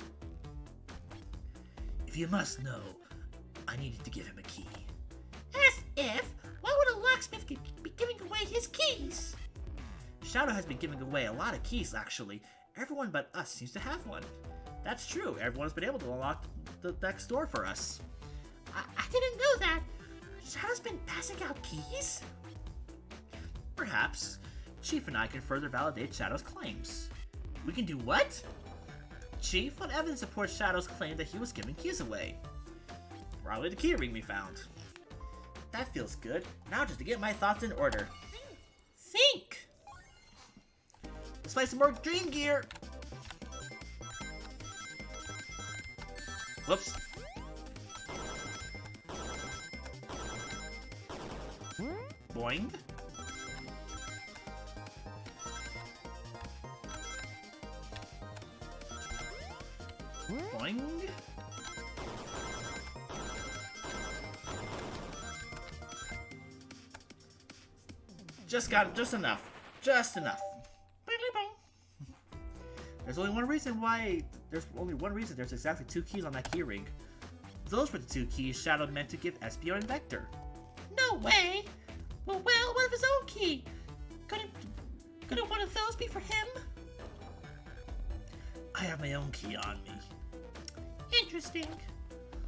A: If you must know, I needed to give him a key.
D: As if? Why would a locksmith be giving away his keys?
A: Shadow has been giving away a lot of keys, actually. Everyone but us seems to have one. That's true, everyone's been able to unlock the next door for us.
D: I didn't know that. Shadow's been passing out keys?
A: Perhaps. Chief and I can further validate Shadow's claims. We can do what? Chief, what evidence supports Shadow's claim that he was giving keys away? Probably the key ring we found. That feels good. Now just to get my thoughts in order.
D: Think!
A: Let's play some more Dream Gear! Whoops. Boing. Boing. Just enough. Just enough. There's only one reason there's exactly 2 keys on that key ring. Those were the 2 keys Shadow meant to give Espio and Vector.
D: No way! Well, what of his own key? Couldn't one of those be for him?
A: I have my own key on me.
D: Interesting.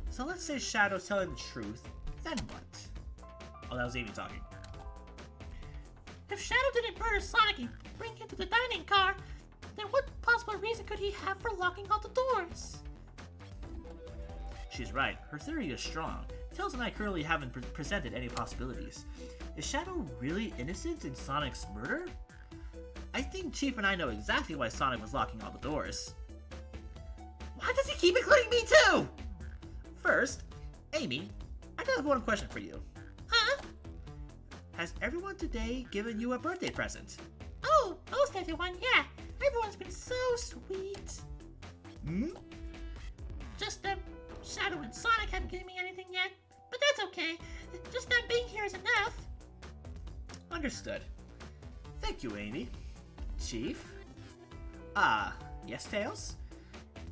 A: So let's say Shadow's telling the truth, then what? Oh, that was Amy talking.
D: If Shadow didn't murder Sonic and bring him to the dining car, then what possible reason could he have for locking all the doors?
A: She's right. Her theory is strong. Tails and I currently haven't presented any possibilities. Is Shadow really innocent in Sonic's murder? I think Chief and I know exactly why Sonic was locking all the doors. Why does he keep including me too? First, Amy, I do have one question for you.
D: Huh?
A: Has everyone today given you a birthday present?
D: Oh, most everyone, yeah. Everyone's been so sweet.
A: Hmm?
D: Just, Shadow and Sonic haven't given me anything yet, but that's okay. Just them being here is enough.
A: Understood. Thank you, Amy. Chief? Yes, Tails?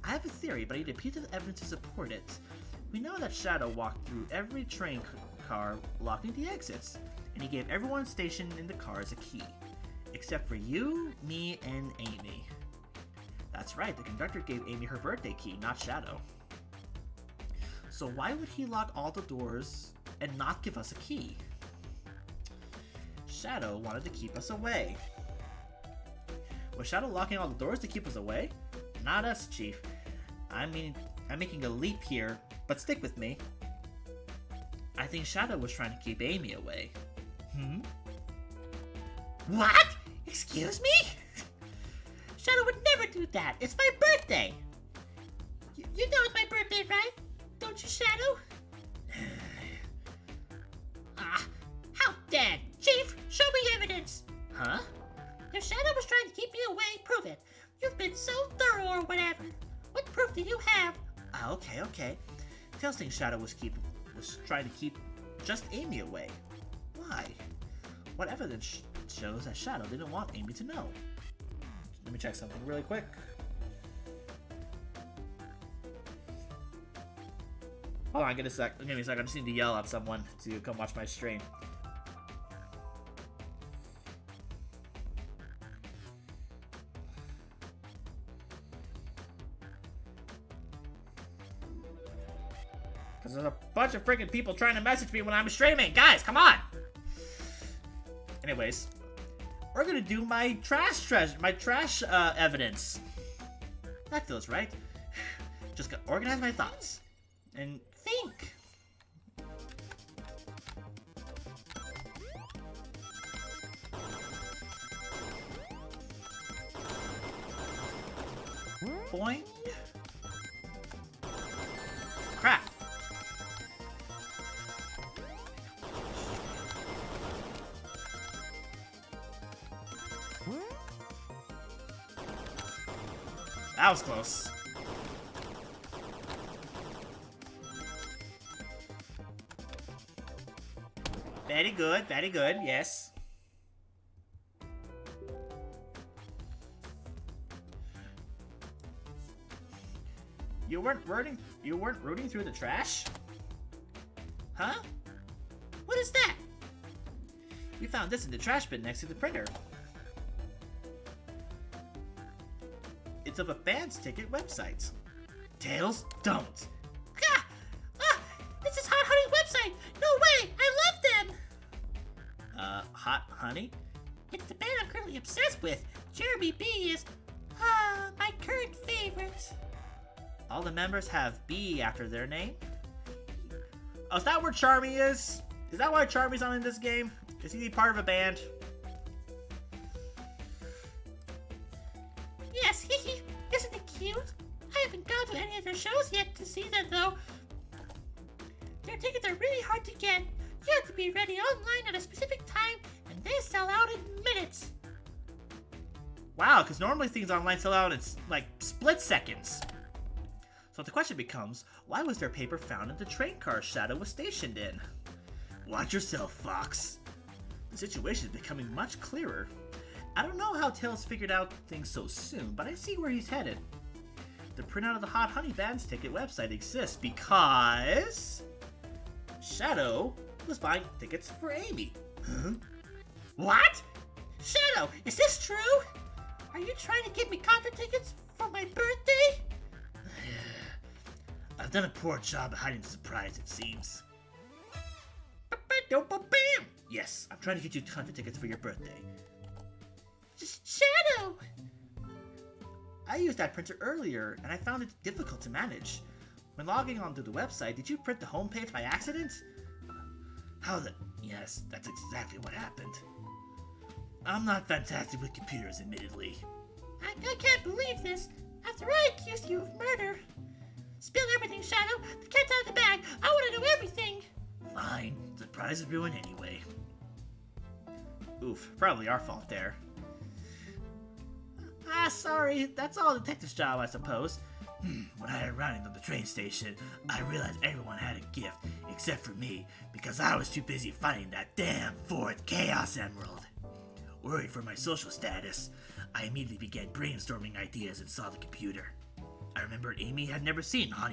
A: I have a theory, but I need a piece of evidence to support it. We know that Shadow walked through every train car, locking the exits, and he gave everyone stationed in the cars a key. Except for you, me, and Amy. That's right, the conductor gave Amy her birthday key, not Shadow. So why would he lock all the doors and not give us a key? Shadow wanted to keep us away. Was Shadow locking all the doors to keep us away? Not us, Chief. I'm making a leap here, but stick with me. I think Shadow was trying to keep Amy away. Hmm?
D: What? Excuse me? Shadow would never do that. It's my birthday. You know it's my birthday, right? Don't you, Shadow? How dare! Chief, show me evidence.
A: Huh?
D: If Shadow was trying to keep me away, prove it. You've been so thorough or whatever. What proof do you have?
A: Okay. Tails thinks Shadow was trying to keep just Amy away. Why? What evidence shows that Shadow didn't want Amy to know? Let me check something really quick. Hold on, give me a sec. I just need to yell at someone to come watch my stream. Because there's a bunch of freaking people trying to message me when I'm streaming. Guys, come on! Anyways, we're gonna do my trash evidence. That feels right. Just gotta organize my thoughts. And think. Boing. Crap. That was close. Very good, yes. You weren't rooting through the trash? Huh?
D: What is that?
A: We found this in the trash bin next to the printer. It's of a band's ticket website. Tails, don't!
D: This is Hot Honey's website! No way! I love them!
A: Hot Honey?
D: It's the band I'm currently obsessed with. Jeremy B is, my current favorite.
A: All the members have B after their name? Oh, is that where Charmy is? Is that why Charmy's on in this game? Is he part of a band?
D: Yes, hee. Isn't it cute? I haven't gone to any of their shows yet to see them, though. Their tickets are really hard to get. You have to be ready online at a specific time, and they sell out in minutes.
A: Wow, because normally things online sell out in, like, split seconds. So the question becomes, why was their paper found in the train car Shadow was stationed in? Watch yourself, Fox. The situation is becoming much clearer. I don't know how Tails figured out things so soon, but I see where he's headed. The printout of the Hot Honey Band's ticket website exists because Shadow was buying tickets for Amy. Huh?
D: What? Shadow, is this true? Are you trying to get me concert tickets for my birthday?
A: I've done a poor job of hiding the surprise, it seems.
D: Bam!
A: Yes, I'm trying to get you concert tickets for your birthday.
D: Shadow!
A: I used that printer earlier, and I found it difficult to manage. When logging onto the website, did you print the homepage by accident? Yes, that's exactly what happened. I'm not fantastic with computers, admittedly.
D: I can't believe this. After I accused you of murder. Spill everything, Shadow. The cat's out of the bag. I want to know everything.
A: Fine. The surprise is ruined anyway. Oof, probably our fault there.
B: Ah, sorry, that's all the detective's job, I suppose. When I arrived on the train station, I realized everyone had a gift, except for me, because I was too busy fighting that damn fourth Chaos Emerald. Worried for my social status, I immediately began brainstorming ideas and saw the computer. I remembered Amy had never seen Hot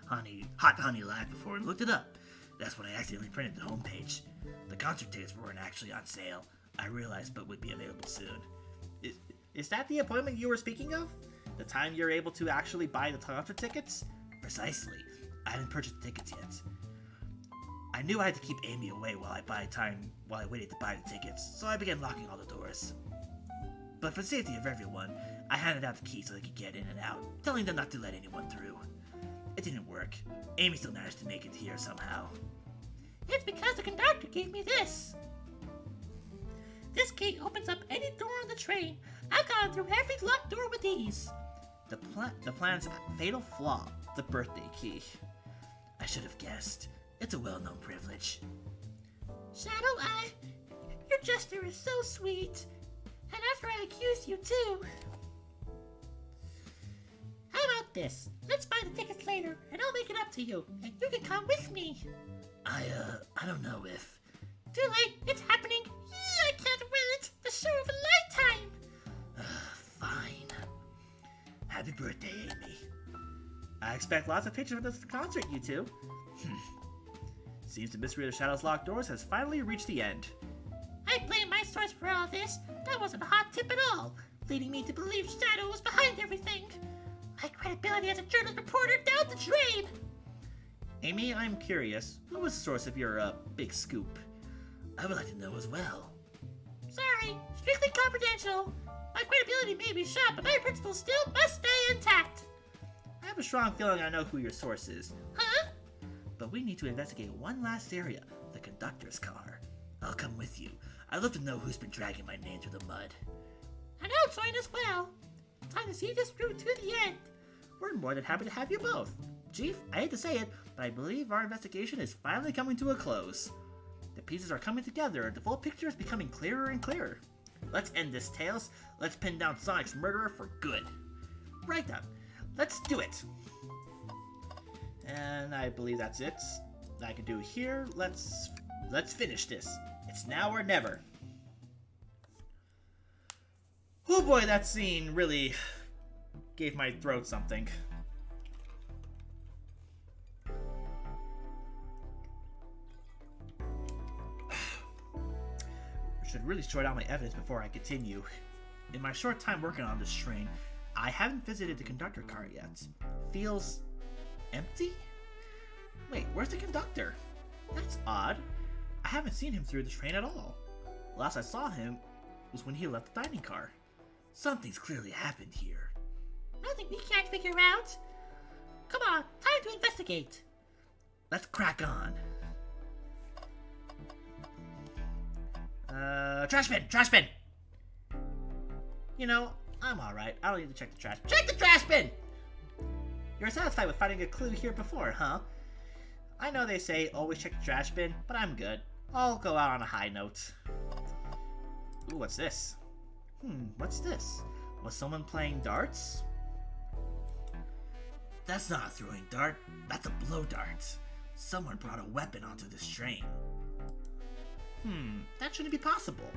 B: Honey Live before and looked it up. That's when I accidentally printed the homepage. The concert tickets weren't actually on sale, I realized, but would be available soon.
A: Is that the appointment you were speaking of? The time you're able to actually buy the concert tickets?
B: Precisely. I hadn't purchased the tickets yet. I knew I had to keep Amy away while I waited to buy the tickets, so I began locking all the doors. But for the safety of everyone, I handed out the keys so they could get in and out, telling them not to let anyone through. It didn't work. Amy still managed to make it here somehow.
D: It's because the conductor gave me this. This key opens up any door on the train. I've gone through every locked door with ease.
B: The plan's fatal flaw, the birthday key. I should have guessed. It's a well-known privilege.
D: Shadow Eye, your jester is so sweet. And after I accused you too. How about this? Let's buy the tickets later, and I'll make it up to you, and you can come with me.
B: I don't know if...
D: Too late, it's happening. Yeah, I can't wait. The show of a lifetime.
B: Fine. Happy birthday, Amy.
A: I expect lots of pictures of this concert, you two. Seems the mystery of the Shadow's locked doors has finally reached the end.
D: I blame my source for all this. That wasn't a hot tip at all, leading me to believe Shadow was behind everything. My credibility as a journalist reporter down the drain.
A: Amy, I'm curious. Who was the source of your, big scoop?
B: I would like to know as well.
D: Sorry, strictly confidential. My credibility may be shot, but my principles still must stay intact.
A: I have a strong feeling I know who your source is.
D: Huh?
B: But we need to investigate one last area, the conductor's car. I'll come with you. I'd love to know who's been dragging my name through the mud.
D: And I'll join as well. Time to see this through to the end.
A: We're more than happy to have you both. Chief, I hate to say it, but I believe our investigation is finally coming to a close. The pieces are coming together, and the full picture is becoming clearer and clearer. Let's end this, Tails. Let's pin down Sonic's murderer for good. Right then. Let's do it. And I believe that's it. I can do here. Let's finish this. It's now or never. Oh boy, that scene really gave my throat something. Should really sort out my evidence before I continue. In my short time working on this train, I haven't visited the conductor car yet. Feels empty? Wait, where's the conductor? That's odd. I haven't seen him through the train at all. Last I saw him was when he left the dining car.
B: Something's clearly happened here.
D: Nothing we can't figure out. Come on, time to investigate.
B: Let's crack on.
A: Trash bin! Trash bin! You know, I'm alright. I don't need to check the trash. Check the trash bin! You're satisfied with finding a clue here before, huh? I know they say always check the trash bin, but I'm good. I'll go out on a high note. Ooh, what's this? What's this? Was someone playing darts?
B: That's not a throwing dart. That's a blow dart. Someone brought a weapon onto this train.
A: That shouldn't be possible.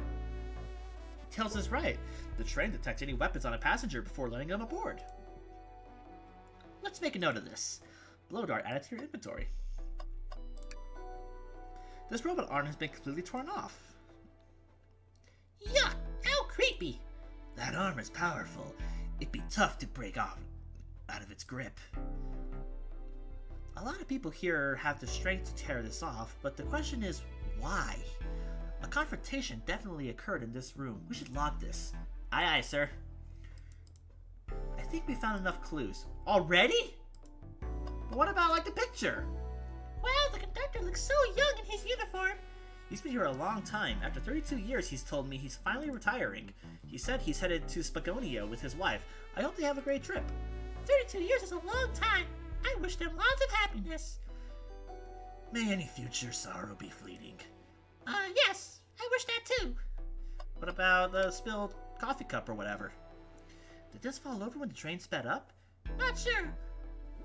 A: Tails is right. The train detects any weapons on a passenger before letting them aboard. Let's make a note of this. Blow dart added to your inventory. This robot arm has been completely torn off.
D: Yuck! How creepy!
B: That arm is powerful. It'd be tough to break off out of its grip.
A: A lot of people here have the strength to tear this off, but the question is, why? A confrontation definitely occurred in this room. We should log this. Aye, aye, sir. I think we found enough clues. Already? But what about, the picture?
D: Wow, the conductor looks so young in his uniform.
A: He's been here a long time. After 32 years, he's told me he's finally retiring. He said he's headed to Spagonia with his wife. I hope they have a great trip.
D: 32 years is a long time. I wish them lots of happiness.
B: May any future sorrow be fleeting.
D: Yes, I wish that too.
A: What about the spilled coffee cup or whatever?
B: Did this fall over when the train sped up?
D: Not sure.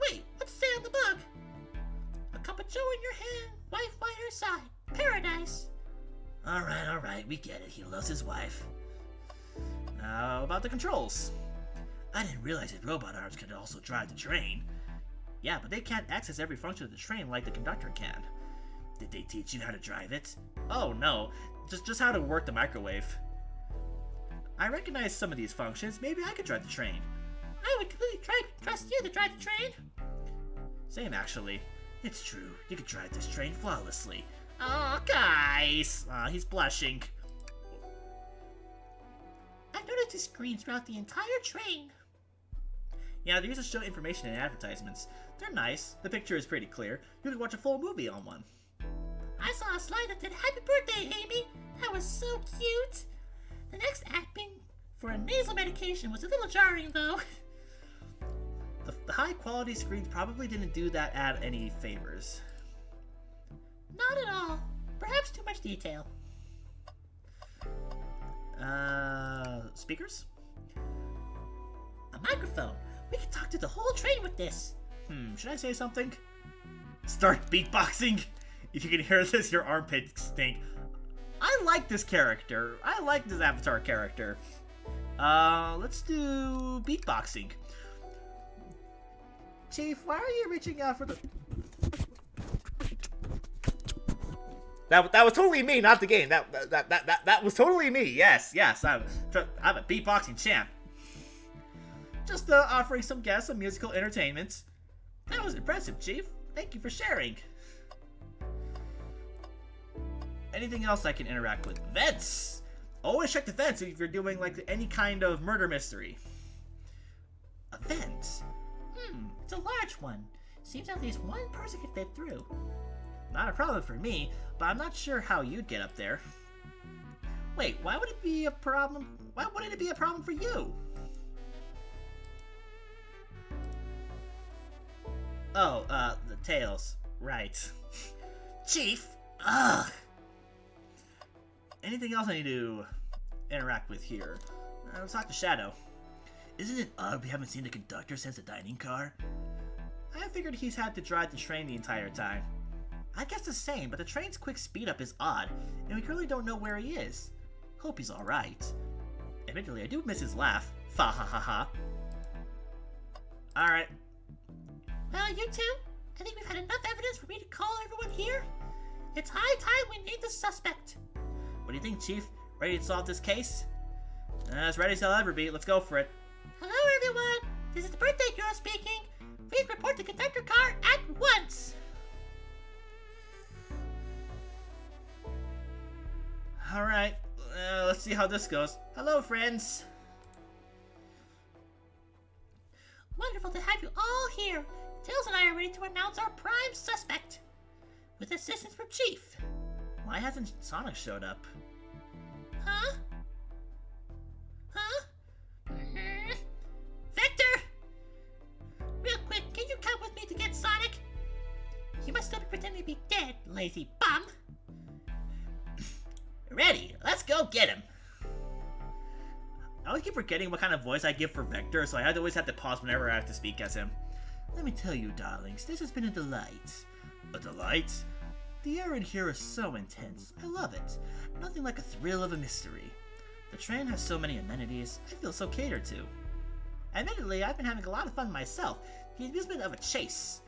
D: Wait, what's it say on the mug? A cup of joe in your hand, wife by her side. Paradise.
B: Alright, we get it. He loves his wife. Now, about the controls. I didn't realize his robot arms could also drive the train. Yeah, but they can't access every function of the train like the conductor can. Did they teach you how to drive it?
A: Oh no, just how to work the microwave. I recognize some of these functions. Maybe I could drive the train.
D: I would completely trust you to drive the train.
A: Same, actually.
B: It's true. You could drive this train flawlessly.
A: Aw, guys! He's blushing.
D: I've noticed these screens throughout the entire train.
A: Yeah, they used to show information in advertisements. They're nice. The picture is pretty clear. You could watch a full movie on one.
D: I saw a slide that said, "Happy birthday, Amy." That was so cute. The next acting for a nasal medication was a little jarring, though.
A: The high-quality screens probably didn't do that ad any favors.
D: Not at all. Perhaps too much detail.
A: Speakers?
D: A microphone. We can talk to the whole train with this.
A: Should I say something? Start beatboxing! If you can hear this, your armpits stink. I like this character. I like this Avatar character. Let's do beatboxing. Chief, why are you reaching out for the... That was totally me, not the game. That was totally me. Yes. I'm a beatboxing champ. Just offering some guests some musical entertainment. That was impressive, Chief. Thank you for sharing. Anything else I can interact with? Vents! Always check the vents if you're doing like any kind of murder mystery. A vent?
D: It's a large one. Seems at least one person could fit through.
A: Not a problem for me, but I'm not sure how you'd get up there. Wait, why would it be a problem? Why wouldn't it be a problem for you? Oh, the tails. Right. Chief! Ugh! Anything else I need to interact with here? Let's talk to Shadow.
B: Isn't it odd we haven't seen the conductor since the dining car?
A: I figured he's had to drive the train the entire time. I guess the same, but the train's quick speed up is odd, and we really don't know where he is. Hope he's alright. Admittedly, I do miss his laugh. Fa ha ha ha. Alright.
D: Well, you two, I think we've had enough evidence for me to call everyone here. It's high time we named the suspect.
A: What do you think, Chief? Ready to solve this case? As ready as I'll ever be. Let's go for it.
D: Hello, everyone. This is the birthday girl speaking. Please report the conductor car at once.
A: Alright, let's see how this goes. Hello, friends.
D: Wonderful to have you all here. Tails and I are ready to announce our prime suspect. With assistance from Chief.
A: Why hasn't Sonic showed up?
D: Huh? Vector! Real quick, can you come with me to get Sonic? You must still be pretending to be dead, lazy bum.
A: Ready, let's go get him. I always keep forgetting what kind of voice I give for Vector, so I always have to pause whenever I have to speak as him.
B: Let me tell you, darlings, this has been a delight.
A: A delight?
B: The air in here is so intense. I love it. Nothing like a thrill of a mystery. The train has so many amenities. I feel so catered to.
A: Admittedly, I've been having a lot of fun myself. The amusement of a chase.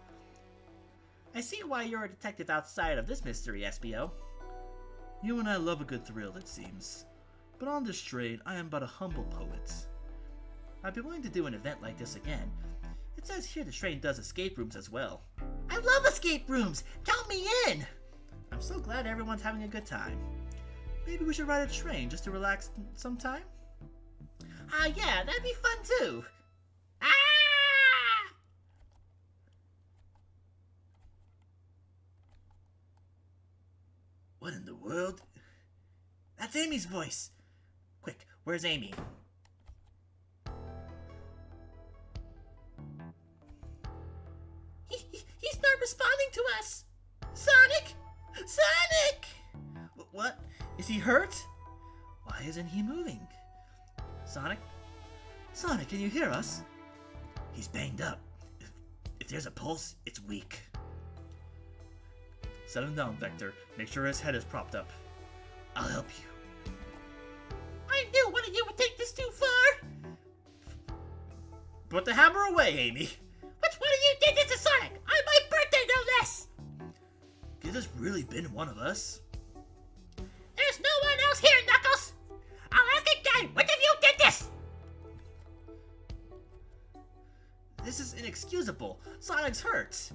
A: I see why you're a detective outside of this mystery, SBO.
B: You and I love a good thrill, it seems. But on this train, I am but a humble poet.
A: I'd be willing to do an event like this again. It says here the train does escape rooms as well.
D: I love escape rooms! Count me in!
A: I'm so glad everyone's having a good time. Maybe we should ride a train just to relax sometime?
D: Yeah, that'd be fun too. Ah!
A: What in the world? That's Amy's voice! Quick, where's Amy?
D: He's not responding to us! Sonic! Sonic!
A: What? Is he hurt? Why isn't he moving? Sonic?
B: Sonic, can you hear us? He's banged up. If there's a pulse, it's weak. Set him down, Vector. Make sure his head is propped up. I'll help you.
D: I knew one of you would take this too far!
A: Put the hammer away, Amy.
D: Which one of you did this to Sonic? On my birthday, no less!
B: Could this really been one of us?
D: There's no one else here, Knuckles! I'll ask again, which of you did this?
B: This is inexcusable. Sonic's hurt.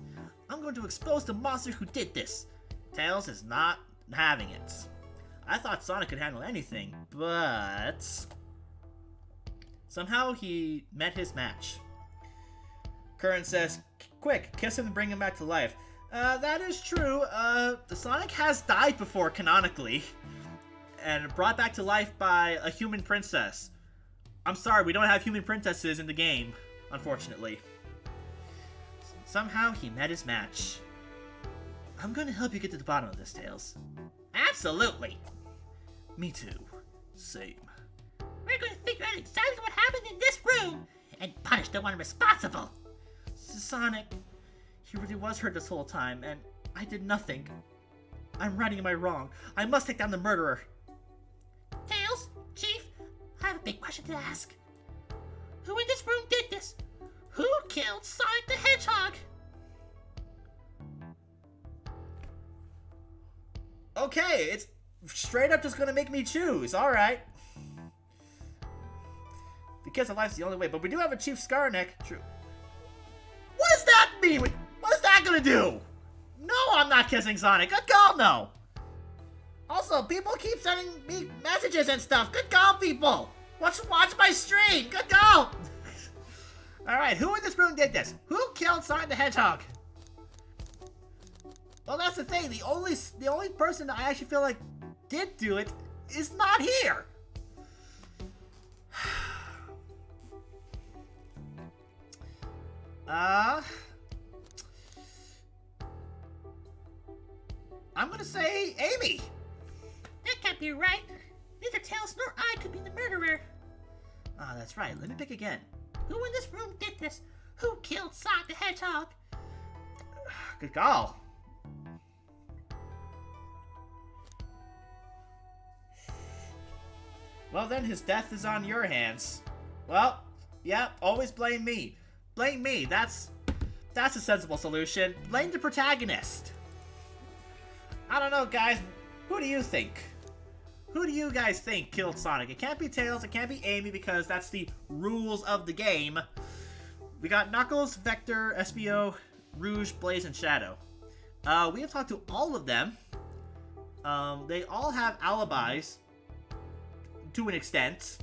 B: I'm going to expose the monster who did this.
A: Tails is not having it. I thought Sonic could handle anything, but somehow he met his match. Curran says, quick, kiss him and bring him back to life. That is true. Sonic has died before, canonically, and brought back to life by a human princess. I'm sorry, we don't have human princesses in the game, unfortunately. Somehow he met his match.
B: I'm going to help you get to the bottom of this, Tails.
D: Absolutely!
B: Me too. Same.
D: We're going to figure out exactly what happened in this room and punish the one responsible.
A: Sonic, he really was hurt this whole time, and I did nothing. I'm righting my wrong. I must take down the murderer.
D: Tails, Chief, I have a big question to ask. Who in this room did this? Who killed Sonic the Hedgehog?
A: Okay, it's straight up just gonna make me choose. Alright. Because of life's the only way, but we do have a Chief Scarneck. True. What does that mean? What is that gonna do? No, I'm not kissing Sonic. Good call, no. Also, people keep sending me messages and stuff. Good call, people. Watch my stream. Good call. Alright, who in this room did this? Who killed Sonic the Hedgehog? Well, that's the thing. The only person that I actually feel like did do it is not here. I'm gonna say Amy.
D: That can't be right. Neither Tails nor I could be the murderer.
B: Ah, that's right. Let me pick again.
D: Who in this room did this? Who killed Sonic the Hedgehog?
A: Good call. Well, then his death is on your hands. Well, yeah, always blame me. Blame me. That's a sensible solution. Blame the protagonist. I don't know, guys. Who do you think? Who do you guys think killed Sonic? It can't be Tails, it can't be Amy, because that's the rules of the game. We got Knuckles, Vector, SBO, Rouge, Blaze, and Shadow. We have talked to all of them. They all have alibis, to an extent.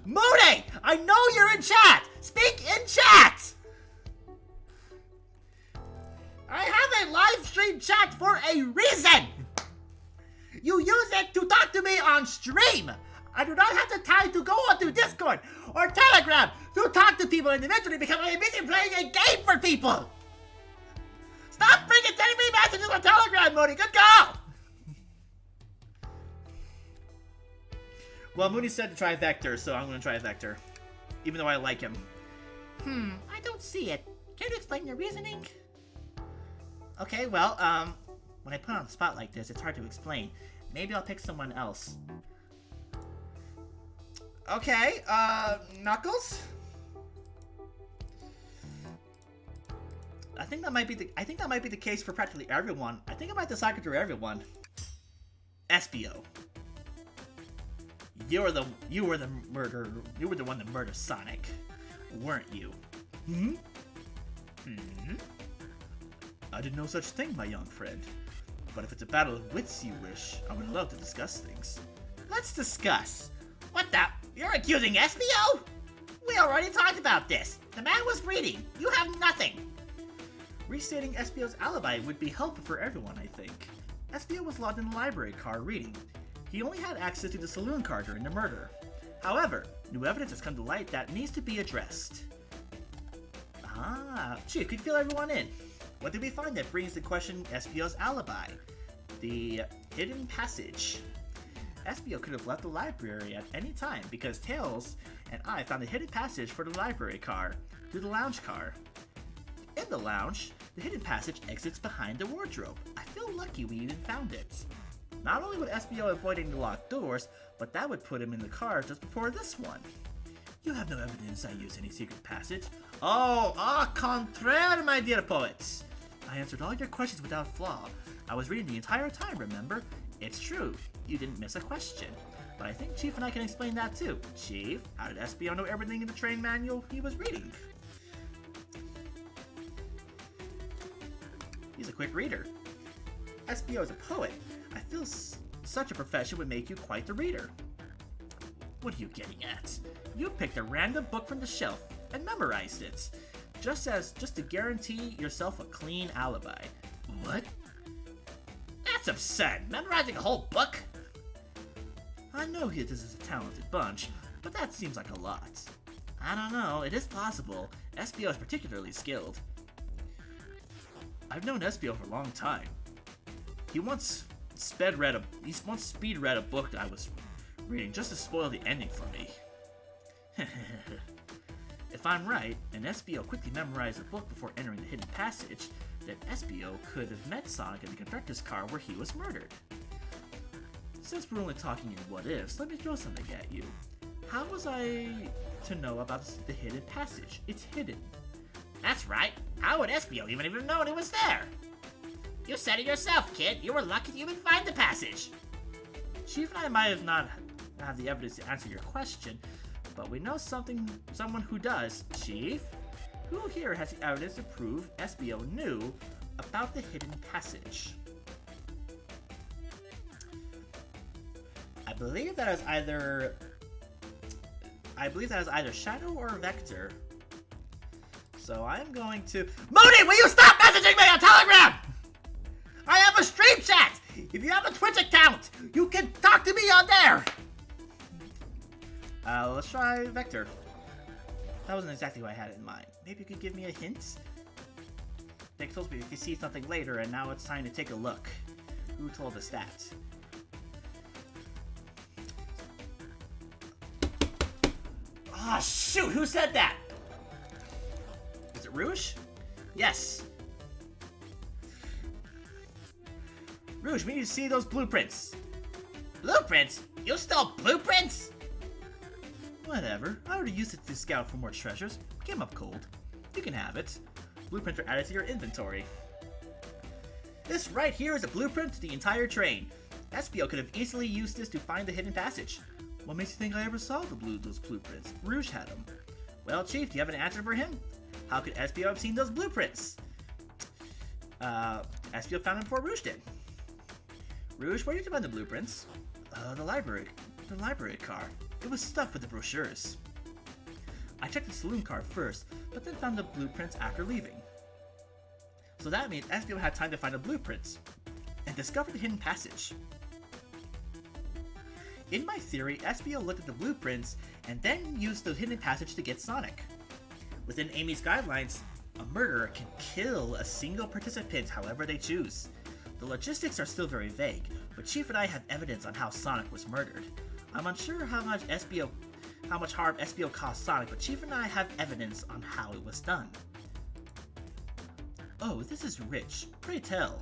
A: Moody! I know you're in chat! Speak in chat! I have a live stream chat for a reason! You use it to talk to me on stream! I do not have the time to go onto Discord or Telegram to talk to people individually because I am busy playing a game for people! Stop freaking sending me messages on Telegram, Moody! Good call! Well, Moody said to try Vector, so I'm gonna try Vector. Even though I like him.
D: I don't see it. Can you explain your reasoning?
B: Okay, well, when I put on the spot like this, it's hard to explain. Maybe I'll pick someone else.
A: Okay, Knuckles?
B: I think that might be the case for practically everyone. I think I might decide to everyone. SBO. You were the one that murdered Sonic, weren't you? I did no such thing, my young friend. But if it's a battle of wits you wish, I would love to discuss things.
D: Let's discuss. What the? You're accusing SBO? We already talked about this. The man was reading. You have nothing.
B: Restating SBO's alibi would be helpful for everyone, I think. SBO was locked in the library car reading. He only had access to the saloon car during the murder. However, new evidence has come to light that needs to be addressed. Chief, could you fill everyone in? What did we find that brings into question SBO's alibi? The hidden passage.
A: SBO could have left the library at any time because Tails and I found the hidden passage for the library car through the lounge car. In the lounge, the hidden passage exits behind the wardrobe. I feel lucky we even found it. Not only would SBO avoid any locked doors, but that would put him in the car just before this one. You have no evidence I used any secret passage. Oh, au contraire, my dear poets. I answered all your questions without flaw. I was reading the entire time, remember? It's true, you didn't miss a question. But I think Chief and I can explain that too. Chief, how did SBO know everything in the train manual he was reading? He's a quick reader. SBO is a poet. I feel such a profession would make you quite the reader. What are you getting at? You picked a random book from the shelf and memorized it, just to guarantee yourself a clean alibi. What? That's absurd. Memorizing a whole book? I know this is a talented bunch, but that seems like a lot. I don't know. It is possible. SBO is particularly skilled. I've known SBO for a long time. He once speed read a book that I was reading just to spoil the ending for me. If I'm right, and SBO quickly memorized the book before entering the hidden passage, then SBO could have met Sonic in the conductor's car where he was murdered. Since we're only talking in what-ifs, let me throw something at you. How was I to know about the hidden passage? It's hidden.
D: That's right. How would SBO even known it was there? You said it yourself, kid. You were lucky to even find the passage.
A: Chief and I might have not have the evidence to answer your question, but we know someone who does. Chief? Who here has the evidence to prove SBO knew about the hidden passage? I believe that is either Shadow or Vector. So I'm going to... Moody, will you stop messaging me on Telegram? I have a stream chat! If you have a Twitch account, you can talk to me on there! Let's try Vector. That wasn't exactly what I had in mind. Maybe you could give me a hint? Nick told me we could see something later, and now it's time to take a look. Who told us that? Ah, shoot! Who said that? Is it Rouge? Yes. Rouge, we need to see those blueprints.
D: Blueprints? You stole blueprints?
A: Whatever. I already used it to scout for more treasures. Came up cold. You can have it. Blueprints are added to your inventory. This right here is a blueprint to the entire train. SBO could have easily used this to find the hidden passage. What makes you think I ever saw those blueprints? Rouge had them. Well, Chief, do you have an answer for him? How could SBO have seen those blueprints? SBO found them before Rouge did. Rouge, where did you find the blueprints? The library car. It was stuffed with the brochures. I checked the saloon car first, but then found the blueprints after leaving. So that means SBO had time to find the blueprints and discover the hidden passage. In my theory, SBO looked at the blueprints and then used the hidden passage to get Sonic. Within Amy's guidelines, a murderer can kill a single participant however they choose. The logistics are still very vague, but Chief and I have evidence on how Sonic was murdered. I'm unsure how much harm SBO caused Sonic, but Chief and I have evidence on how it was done. Oh, this is rich. Pray tell.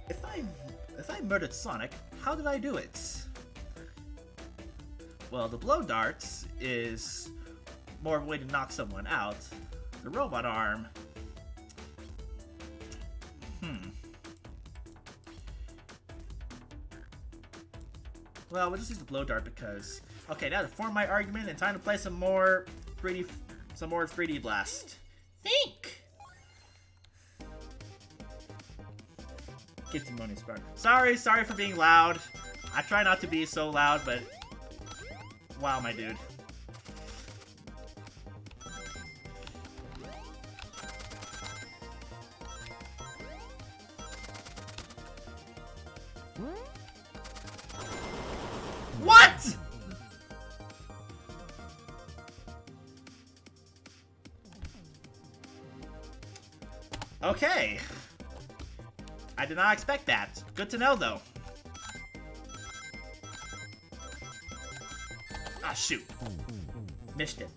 A: If I murdered Sonic, how did I do it? Well, the blow darts is more of a way to knock someone out. The robot arm... Well, we'll just use the blow dart because... Okay, now to form my argument and time to play some more 3D Blast.
D: Think!
A: Get some money, Spark. Sorry for being loud. I try not to be so loud, but... Wow, my dude. What?! Okay. I did not expect that. Good to know, though. Ah, shoot. Missed it.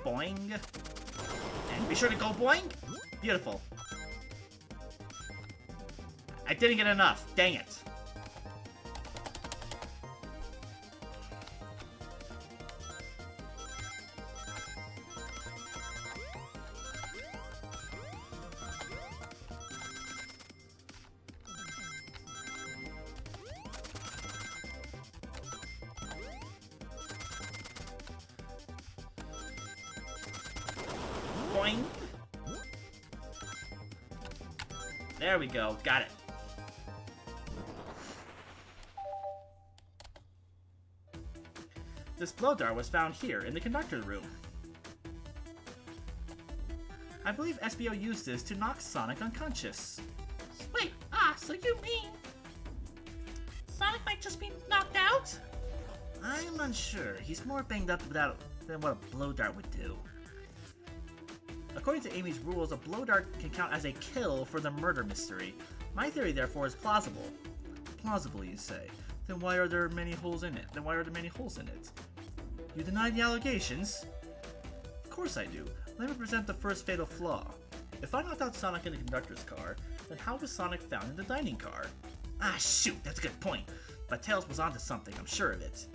A: Boing. And be sure to go boing. Beautiful. I didn't get enough. Dang it. Boing. There we go. Got it. This blow dart was found here in the conductor's room. I believe SBO used this to knock Sonic unconscious.
D: Wait, so you mean Sonic might just be knocked out?
B: I'm unsure. He's more banged up than what a blow dart would do. According to Amy's rules, a blow dart can count as a kill for the murder mystery. My theory, therefore, is plausible. Plausible, you say? Then why are there many holes in it? You deny the allegations? Of course I do. Let me present the first fatal flaw. If I knocked out Sonic in the conductor's car, then how was Sonic found in the dining car? Ah, shoot, that's a good point. But Tails was onto something, I'm sure of it.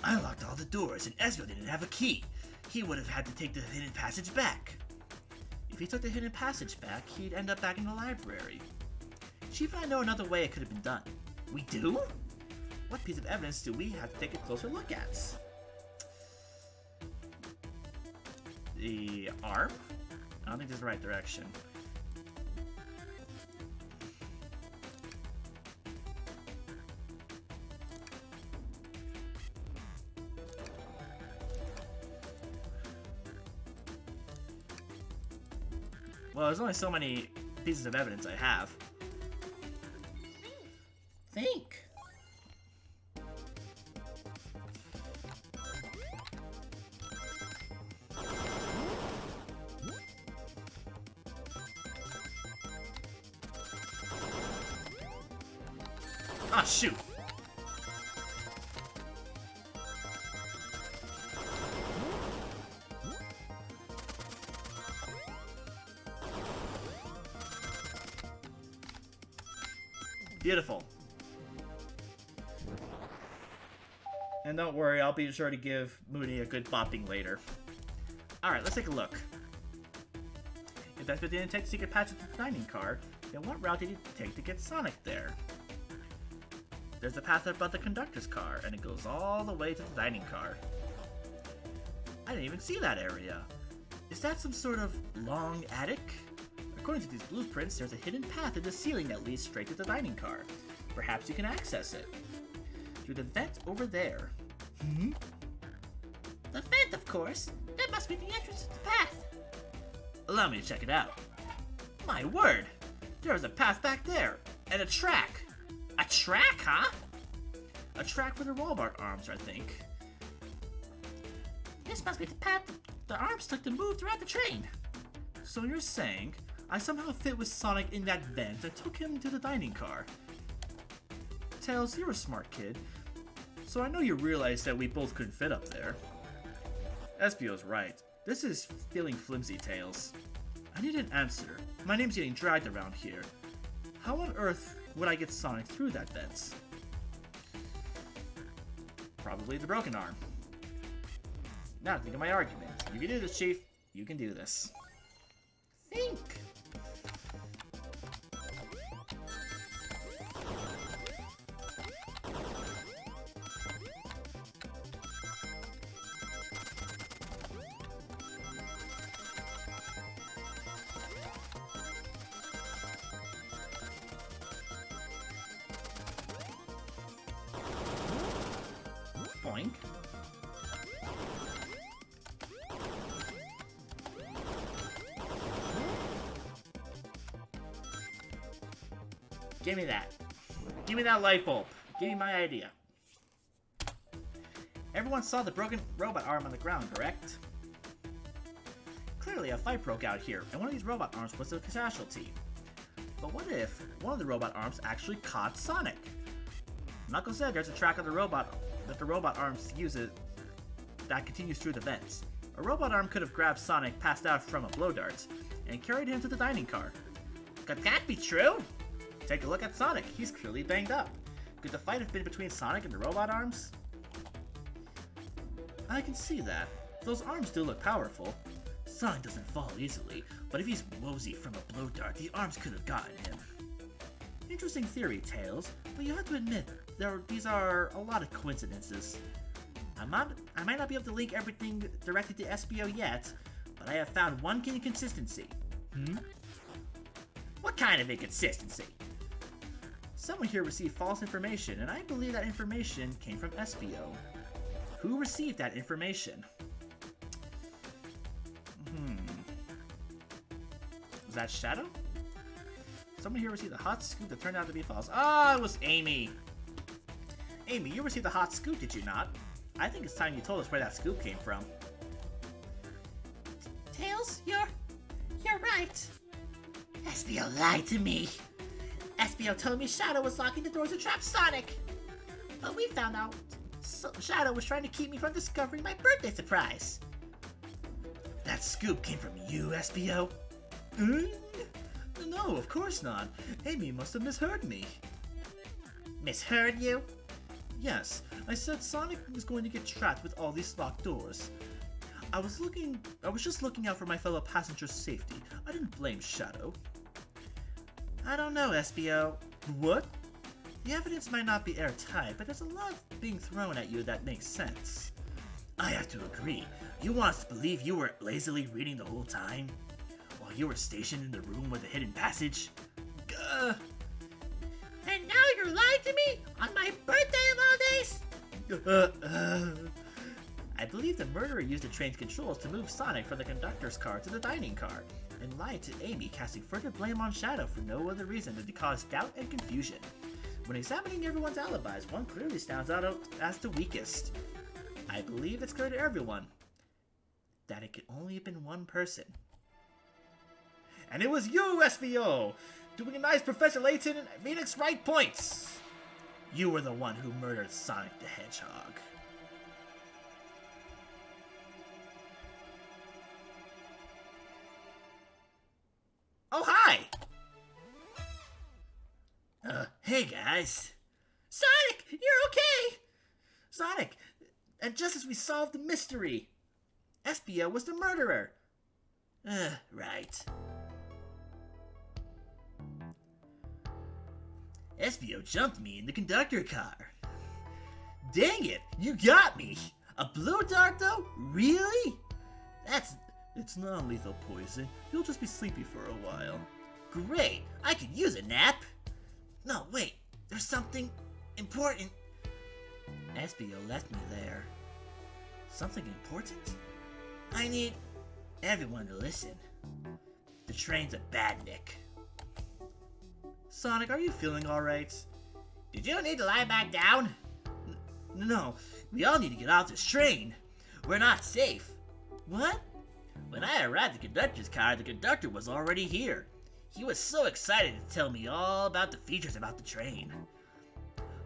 B: I locked all the doors, and Ezreal didn't have a key. He would have had to take the hidden passage back. If he took the hidden passage back, he'd end up back in the library. Chief and I know another way it could have been done. We do? What piece of evidence do we have to take a closer look at? The arm? I don't think this is the right direction. Well, there's only so many pieces of evidence I have.
D: Think.
A: Ah, shoot. Beautiful. And don't worry, I'll be sure to give Mooney a good bopping later. Alright, let's take a look. If that's what didn't take the secret patch to the dining car, then what route did you take to get Sonic there? There's the path above the conductor's car, and it goes all the way to the dining car. I didn't even see that area. Is that some sort of long attic? According to these blueprints, there's a hidden path in the ceiling that leads straight to the dining car. Perhaps you can access it. Through the vent over there. Hmm?
D: The vent, of course. That must be the entrance to the path.
A: Allow me to check it out. My word! There's a path back there, and a track. A track, huh? A track for the Walmart arms, I think.
D: This must be the path the arms took to move throughout the train.
A: So you're saying I somehow fit with Sonic in that vent and took him to the dining car? Tails, you're a smart kid, so I know you realize that we both couldn't fit up there. Espio's right. This is feeling flimsy, Tails. I need an answer. My name's getting dragged around here. How on earth would I get Sonic through that vent? Probably the broken arm. Now think of my argument. You can do this, Chief. You can do this.
D: Think.
A: Boink. Give me that. Give me that light bulb. Give me my idea. Everyone saw the broken robot arm on the ground, correct? Clearly a fight broke out here, and one of these robot arms was a casualty. But what if one of the robot arms actually caught Sonic? Knuckles said there's a track of the robot that the robot arms uses that continues through the vents. A robot arm could have grabbed Sonic passed out from a blow dart and carried him to the dining car. Could that be true? Take a look at Sonic. He's clearly banged up. Could the fight have been between Sonic and the robot arms? I can see that. Those arms do look powerful. Sonic doesn't fall easily, but if he's woozy from a blow dart, the arms could have gotten him. Interesting theory, Tails, but you have to admit, these are a lot of coincidences. I might not be able to link everything directly to SBO yet, but I have found one inconsistency. What kind of inconsistency? Someone here received false information, and I believe that information came from SBO. Who received that information? Was that Shadow? Someone here received a hot scoop that turned out to be false. Ah, it was Amy. Amy, you received a hot scoop, did you not? I think it's time you told us where that scoop came from.
D: Tails, you're right. SBO lied to me. SBO told me Shadow was locking the doors to trap Sonic. But we found out Shadow was trying to keep me from discovering my birthday surprise.
A: That scoop came from you, SBO? No, of course not. Amy must have misheard me.
D: Misheard you?
A: Yes, I said Sonic was going to get trapped with all these locked doors. I was just looking out for my fellow passengers' safety. I didn't blame Shadow.
D: I don't know, SBO.
A: What? The evidence might not be airtight, but there's a lot being thrown at you that makes sense. I have to agree. You want us to believe you were lazily reading the whole time? While you were stationed in the room with the hidden passage? Gah!
D: And now you're lying to me on my birthday of all days?
A: I believe the murderer used the train's controls to move Sonic from the conductor's car to the dining car, and lied to Amy, casting further blame on Shadow for no other reason than to cause doubt and confusion. When examining everyone's alibis, one clearly stands out as the weakest. I believe it's clear to everyone that it could only have been one person. And it was you, SBO! Doing a nice Professor Layton and Phoenix right points! You were the one who murdered Sonic the Hedgehog. Oh, hi! Hey guys.
D: Sonic, you're okay!
A: Sonic, and just as we solved the mystery, SBO was the murderer. Right. SBO jumped me in the conductor car. Dang it, you got me! A blow dart though? Really? It's non-lethal poison. You'll just be sleepy for a while. Great, I could use a nap. No, wait, there's something important. SBO left me there. Something important? I need everyone to listen. The train's a badnik. Sonic, are you feeling alright?
D: Did you need to lie back down?
A: No, we all need to get off this train. We're not safe. What? When I arrived at the conductor's car, the conductor was already here. He was so excited to tell me all about the features about the train.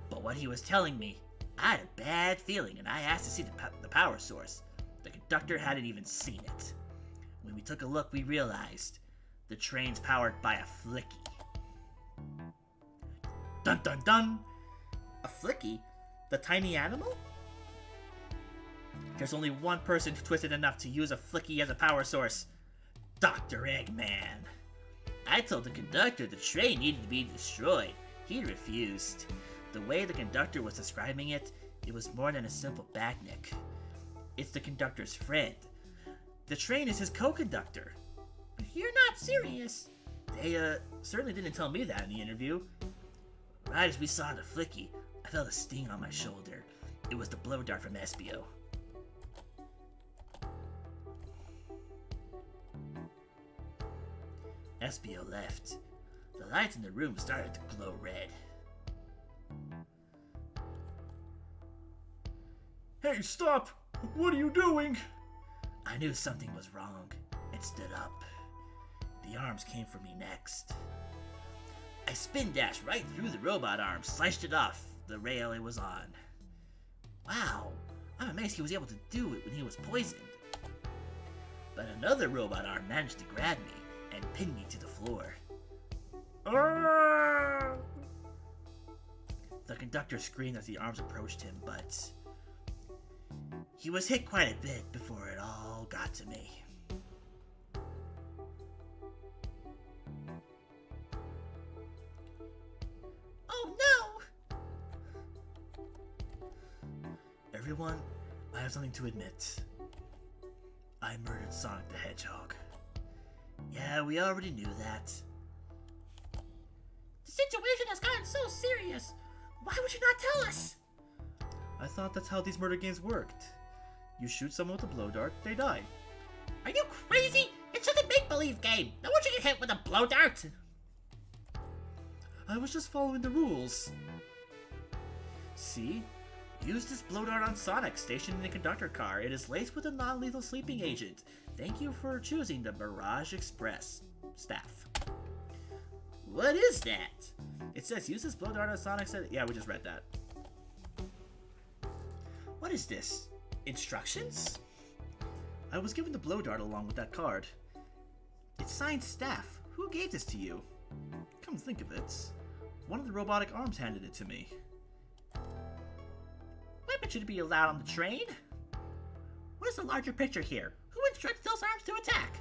A: But what he was telling me, I had a bad feeling and I asked to see the power source. The conductor hadn't even seen it. When we took a look, we realized the train's powered by a flicky. Dun dun dun! A flicky? The tiny animal? There's only one person twisted enough to use a flicky as a power source. Dr. Eggman. I told the conductor the train needed to be destroyed. He refused. The way the conductor was describing it, it was more than a simple bagnick. It's the conductor's friend. The train is his co-conductor.
D: You're not serious.
A: They, certainly didn't tell me that in the interview. Right as we saw the flicky, I felt a sting on my shoulder. It was the blow dart from SBO. SBO left.
B: The lights in the room started to glow red.
A: Hey, stop! What are you doing?
B: I knew something was wrong and stood up. The arms came for me next. I spin dashed right through the robot arm, sliced it off the rail it was on. Wow, I'm amazed he was able to do it when he was poisoned. But another robot arm managed to grab me and pin me to the floor.
A: Ah!
B: The conductor screamed as the arms approached him, but he was hit quite a bit before it all got to me.
D: Oh no!
B: Everyone, I have something to admit. I murdered Sonic the Hedgehog. Yeah, we already knew that.
D: The situation has gotten so serious. Why would you not tell us?
A: I thought that's how these murder games worked. You shoot someone with a blow dart, they die.
D: Are you crazy? It's just a make-believe game. No one should get hit with a blow dart.
A: I was just following the rules. See? Use this blow dart on Sonic, stationed in the conductor car. It is laced with a non-lethal sleeping agent. Thank you for choosing the Mirage Express staff.
B: What is that?
A: It says use this blow dart on Sonic. Yeah, we just read that.
B: What is this? Instructions?
A: I was given the blow dart along with that card. It's signed staff. Who gave this to you? Come to think of it, one of the robotic arms handed it to me.
B: Weapons should be allowed on the train? What is the larger picture here? Who instructed those arms to attack?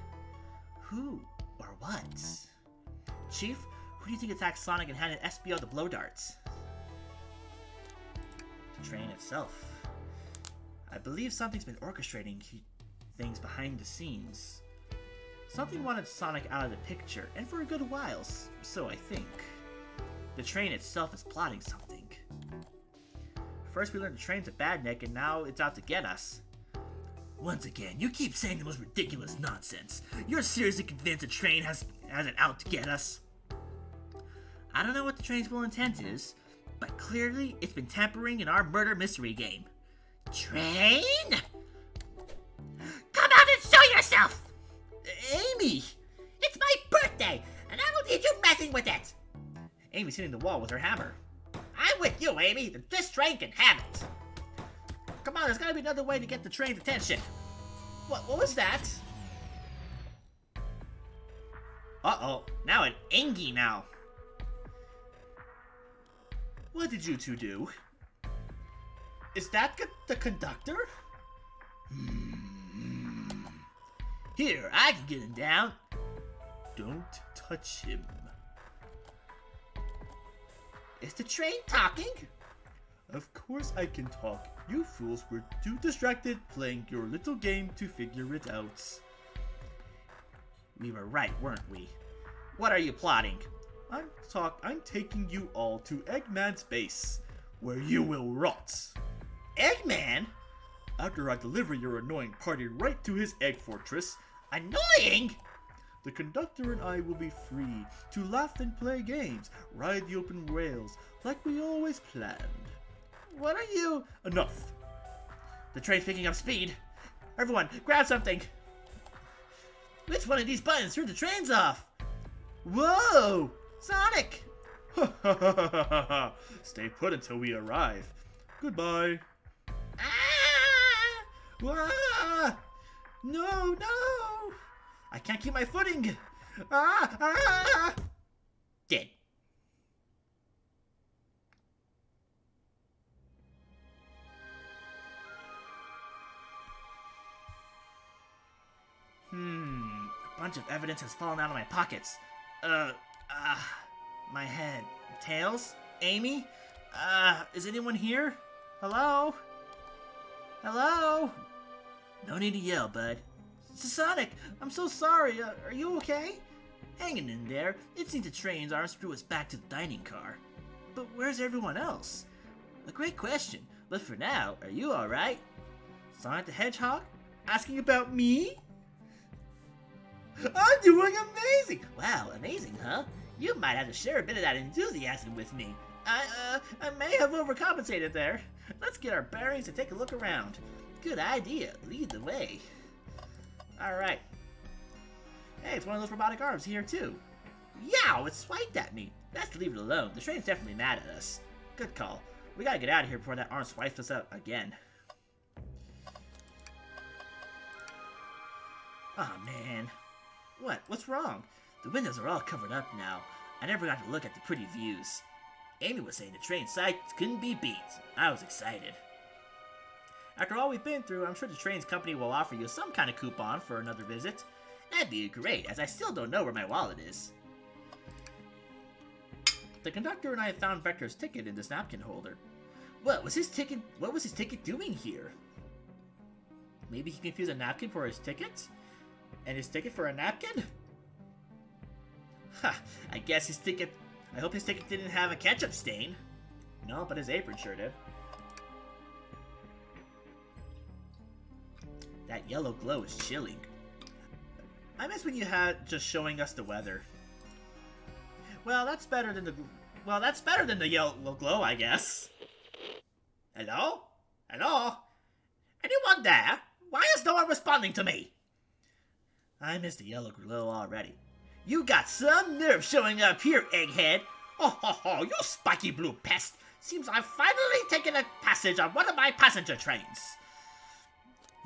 B: Who or what? Chief, who do you think attacked Sonic and handed SBO the blow darts? The train itself. I believe something's been orchestrating things behind the scenes. Something wanted Sonic out of the picture, and for a good while, so I think. The train itself is plotting something. First we learned the train's a badnik, and now it's out to get us. Once again, you keep saying the most ridiculous nonsense. You're seriously convinced the train has it out to get us? I don't know what the train's real intent is, but clearly it's been tampering in our murder mystery game. Train?
D: Come out and show yourself!
B: Amy!
D: It's my birthday, and I don't need you messing with it!
B: Amy's hitting the wall with her hammer.
D: I'm with you, Amy. This train can have it.
B: Come on, there's gotta be another way to get the train's attention. What was that? Uh-oh, now an Angie now. What did you two do? Is that the conductor? Here, I can get him down.
A: Don't touch him.
B: Is the train talking?
A: Of course I can talk. You fools were too distracted playing your little game to figure it out.
B: We were right, weren't we? What are you plotting?
A: I'm taking you all to Eggman's base, where you will rot.
B: Eggman?
A: After I deliver your annoying party right to his egg fortress,
B: Annoying?
A: the conductor and I will be free to laugh and play games, ride the open rails, like we always planned.
B: What are you?
A: Enough.
B: The train's picking up speed. Everyone, grab something. Which one of these buttons threw the trains off? Whoa! Sonic!
A: Stay put until we arrive. Goodbye.
D: Ah!
B: Ah! No! I can't keep my footing. Ah! Dead. A bunch of evidence has fallen out of my pockets. My head. Tails? Amy? Is anyone here? Hello? Hello? No need to yell, bud. Sonic, I'm so sorry. Are you okay? Hanging in there. It seems the train's arms threw us back to the dining car. But where's everyone else? A great question, but for now, are you alright? Sonic the Hedgehog? Asking about me? I'm doing amazing! Wow, amazing, huh? You might have to share a bit of that enthusiasm with me. I may have overcompensated there. Let's get our bearings and take a look around. Good idea. Lead the way. Alright. Hey, it's one of those robotic arms here, too. Yow! It swiped at me. Best to leave it alone. The train's definitely mad at us. Good call. We gotta get out of here before that arm swipes us out again. Oh man. What's wrong? The windows are all covered up now. I never got to look at the pretty views. Amy was saying the train sights couldn't be beat. I was excited. After all we've been through, I'm sure the train's company will offer you some kind of coupon for another visit. That'd be great, as I still don't know where my wallet is. The conductor and I found Vector's ticket in this napkin holder. What was his ticket doing here? Maybe he confused a napkin for his ticket? And his ticket for a napkin? Ha! I guess his ticket... I hope his ticket didn't have a ketchup stain. No, but his apron sure did. That yellow glow is chilling. I miss when you had just showing us the weather. Well, that's better than the yellow glow, I guess. Hello? Hello? Anyone there? Why is no one responding to me? I miss the yellow glow already. You got some nerve showing up here, egghead. Oh ho ho, you spiky blue pest. Seems I've finally taken a passage on one of my passenger trains.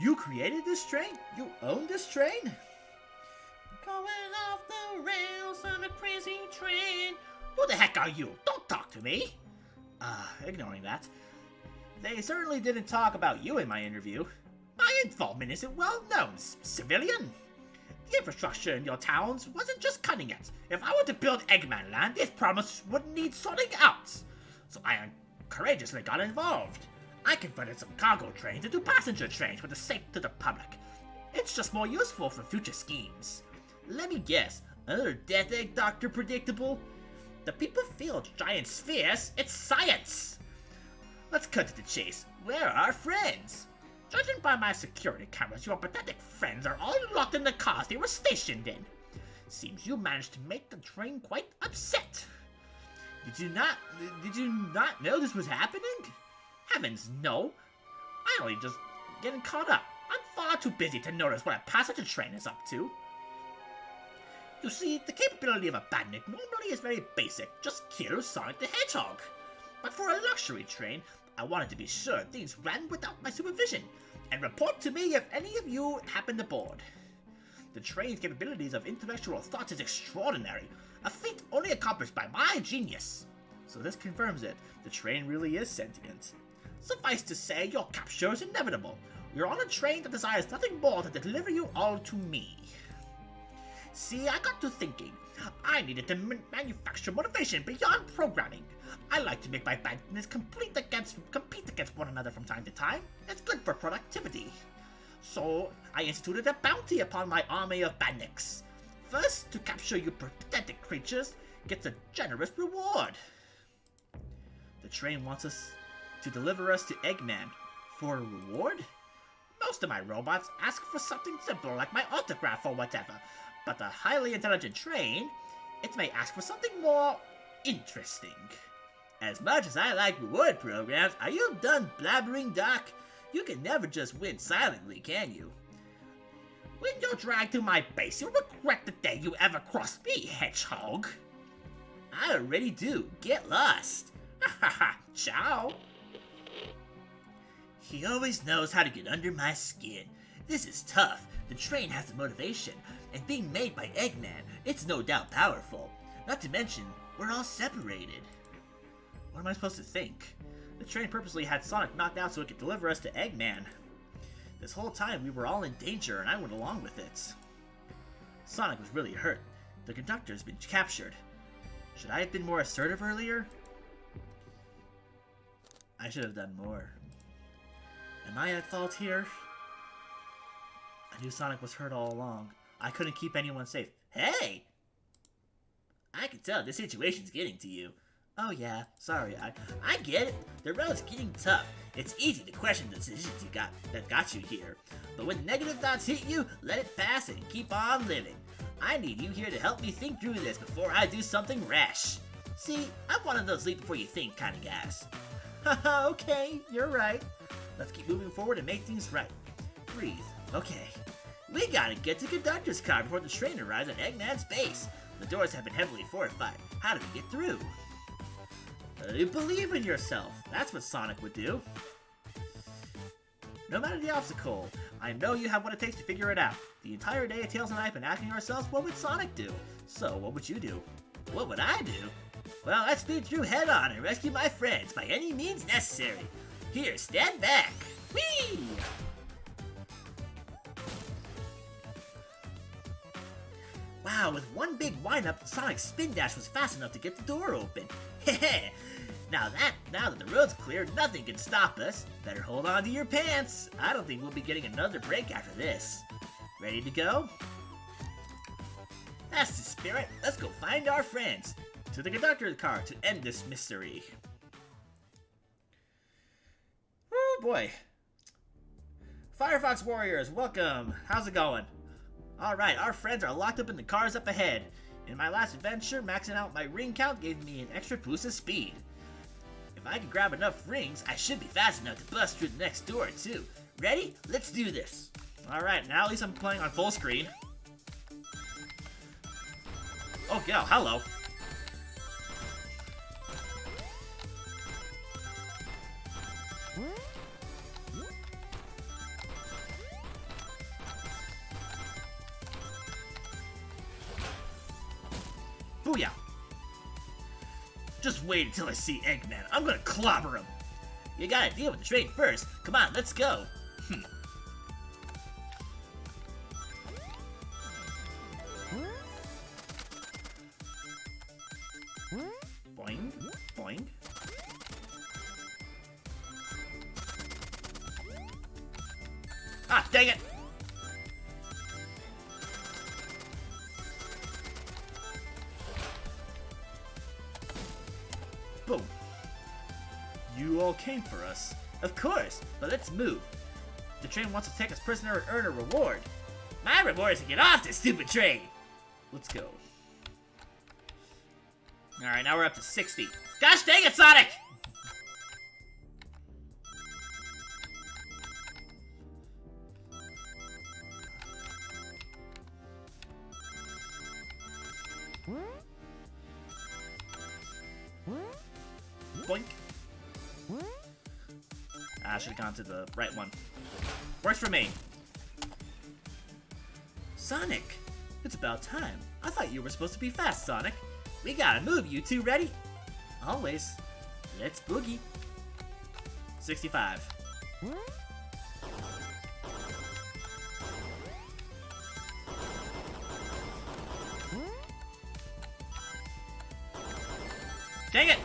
B: You created this train? You own this train?
D: Going off the rails on a crazy train.
B: Who the heck are you? Don't talk to me. Ignoring that. They certainly didn't talk about you in my interview. My involvement isn't well known, civilian. The infrastructure in your towns wasn't just cutting it. If I were to build Eggman Land, this promise would need sorting out. So I courageously got involved. I converted some cargo trains into passenger trains for the sake to the public. It's just more useful for future schemes. Let me guess, another Death Egg Doctor predictable? The people feel giant spheres, it's science! Let's cut to the chase. Where are our friends? Judging by my security cameras, your pathetic friends are all locked in the cars they were stationed in. Seems you managed to make the train quite upset. Did you not know this was happening? Heavens, no. I'm only just getting caught up. I'm far too busy to notice what a passenger train is up to. You see, the capability of a badnik normally is very basic, just kill Sonic the Hedgehog. But for a luxury train, I wanted to be sure things ran without my supervision, and report to me if any of you happened aboard. The train's capabilities of intellectual thought is extraordinary, a feat only accomplished by my genius. So this confirms it, the train really is sentient. Suffice to say, your capture is inevitable. You're on a train that desires nothing more than to deliver you all to me. See, I got to thinking. I needed to manufacture motivation beyond programming. I like to make my badness compete against one another from time to time. It's good for productivity. So, I instituted a bounty upon my army of badniks. First, to capture you pathetic creatures gets a generous reward. The train wants us to deliver us to Eggman. For a reward? Most of my robots ask for something simple like my autograph or whatever. But the highly intelligent train, it may ask for something more interesting. As much as I like reward programs, are you done blabbering, Doc? You can never just win silently, can you? When you're dragged to my base, you'll regret the day you ever crossed me, Hedgehog. I already do. Get lost. Ha ha ha. Ciao. He always knows how to get under my skin. This is tough. The train has the motivation, and being made by Eggman, it's no doubt powerful. Not to mention, we're all separated. What am I supposed to think? The train purposely had Sonic knocked out so it could deliver us to Eggman. This whole time we were all in danger and I went along with it. Sonic was really hurt. The conductor's been captured. Should I have been more assertive earlier? I should have done more. Am I at fault here? I knew Sonic was hurt all along. I couldn't keep anyone safe. Hey! I can tell this situation's getting to you. Oh yeah, sorry, I get it. The road's getting tough. It's easy to question the decisions that got you here. But when negative thoughts hit you, let it pass and keep on living. I need you here to help me think through this before I do something rash. See, I'm one of those leap before you think kind of guys. Haha, okay, you're right. Let's keep moving forward and make things right. Breathe. Okay. We gotta get to Conductor's car before the train arrives at Eggman's base. The doors have been heavily fortified. How do we get through? You believe in yourself. That's what Sonic would do. No matter the obstacle, I know you have what it takes to figure it out. The entire day Tails and I have been asking ourselves, what would Sonic do? So, what would you do? What would I do? Well, let's speed through head on and rescue my friends by any means necessary. Here, stand back. Whee! Wow, with one big wind-up, Sonic's spin dash was fast enough to get the door open. Heh. Now that the road's clear, nothing can stop us. Better hold on to your pants. I don't think we'll be getting another break after this. Ready to go? That's the spirit. Let's go find our friends. To the conductor's car to end this mystery. Oh boy. Firefox Warriors, welcome. How's it going? Alright, our friends are locked up in the cars up ahead. In my last adventure, maxing out my ring count gave me an extra boost of speed. If I can grab enough rings, I should be fast enough to bust through the next door too. Ready? Let's do this. Alright, now at least I'm playing on full screen. Oh yeah, hello. Booyah! Just wait until I see Eggman. I'm gonna clobber him. You gotta deal with the train first. Come on, let's go. Boing, boing. Ah, dang it! Boom. You all came for us. Of course, but let's move. The train wants to take us prisoner and earn a reward. My reward is to get off this stupid train. Let's go. Alright, now we're up to 60. Gosh dang it, Sonic! Boink. I should have gone to the right one. Works for me. Sonic! It's about time. I thought you were supposed to be fast, Sonic. We gotta move, you two. Ready? Always. Let's boogie. 65. Dang it!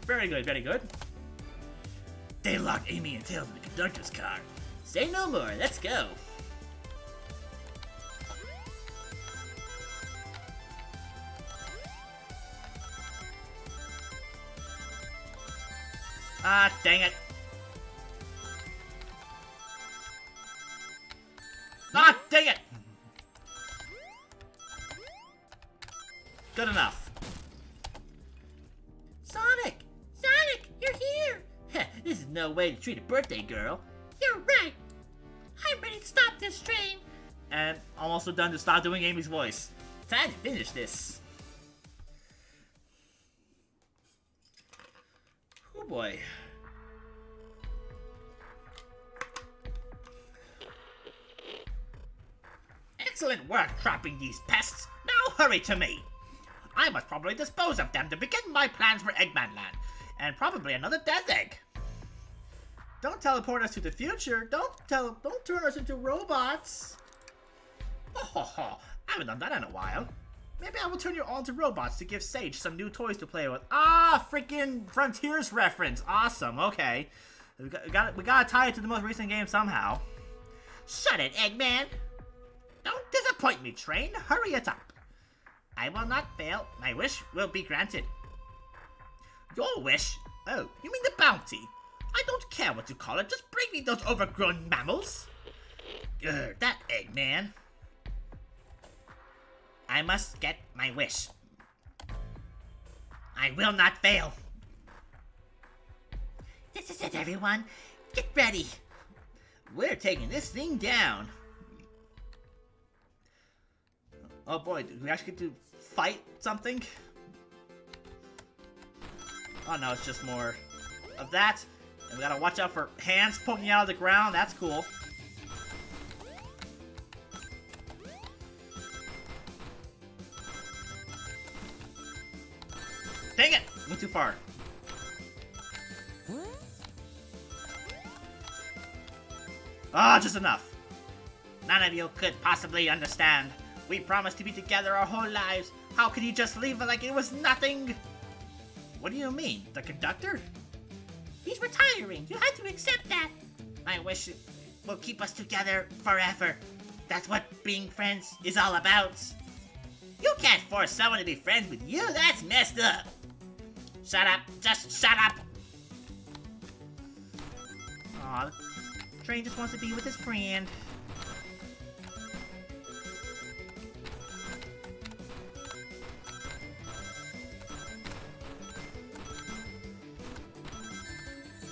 B: Very good, very good. They locked Amy and Tails in the conductor's car. Say no more, let's go. Ah, dang it. Ah, dang it! Good enough. Sonic! Sonic, you're here! Heh, this is no way to treat a birthday girl.
D: You're right. I'm ready to stop this train.
A: And I'm also done to stop doing Amy's voice.
B: Time to finish this.
A: Oh boy.
B: Excellent work trapping these pests. Now hurry to me. I must probably dispose of them to begin my plans for Eggman Land. And probably another death egg.
A: Don't teleport us to the future. Don't turn us into robots.
B: I haven't done that in a while.
A: Maybe I will turn you all into robots to give Sage some new toys to play with. Ah, freaking Frontiers reference. Awesome. Okay. We gotta tie it to the most recent game somehow.
D: Shut it, Eggman. Don't disappoint me, Train. Hurry it up. I will not fail. My wish will be granted. Your wish? Oh, you mean the bounty? I don't care what you call it. Just bring me those overgrown mammals. That Eggman. I must get my wish. I will not fail. This is it, everyone. Get ready. We're taking this thing down. Oh boy, did we actually get to fight something? Oh no, it's just more of that. And we gotta watch out for hands poking out of the ground. That's cool. Dang it! Went too far. Ah, just enough. None of you could possibly understand. We promised to be together our whole lives. How could you just leave it like it was nothing? What do you mean? The conductor? He's retiring. You had to accept that. My wish will keep us together forever. That's what being friends is all about. You can't force someone to be friends with you. That's messed up. Shut up. Just shut up. Aw, Train just wants to be with his friend.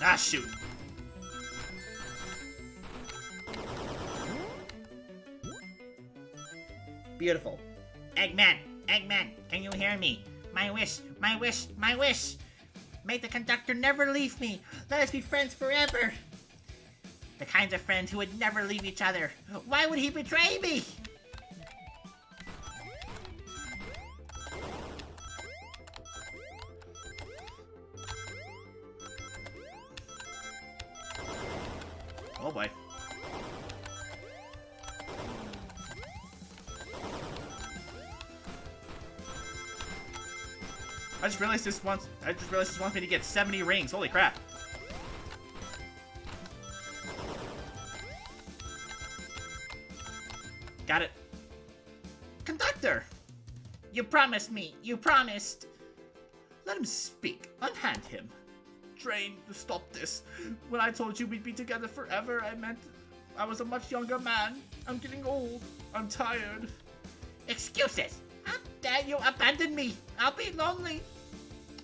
D: Ah, shoot. Beautiful. Eggman, Eggman, can you hear me? My wish, my wish, my wish. May the conductor never leave me. Let us be friends forever. The kinds of friends who would never leave each other. Why would he betray me? Oh boy. I just realized this wants me to get 70 rings. Holy crap. Got it. Conductor! You promised me. You promised. Let him speak. Unhand him. Train, stop this. When I told you we'd be together forever, I meant I was a much younger man. I'm getting old. I'm tired. Excuses! How dare you abandon me? I'll be lonely.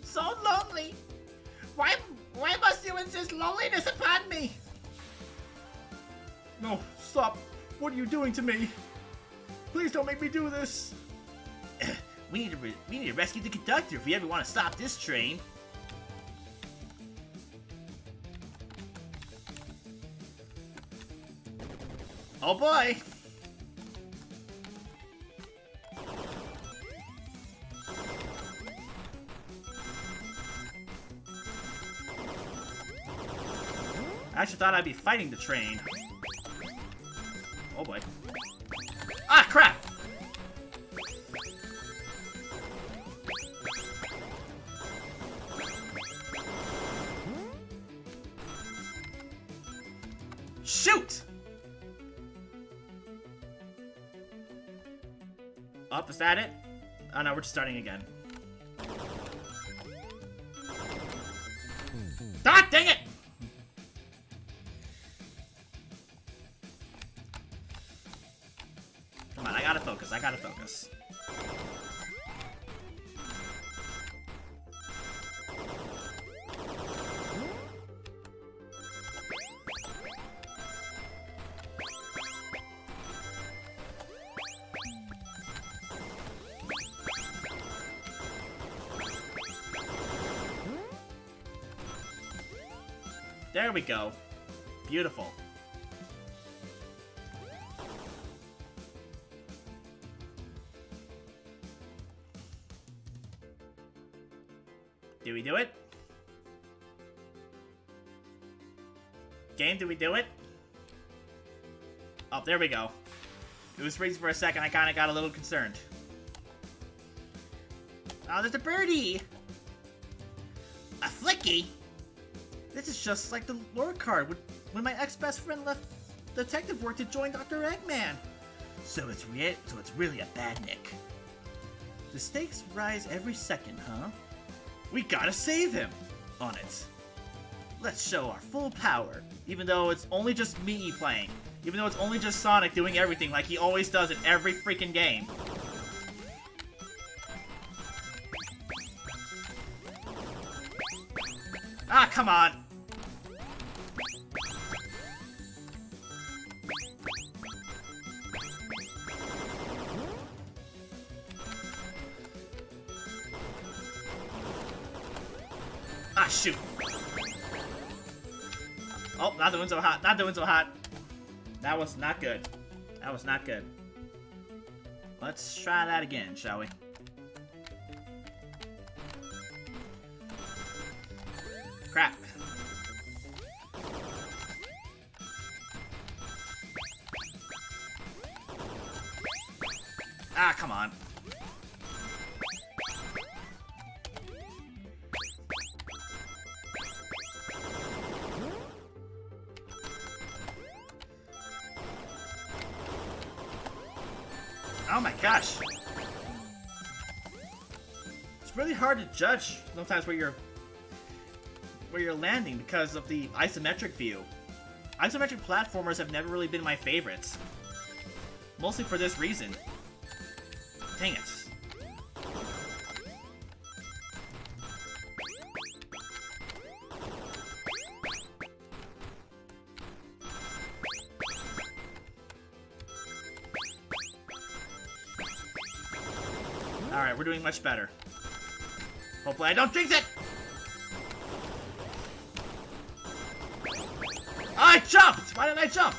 D: So lonely. Why must you insist loneliness upon me? No, stop. What are you doing to me? Please don't make me do this. We need to rescue the conductor if we ever want to stop this train. Oh boy! I actually thought I'd be fighting the train. Oh boy. Ah, crap! Shoot! Up, is that it? Oh no, we're just starting again. Ah, dang it! Come on, I gotta focus, I gotta focus. There we go. Beautiful. Did we do it? Game, did we do it? Oh, there we go. It was freezing for a second, I kinda got a little concerned. Oh, there's a birdie! A flicky? This is just like the lore card when my ex-best friend left detective work to join Dr. Eggman.
B: So it's really a badnik. The stakes rise every second, huh? We gotta save him! On it. Let's show our full power,
A: Even though it's only just me playing. Even though it's only just Sonic doing everything like he always does in every freaking game. Ah, come on! Ah, shoot! Oh, not doing so hot, not doing so hot. That was not good. That was not good. Let's try that again, shall we? Crap. Ah, come on. Oh my gosh. It's really hard to judge sometimes where you're landing because of the isometric view. Isometric platformers have never really been my favorites. Mostly for this reason. Dang it. Alright, we're doing much better. Hopefully I don't jinx it! I jumped! Why did I jump?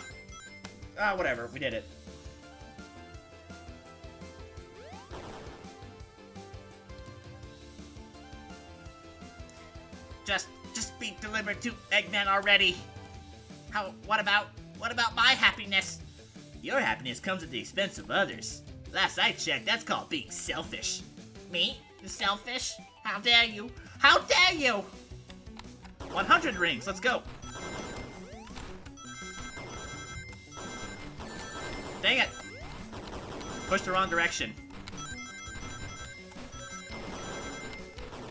A: Ah, whatever. We did it.
D: Just be delivered to Eggman already. What about my happiness?
B: Your happiness comes at the expense of others. Last I checked, that's called being selfish.
D: Me? Selfish? How dare you? How dare you?
A: 100 rings, let's go. Dang it. Pushed the wrong direction.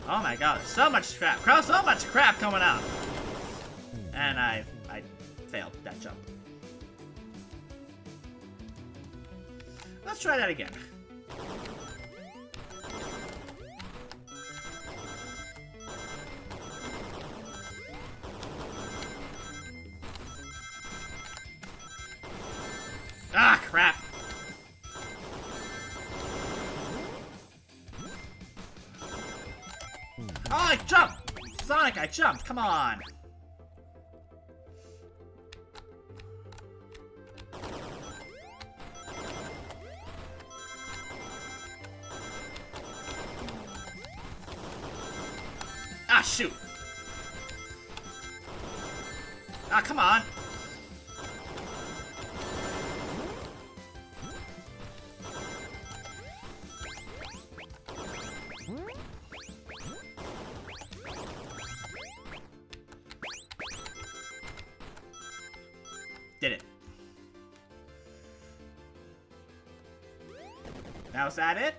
A: Oh my god, so much crap. So much crap coming out. And I failed that jump. Let's try that again. Ah, crap. Oh, I jumped! Sonic, I jumped! Come on! Ah, shoot! Ah, come on! Did it. Now is that it?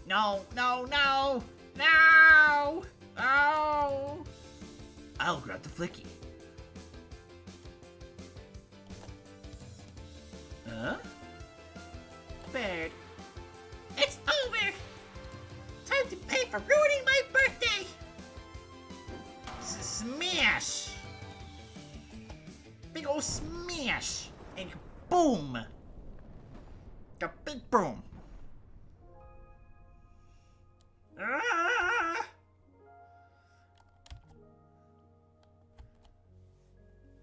D: No, no, no! No! Oh!
B: I'll grab the flicky. Huh?
D: Bird. It's over! Time to pay for ruining my birthday! Smash! Big ol' smash! And boom! A big boom! Ah!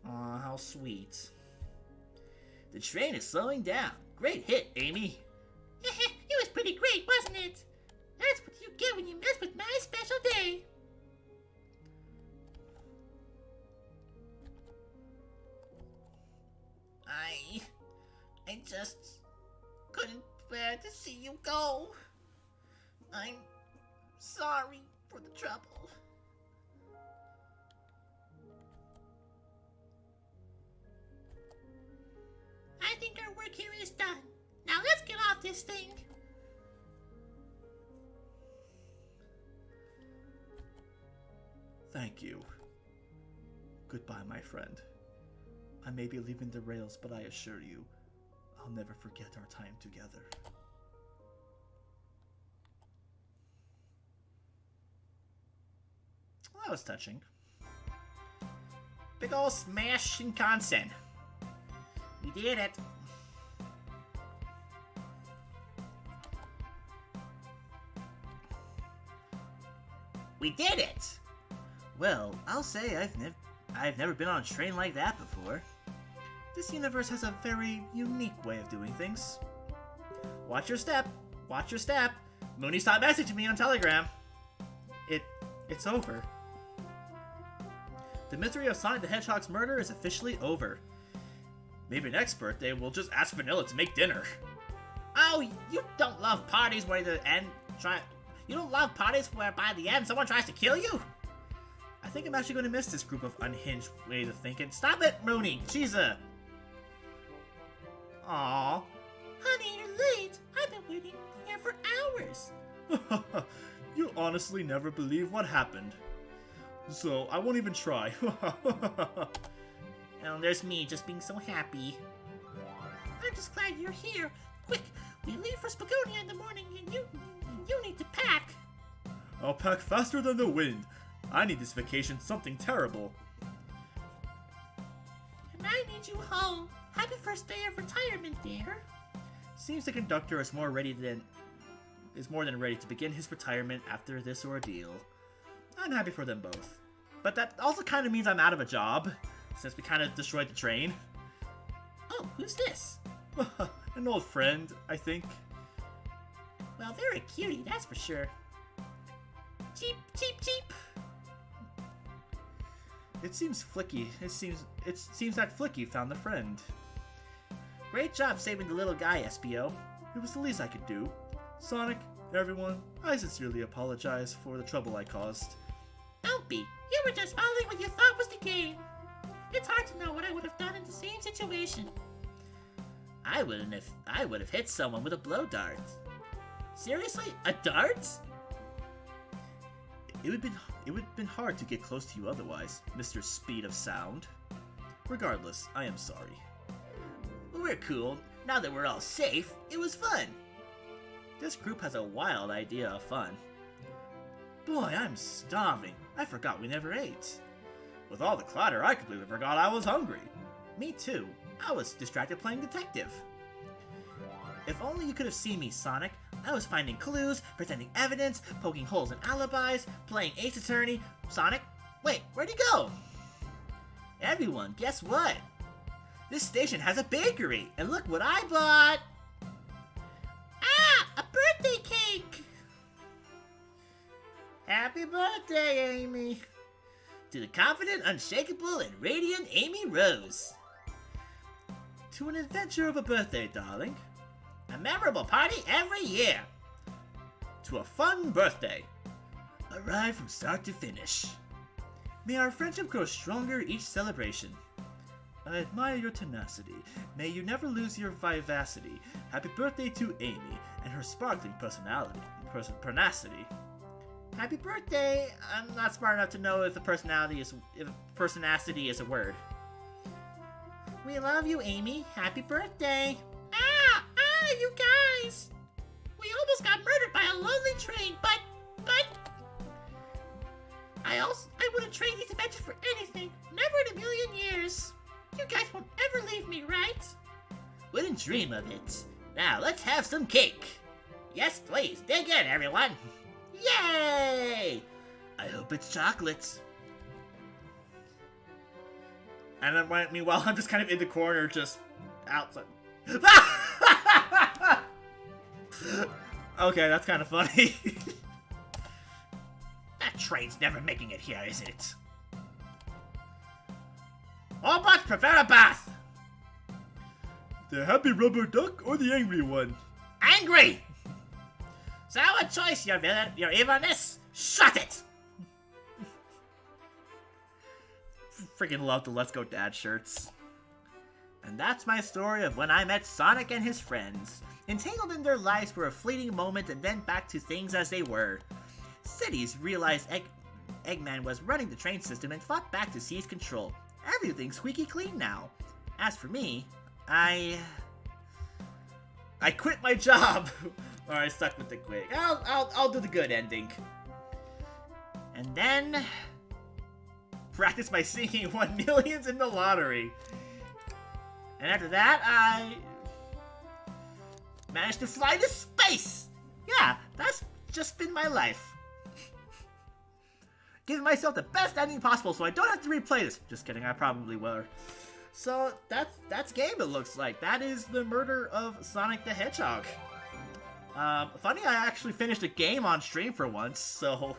B: Aw, how sweet. The train is slowing down. Great hit, Amy.
D: It was pretty great, wasn't it? That's what you get when you mess with my special day. I just couldn't bear to see you go. I'm sorry for the trouble. this thing?
A: Thank you. Goodbye, my friend. I may be leaving the rails, but I assure you, I'll never forget our time together. Well, that was touching. Big ol' smash Shinkansen. We did it.
B: We did it!
A: Well, I'll say I've never been on a train like that before. This universe has a very unique way of doing things. Watch your step. Watch your step. Mooney stopped messaging me on Telegram. It's over. The mystery of Sonic the Hedgehog's murder is officially over. Maybe next birthday we'll just ask Vanilla to make dinner.
D: Oh, you don't love parties where you don't love parties where by the end someone tries to kill you?
A: I think I'm actually going to miss this group of unhinged ways of thinking. Stop it, Mooney! She's a... Aww.
D: Honey, you're late. I've been waiting here for hours.
A: You'll honestly never believe what happened. So, I won't even try.
D: Oh, there's me just being so happy. I'm just glad you're here. Quick, we leave for Spagonia in the morning and you need to pack.
A: I'll pack faster than the wind. I need this vacation something terrible.
D: And I need you home. Happy first day of retirement, dear.
A: Seems the conductor is more than ready to begin his retirement after this ordeal. I'm happy for them both. But that also kind of means I'm out of a job, since we kind of destroyed the train.
D: Oh, who's this?
A: An old friend, I think.
D: Well, they're a cutie, that's for sure. Cheep, cheep, cheep.
A: It seems that Flicky found the friend. Great job saving the little guy, SPO. It was the least I could do. Sonic, everyone, I sincerely apologize for the trouble I caused.
D: Don't be. You were just following what you thought was the game. It's hard to know what I would have done in the same situation.
B: I would have hit someone with a blow dart.
D: Seriously? A dart?
A: It would have been hard to get close to you otherwise, Mr. Speed of Sound. Regardless, I am sorry.
B: We're cool. Now that we're all safe, it was fun.
A: This group has a wild idea of fun. Boy, I'm starving. I forgot we never ate. With all the clutter, I completely forgot I was hungry. Me too. I was distracted playing detective. If only you could have seen me, Sonic. I was finding clues, presenting evidence, poking holes in alibis, playing Ace Attorney. Sonic, wait, where'd he go? Everyone, guess what? This station has a bakery, and look what I bought!
D: Ah, a birthday cake!
B: Happy birthday, Amy! To the confident, unshakable, and radiant Amy Rose.
A: To an adventure of a birthday, darling.
B: A memorable party every year.
A: To a fun birthday.
B: Arrive from start to finish.
A: May our friendship grow stronger each celebration. I admire your tenacity. May you never lose your vivacity. Happy birthday to Amy and her sparkling personacity.
B: Happy birthday! I'm not smart enough to know if personacity is a word.
D: We love you, Amy. Happy birthday! You guys! We almost got murdered by a lonely train, but I wouldn't trade these adventures for anything. Never in a million years. You guys won't ever leave me, right?
B: Wouldn't dream of it. Now let's have some cake. Yes, please. Dig in, everyone. Yay! I hope it's chocolate.
A: And then meanwhile, I'm just kind of in the corner, just outside. Okay, that's kind of funny.
B: That train's never making it here, is it?
A: Robots prefer a bath. The happy rubber duck or the angry one?
B: Angry! Sour choice, your villain, your evilness. Shut it!
A: Freaking love the Let's Go Dad shirts. And that's my story of when I met Sonic and his friends.
B: entangled in their lives for a fleeting moment and then back to things as they were. Cities realized Eggman was running the train system and fought back to seize control. Everything's squeaky clean now. As for me, I quit my job, or I stuck with the quit. I'll do the good ending. And then practice my singing, won millions in the lottery. And after that, I managed to fly to space. Yeah, that's just been my life. Giving myself the best ending possible so I don't have to replay this. Just kidding, I probably will. So that's game, it looks like. That is the murder of Sonic the Hedgehog. Funny, I actually finished a game on stream for once, so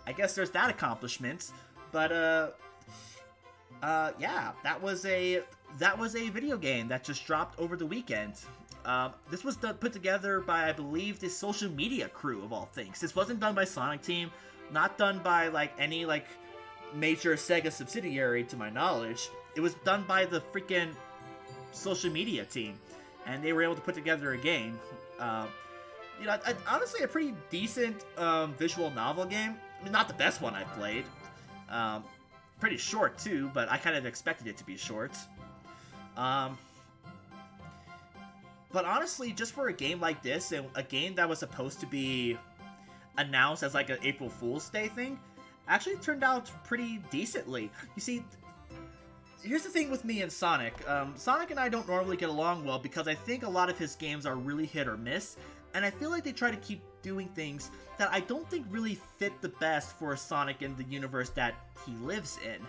B: I guess there's that accomplishment. But yeah, that was a video game that just dropped over the weekend. This was put together by, I believe, the social media crew of all things. This wasn't done by Sonic Team, not done by any major Sega subsidiary to my knowledge. It was done by the freaking social media team, and they were able to put together a game. Honestly, a pretty decent visual novel game. I mean, not the best one I've played. Pretty short too, but I kind of expected it to be short. But honestly, just for a game like this, and a game that was supposed to be announced as an April Fool's Day thing, actually turned out pretty decently. You see, here's the thing with me and Sonic. Sonic and I don't normally get along well because I think a lot of his games are really hit or miss, and I feel like they try to keep doing things that I don't think really fit the best for Sonic in the universe that he lives in.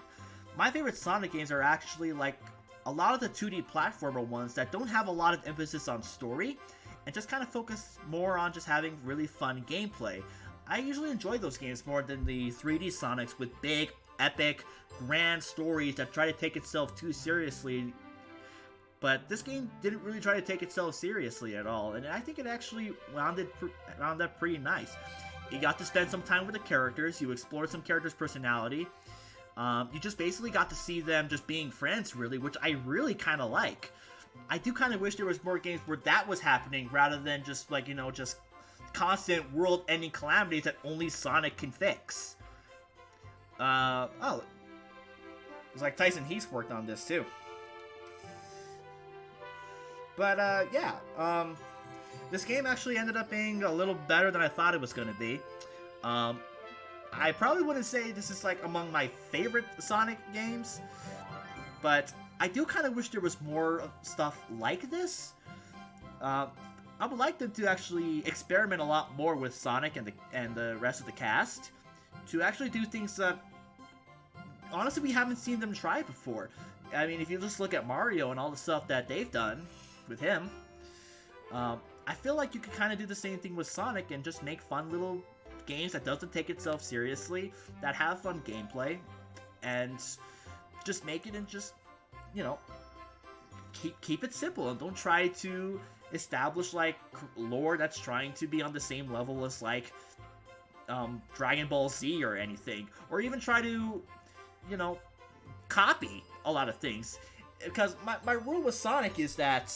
B: My favorite Sonic games are actually a lot of the 2D platformer ones that don't have a lot of emphasis on story and just kind of focus more on just having really fun gameplay. I usually enjoy those games more than the 3D Sonics with big, epic, grand stories that try to take itself too seriously. But this game didn't really try to take itself seriously at all, and I think it actually wound up pretty nice. You got to spend some time with the characters, you explored some characters' personality, you just basically got to see them just being friends, really, which I really kind of like. I do kind of wish there was more games where that was happening, rather than just, just constant world-ending calamities that only Sonic can fix. Oh. It's like Tyson Heath worked on this, too. But, yeah, this game actually ended up being a little better than I thought it was going to be. I probably wouldn't say this is, among my favorite Sonic games, but I do kind of wish there was more stuff like this. I would like them to actually experiment a lot more with Sonic and the rest of the cast, to actually do things that, honestly, we haven't seen them try before. I mean, if you just look at Mario and all the stuff that they've done with him, I feel like you could kind of do the same thing with Sonic and just make fun little games that doesn't take itself seriously, that have fun gameplay, and just make it and just, keep it simple, and don't try to establish lore that's trying to be on the same level as Dragon Ball Z or anything, or even try to, copy a lot of things. Because my rule with Sonic is that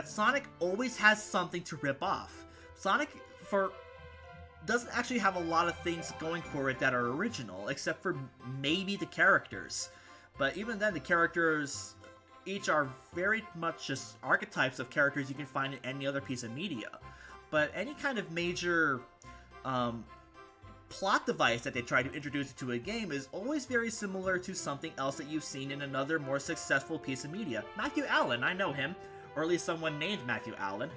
B: Sonic always has something to rip off. Sonic doesn't actually have a lot of things going for it that are original, except for maybe the characters. But even then, the characters each are very much just archetypes of characters you can find in any other piece of media. But any kind of major plot device that they try to introduce into a game is always very similar to something else that you've seen in another more successful piece of media. Matthew Allen, I know him, or at least someone named Matthew Allen.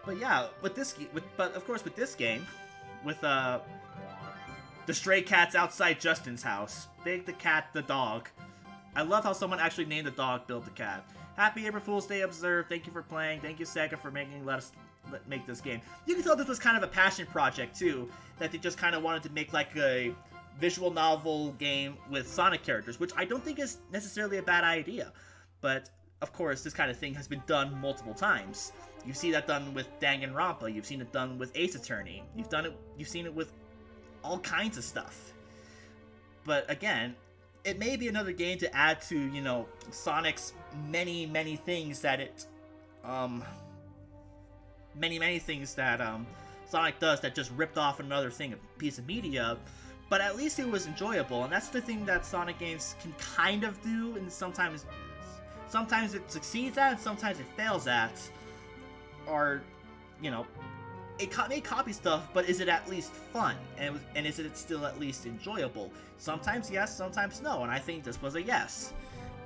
B: But yeah, with this game, with the stray cats outside Justin's house, Big the cat, the dog. I love how someone actually named the dog Bill the cat. Happy April Fool's Day observed. Thank you for playing. Thank you, Sega, for let us make this game. You can tell this was kind of a passion project too, that they just kind of wanted to make a visual novel game with Sonic characters, which I don't think is necessarily a bad idea. But of course, this kind of thing has been done multiple times. You've seen that done with Danganronpa. You've seen it done with Ace Attorney. You've seen it with all kinds of stuff.
A: But again, it may be another game to add to, you know, Sonic's many things that many things that Sonic does that just ripped off another thing, a piece of media. But at least it was enjoyable, and that's the thing that Sonic games can kind of do, and sometimes it succeeds at, and sometimes it fails at. Or, you know, it may copy stuff, but is it at least fun? And is it still at least enjoyable? Sometimes yes, sometimes no, and I think this was a yes.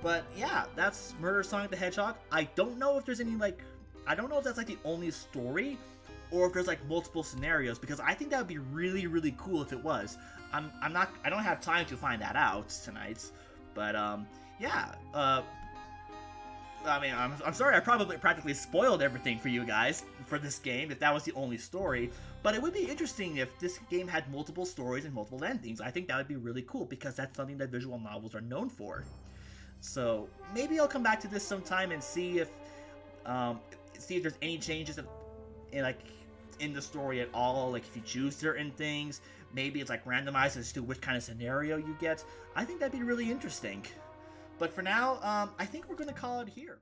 A: But yeah, that's Murder Sonic the Hedgehog. I don't know if there's any, like, I don't know if that's like the only story, or if there's like multiple scenarios, because I think that would be really cool if it was. I don't have time to find that out tonight, but yeah. I mean, I'm sorry, I probably practically spoiled everything for you guys for this game if that was the only story, but it would be interesting if this game had multiple stories and multiple endings. I think that would be really cool, because that's something that visual novels are known for. So maybe I'll come back to this sometime and see if there's any changes in the story at all. Like if you choose certain things, maybe it's like randomized as to which kind of scenario you get. I think that'd be really interesting. But for now, I think we're going to call it here.